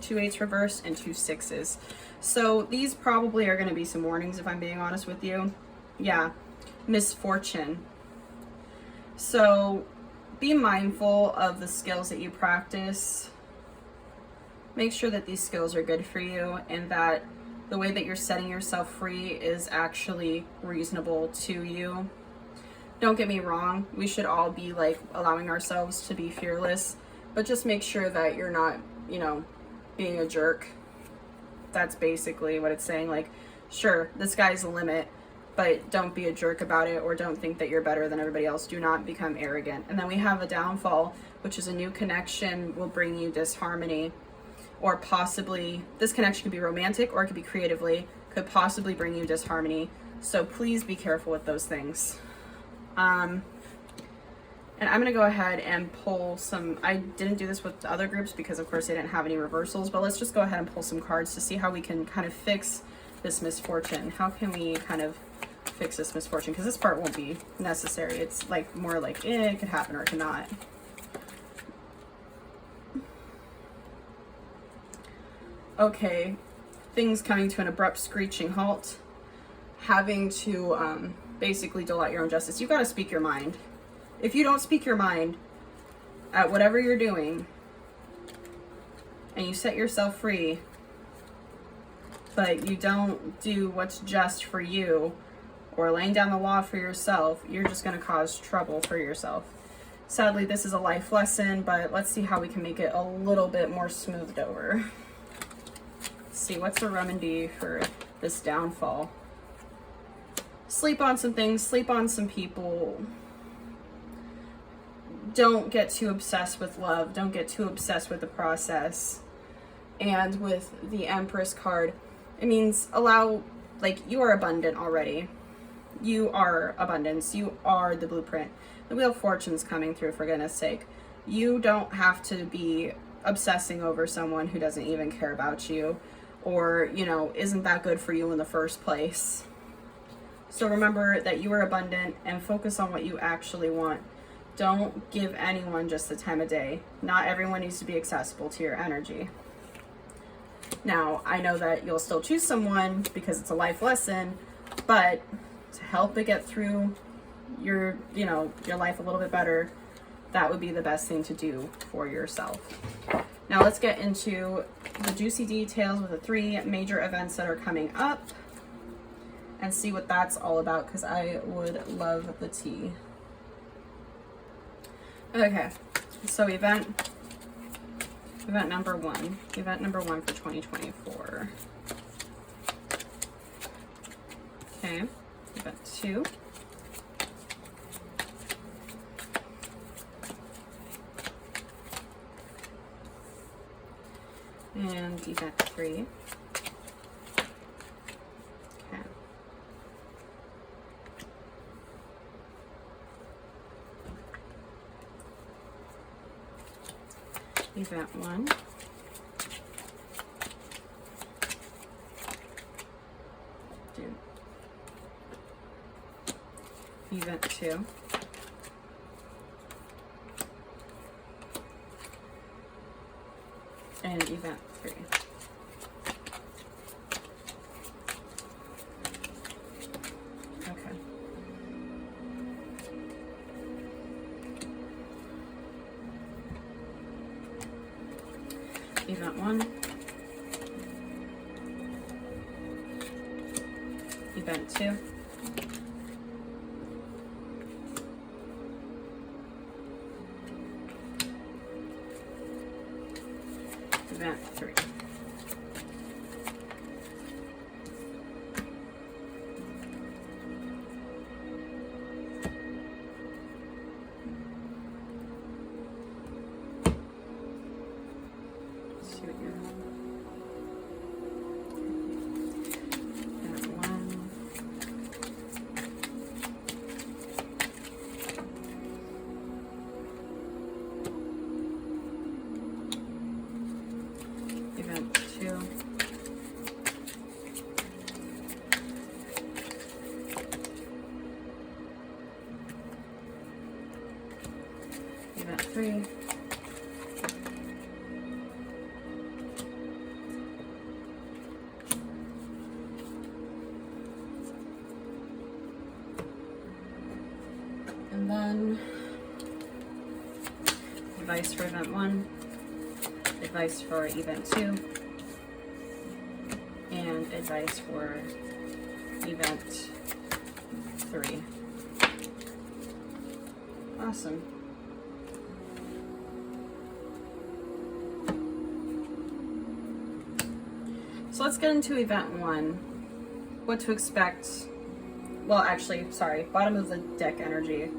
2 8s reversed and 2 6s. So these probably are going to be some warnings, if I'm being honest with you. Yeah, misfortune. So be mindful of the skills that you practice. Make sure that these skills are good for you and that the way that you're setting yourself free is actually reasonable to you. Don't get me wrong, we should all be like allowing ourselves to be fearless, but just make sure that you're not, you know, being a jerk. That's basically what it's saying. Like, sure, the sky's the limit, but don't be a jerk about it, or don't think that you're better than everybody else. Do not become arrogant. And then we have a downfall, which is a new connection will bring you disharmony, or possibly this connection could be romantic or it could be creatively, could possibly bring you disharmony. So please be careful with those things. And I'm going to go ahead and pull some, I didn't do this with the other groups because of course they didn't have any reversals, but let's just go ahead and pull some cards to see how we can kind of fix this misfortune. How can we kind of fix this misfortune? Because this part won't be necessary. It's like more like, it could happen or it cannot. Okay, things coming to an abrupt screeching halt. Having to basically dole out your own justice. You've got to speak your mind. If you don't speak your mind at whatever you're doing and you set yourself free, but you don't do what's just for you or laying down the law for yourself, you're just going to cause trouble for yourself. Sadly, this is a life lesson, but let's see how we can make it a little bit more smoothed over. Let's see, what's the remedy for this downfall? Sleep on some things, sleep on some people. Don't get too obsessed with love. Don't get too obsessed with the process. And with the Empress card, it means allow, like, you are abundant already. You are abundance. You are the blueprint. The Wheel of Fortune's coming through, for goodness sake. You don't have to be obsessing over someone who doesn't even care about you, or, you know, isn't that good for you in the first place. So remember that you are abundant and focus on what you actually want. Don't give anyone just the time of day. Not everyone needs to be accessible to your energy. Now, I know that you'll still choose someone because it's a life lesson, but to help it get through your, you know, your life a little bit better, that would be the best thing to do for yourself. Now let's get into the juicy details with the 3 major events that are coming up. and see what that's all about, because I would love the tea. Okay, so event number one for 2024. Okay, event 2. And event 3. Okay. Event 1. Event 2. And event 3. Okay. Event 1. Event 2. Event 3. Let's see what you're... Event 1. Event 2. Event 3. And then advice for event 1, advice for event 2, and advice for event 3. Awesome. So let's get into event 1. What to expect. Well, actually, sorry, bottom of the deck energy.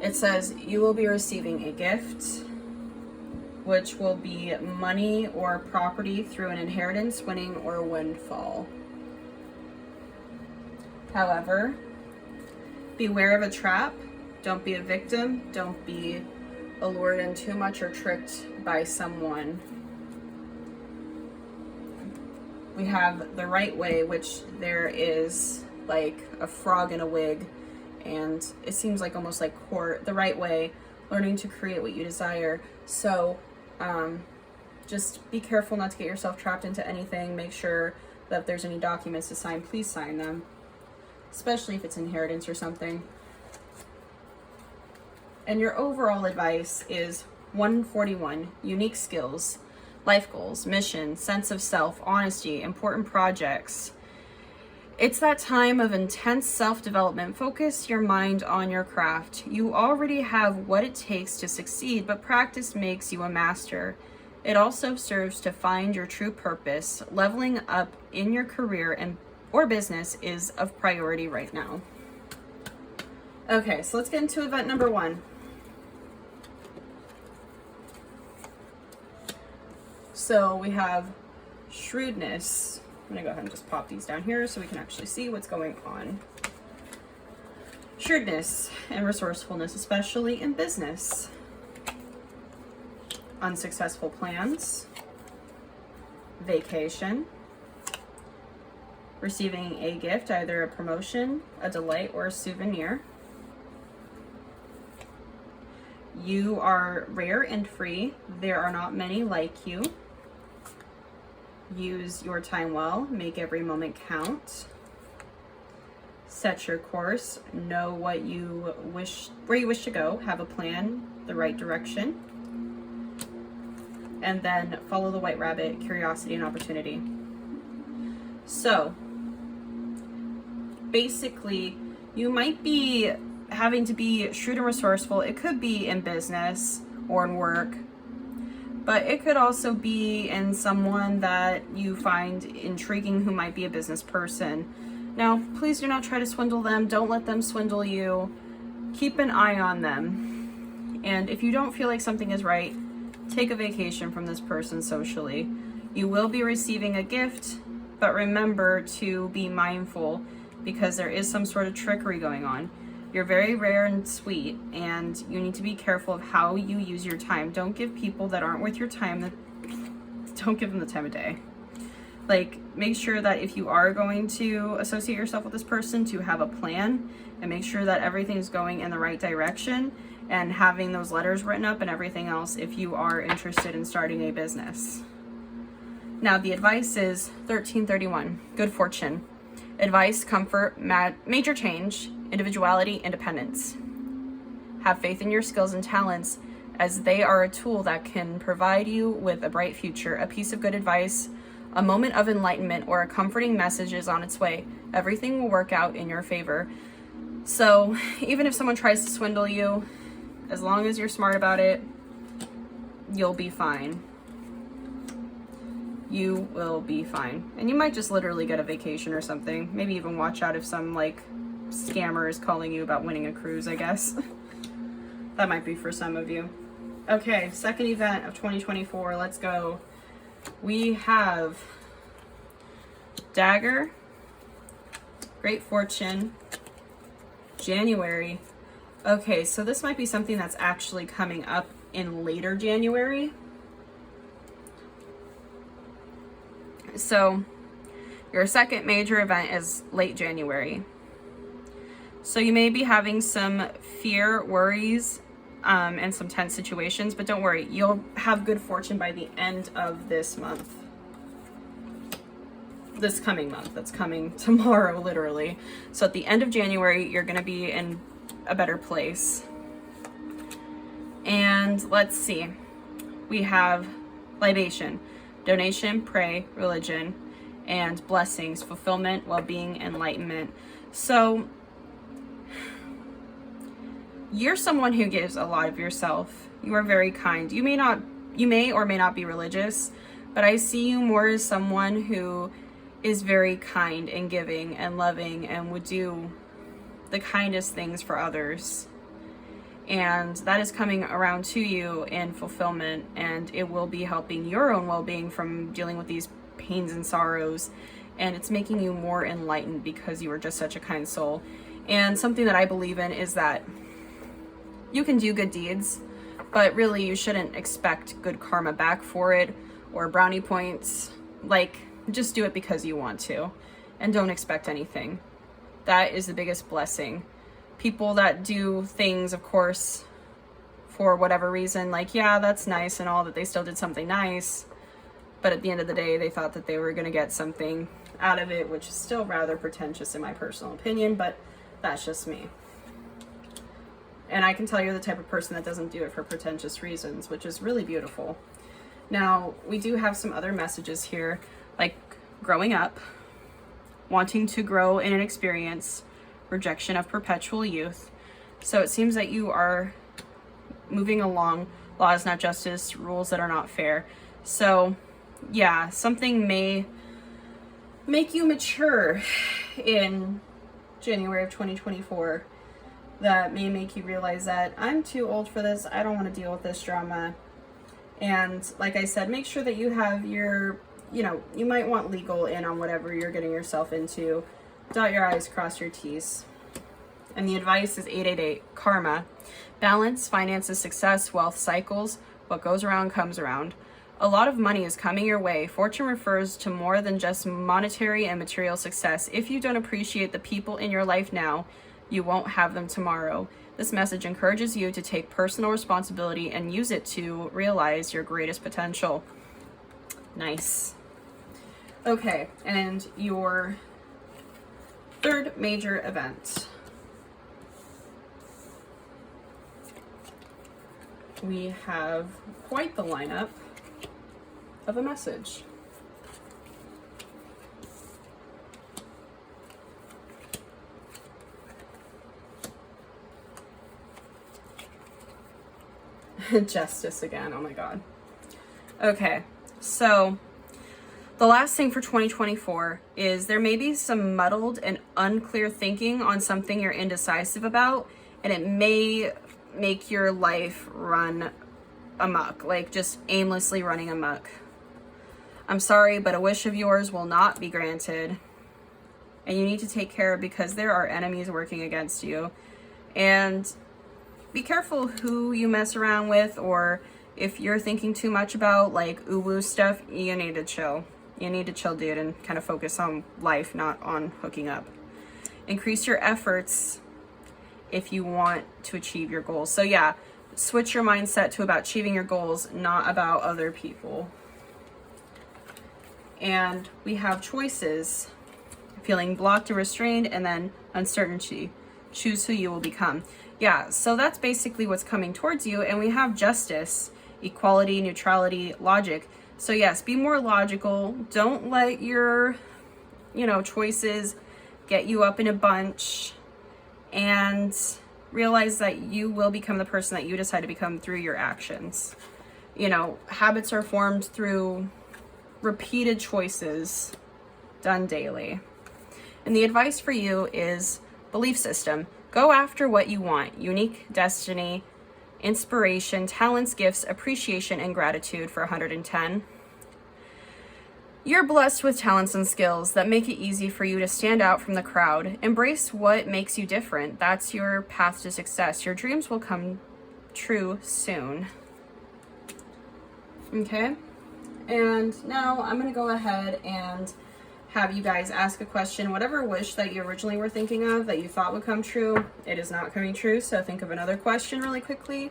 It says you will be receiving a gift, which will be money or property through an inheritance, winning, or windfall. However, beware of a trap. Don't be a victim. Don't be allured in too much or tricked by someone. We have the right way, which there is like a frog in a wig, and it seems like almost like court. The right way, learning to create what you desire. So just be careful not to get yourself trapped into anything. Make sure that if there's any documents to sign, please sign them, especially if it's inheritance or something. And your overall advice is 141, unique skills, life goals, mission, sense of self, honesty, important projects. It's that time of intense self-development. Focus your mind on your craft. You already have what it takes to succeed, but practice makes you a master. It also serves to find your true purpose. Leveling up in your career or business is of priority right now. Okay, so let's get into event number 1. So we have shrewdness. I'm gonna go ahead and just pop these down here so we can actually see what's going on. Shrewdness and resourcefulness, especially in business. Unsuccessful plans. Vacation. Receiving a gift, either a promotion, a delight, or a souvenir. You are rare and free. There are not many like you. Use your time well. Make every moment count. Set your course. Know where you wish to go. Have a plan, the right direction. And then follow the white rabbit, curiosity and opportunity. So, basically, you might be having to be shrewd and resourceful. It could be in business or in work, but it could also be in someone that you find intriguing who might be a business person. Now, please do not try to swindle them. Don't let them swindle you. Keep an eye on them. And if you don't feel like something is right, take a vacation from this person socially. You will be receiving a gift, but remember to be mindful because there is some sort of trickery going on. You're very rare and sweet, and you need to be careful of how you use your time. Don't give people that aren't worth your time, don't give them the time of day. Like, make sure that if you are going to associate yourself with this person, to have a plan and make sure that everything's going in the right direction and having those letters written up and everything else if you are interested in starting a business. Now, the advice is 1331, good fortune. Advice, comfort, major change, individuality, independence. Have faith in your skills and talents as they are a tool that can provide you with a bright future. A piece of good advice, a moment of enlightenment, or a comforting message is on its way. Everything will work out in your favor. So even if someone tries to swindle you, as long as you're smart about it, you'll be fine. You will be fine. And you might just literally get a vacation or something. Maybe even watch out if some like scammer is calling you about winning a cruise, I guess. That might be for some of you. Okay, second event of 2024. Let's go. We have Dagger, Great Fortune, January. Okay, so this might be something that's actually coming up in later January. So your second major event is late January. So you may be having some fear, worries, and some tense situations, but don't worry, you'll have good fortune by the end of this month. This coming month, that's coming tomorrow, literally. So at the end of January, you're gonna be in a better place. And let's see, we have libation, donation, pray, religion, and blessings, fulfillment, well-being, enlightenment. So you're someone who gives a lot of yourself. You are very kind. You may or may not be religious, but I see you more as someone who is very kind and giving and loving and would do the kindest things for others. And that is coming around to you in fulfillment, and it will be helping your own well-being from dealing with these pains and sorrows, and it's making you more enlightened because you are just such a kind soul. And something that I believe in is that you can do good deeds, but really you shouldn't expect good karma back for it or brownie points. Like, just do it because you want to, and don't expect anything. That is the biggest blessing. People that do things, of course, for whatever reason, like, yeah, that's nice and all, that they still did something nice, but at the end of the day, they thought that they were going to get something out of it, which is still rather pretentious in my personal opinion, but that's just me. And I can tell you're the type of person that doesn't do it for pretentious reasons, which is really beautiful. Now, we do have some other messages here, like growing up, wanting to grow in an experience, rejection of perpetual youth. So it seems that you are moving along laws, not justice, rules that are not fair. So yeah, something may make you mature in January of 2024 that may make you realize that I'm too old for this. I don't want to deal with this drama. And like I said, make sure that you have your, you might want legal in on whatever you're getting yourself into. Dot your I's, cross your T's. And the advice is 888, karma. Balance, finances, success, wealth, cycles. What goes around comes around. A lot of money is coming your way. Fortune refers to more than just monetary and material success. If you don't appreciate the people in your life now, you won't have them tomorrow. This message encourages you to take personal responsibility and use it to realize your greatest potential. Nice. Okay, and your third major event. We have quite the lineup of a message. Justice again. Oh my God. Okay, so the last thing for 2024 is there may be some muddled and unclear thinking on something you're indecisive about, and it may make your life run amok, like just aimlessly running amok. I'm sorry, but a wish of yours will not be granted, and you need to take care because there are enemies working against you. And be careful who you mess around with, or if you're thinking too much about like woo stuff, you need to chill. You need to chill, dude, and kind of focus on life, not on hooking up. Increase your efforts if you want to achieve your goals. So yeah, switch your mindset to about achieving your goals, not about other people. And we have choices, feeling blocked or restrained, and then uncertainty. Choose who you will become. Yeah, so that's basically what's coming towards you. And we have justice, equality, neutrality, logic. So yes, be more logical. Don't let your, choices get you up in a bunch, and realize that you will become the person that you decide to become through your actions. Habits are formed through repeated choices done daily. And the advice for you is belief system. Go after what you want. Unique destiny, inspiration, talents, gifts, appreciation, and gratitude for 110. You're blessed with talents and skills that make it easy for you to stand out from the crowd. Embrace what makes you different. That's your path to success. Your dreams will come true soon. Okay? And now I'm going to go ahead and have you guys ask a question. Whatever wish that you originally were thinking of that you thought would come true, it is not coming true. So think of another question really quickly.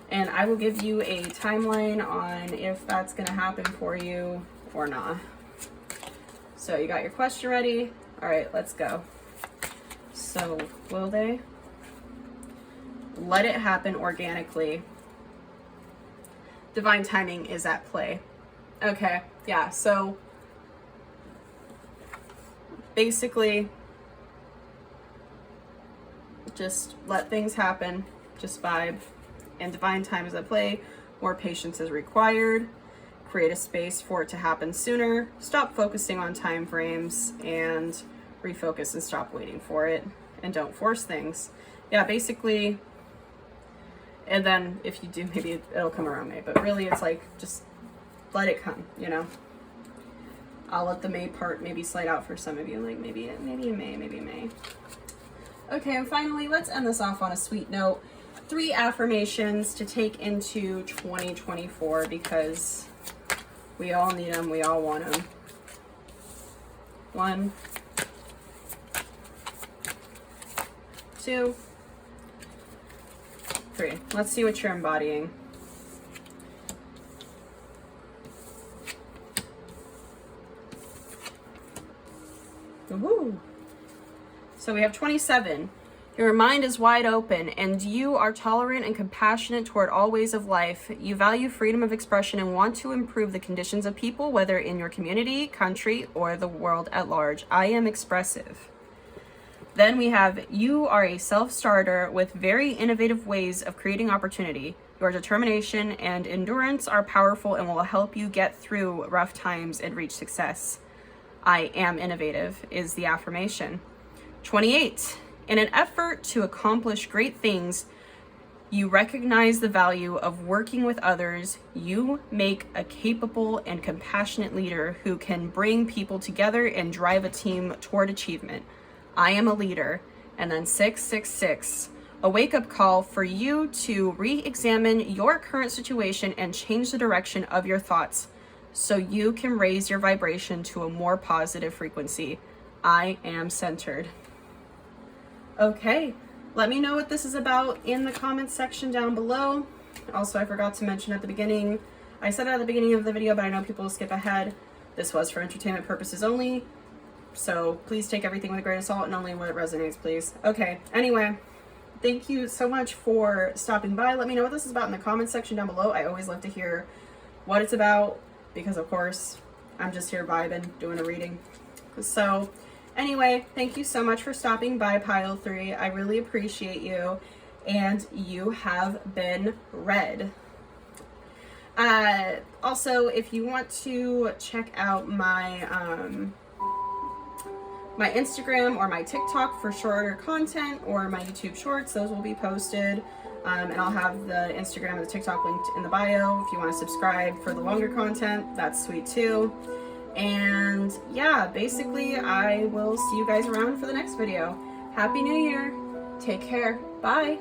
And I will give you a timeline on if that's going to happen for you or not. So you got your question ready? All right, let's go. So will they? Let it happen organically. Divine timing is at play. Okay, yeah, so basically just let things happen, just vibe, and divine time is at play. More patience is required. Create a space for it to happen sooner. Stop focusing on time frames and refocus and stop waiting for it, and don't force things. Yeah, basically. And then if you do, maybe it'll come around May, but really it's like just let it come, I'll let the May part maybe slide out for some of you, like maybe May. Okay, and finally, let's end this off on a sweet note. 3 affirmations to take into 2024 because we all need them, we all want them. 1, 2, 3. Let's see what you're embodying. Woohoo! So we have 27. Your mind is wide open and you are tolerant and compassionate toward all ways of life. You value freedom of expression and want to improve the conditions of people, whether in your community, country, or the world at large. I am expressive. Then we have, you are a self-starter with very innovative ways of creating opportunity. Your determination and endurance are powerful and will help you get through rough times and reach success. I am innovative is the affirmation. 28. In an effort to accomplish great things, you recognize the value of working with others. You make a capable and compassionate leader who can bring people together and drive a team toward achievement. I am a leader. And then 666, a wake-up call for you to re-examine your current situation and change the direction of your thoughts so you can raise your vibration to a more positive frequency. I am centered. Okay, let me know what this is about in the comments section down below. Also, I forgot to mention at the beginning, I said it at the beginning of the video, but I know people will skip ahead. This was for entertainment purposes only. So please take everything with a grain of salt and only when it resonates, please. Okay, anyway, thank you so much for stopping by. Let me know what this is about in the comments section down below. I always love to hear what it's about because, of course, I'm just here vibing, doing a reading. So anyway, thank you so much for stopping by, Pile 3. I really appreciate you. and you have been read. Also, if you want to check out my my Instagram or my TikTok for shorter content, or my YouTube shorts, those will be posted. And I'll have the Instagram and the TikTok linked in the bio. If you want to subscribe for the longer content, that's sweet too. And yeah, basically I will see you guys around for the next video. Happy New Year. Take care. Bye.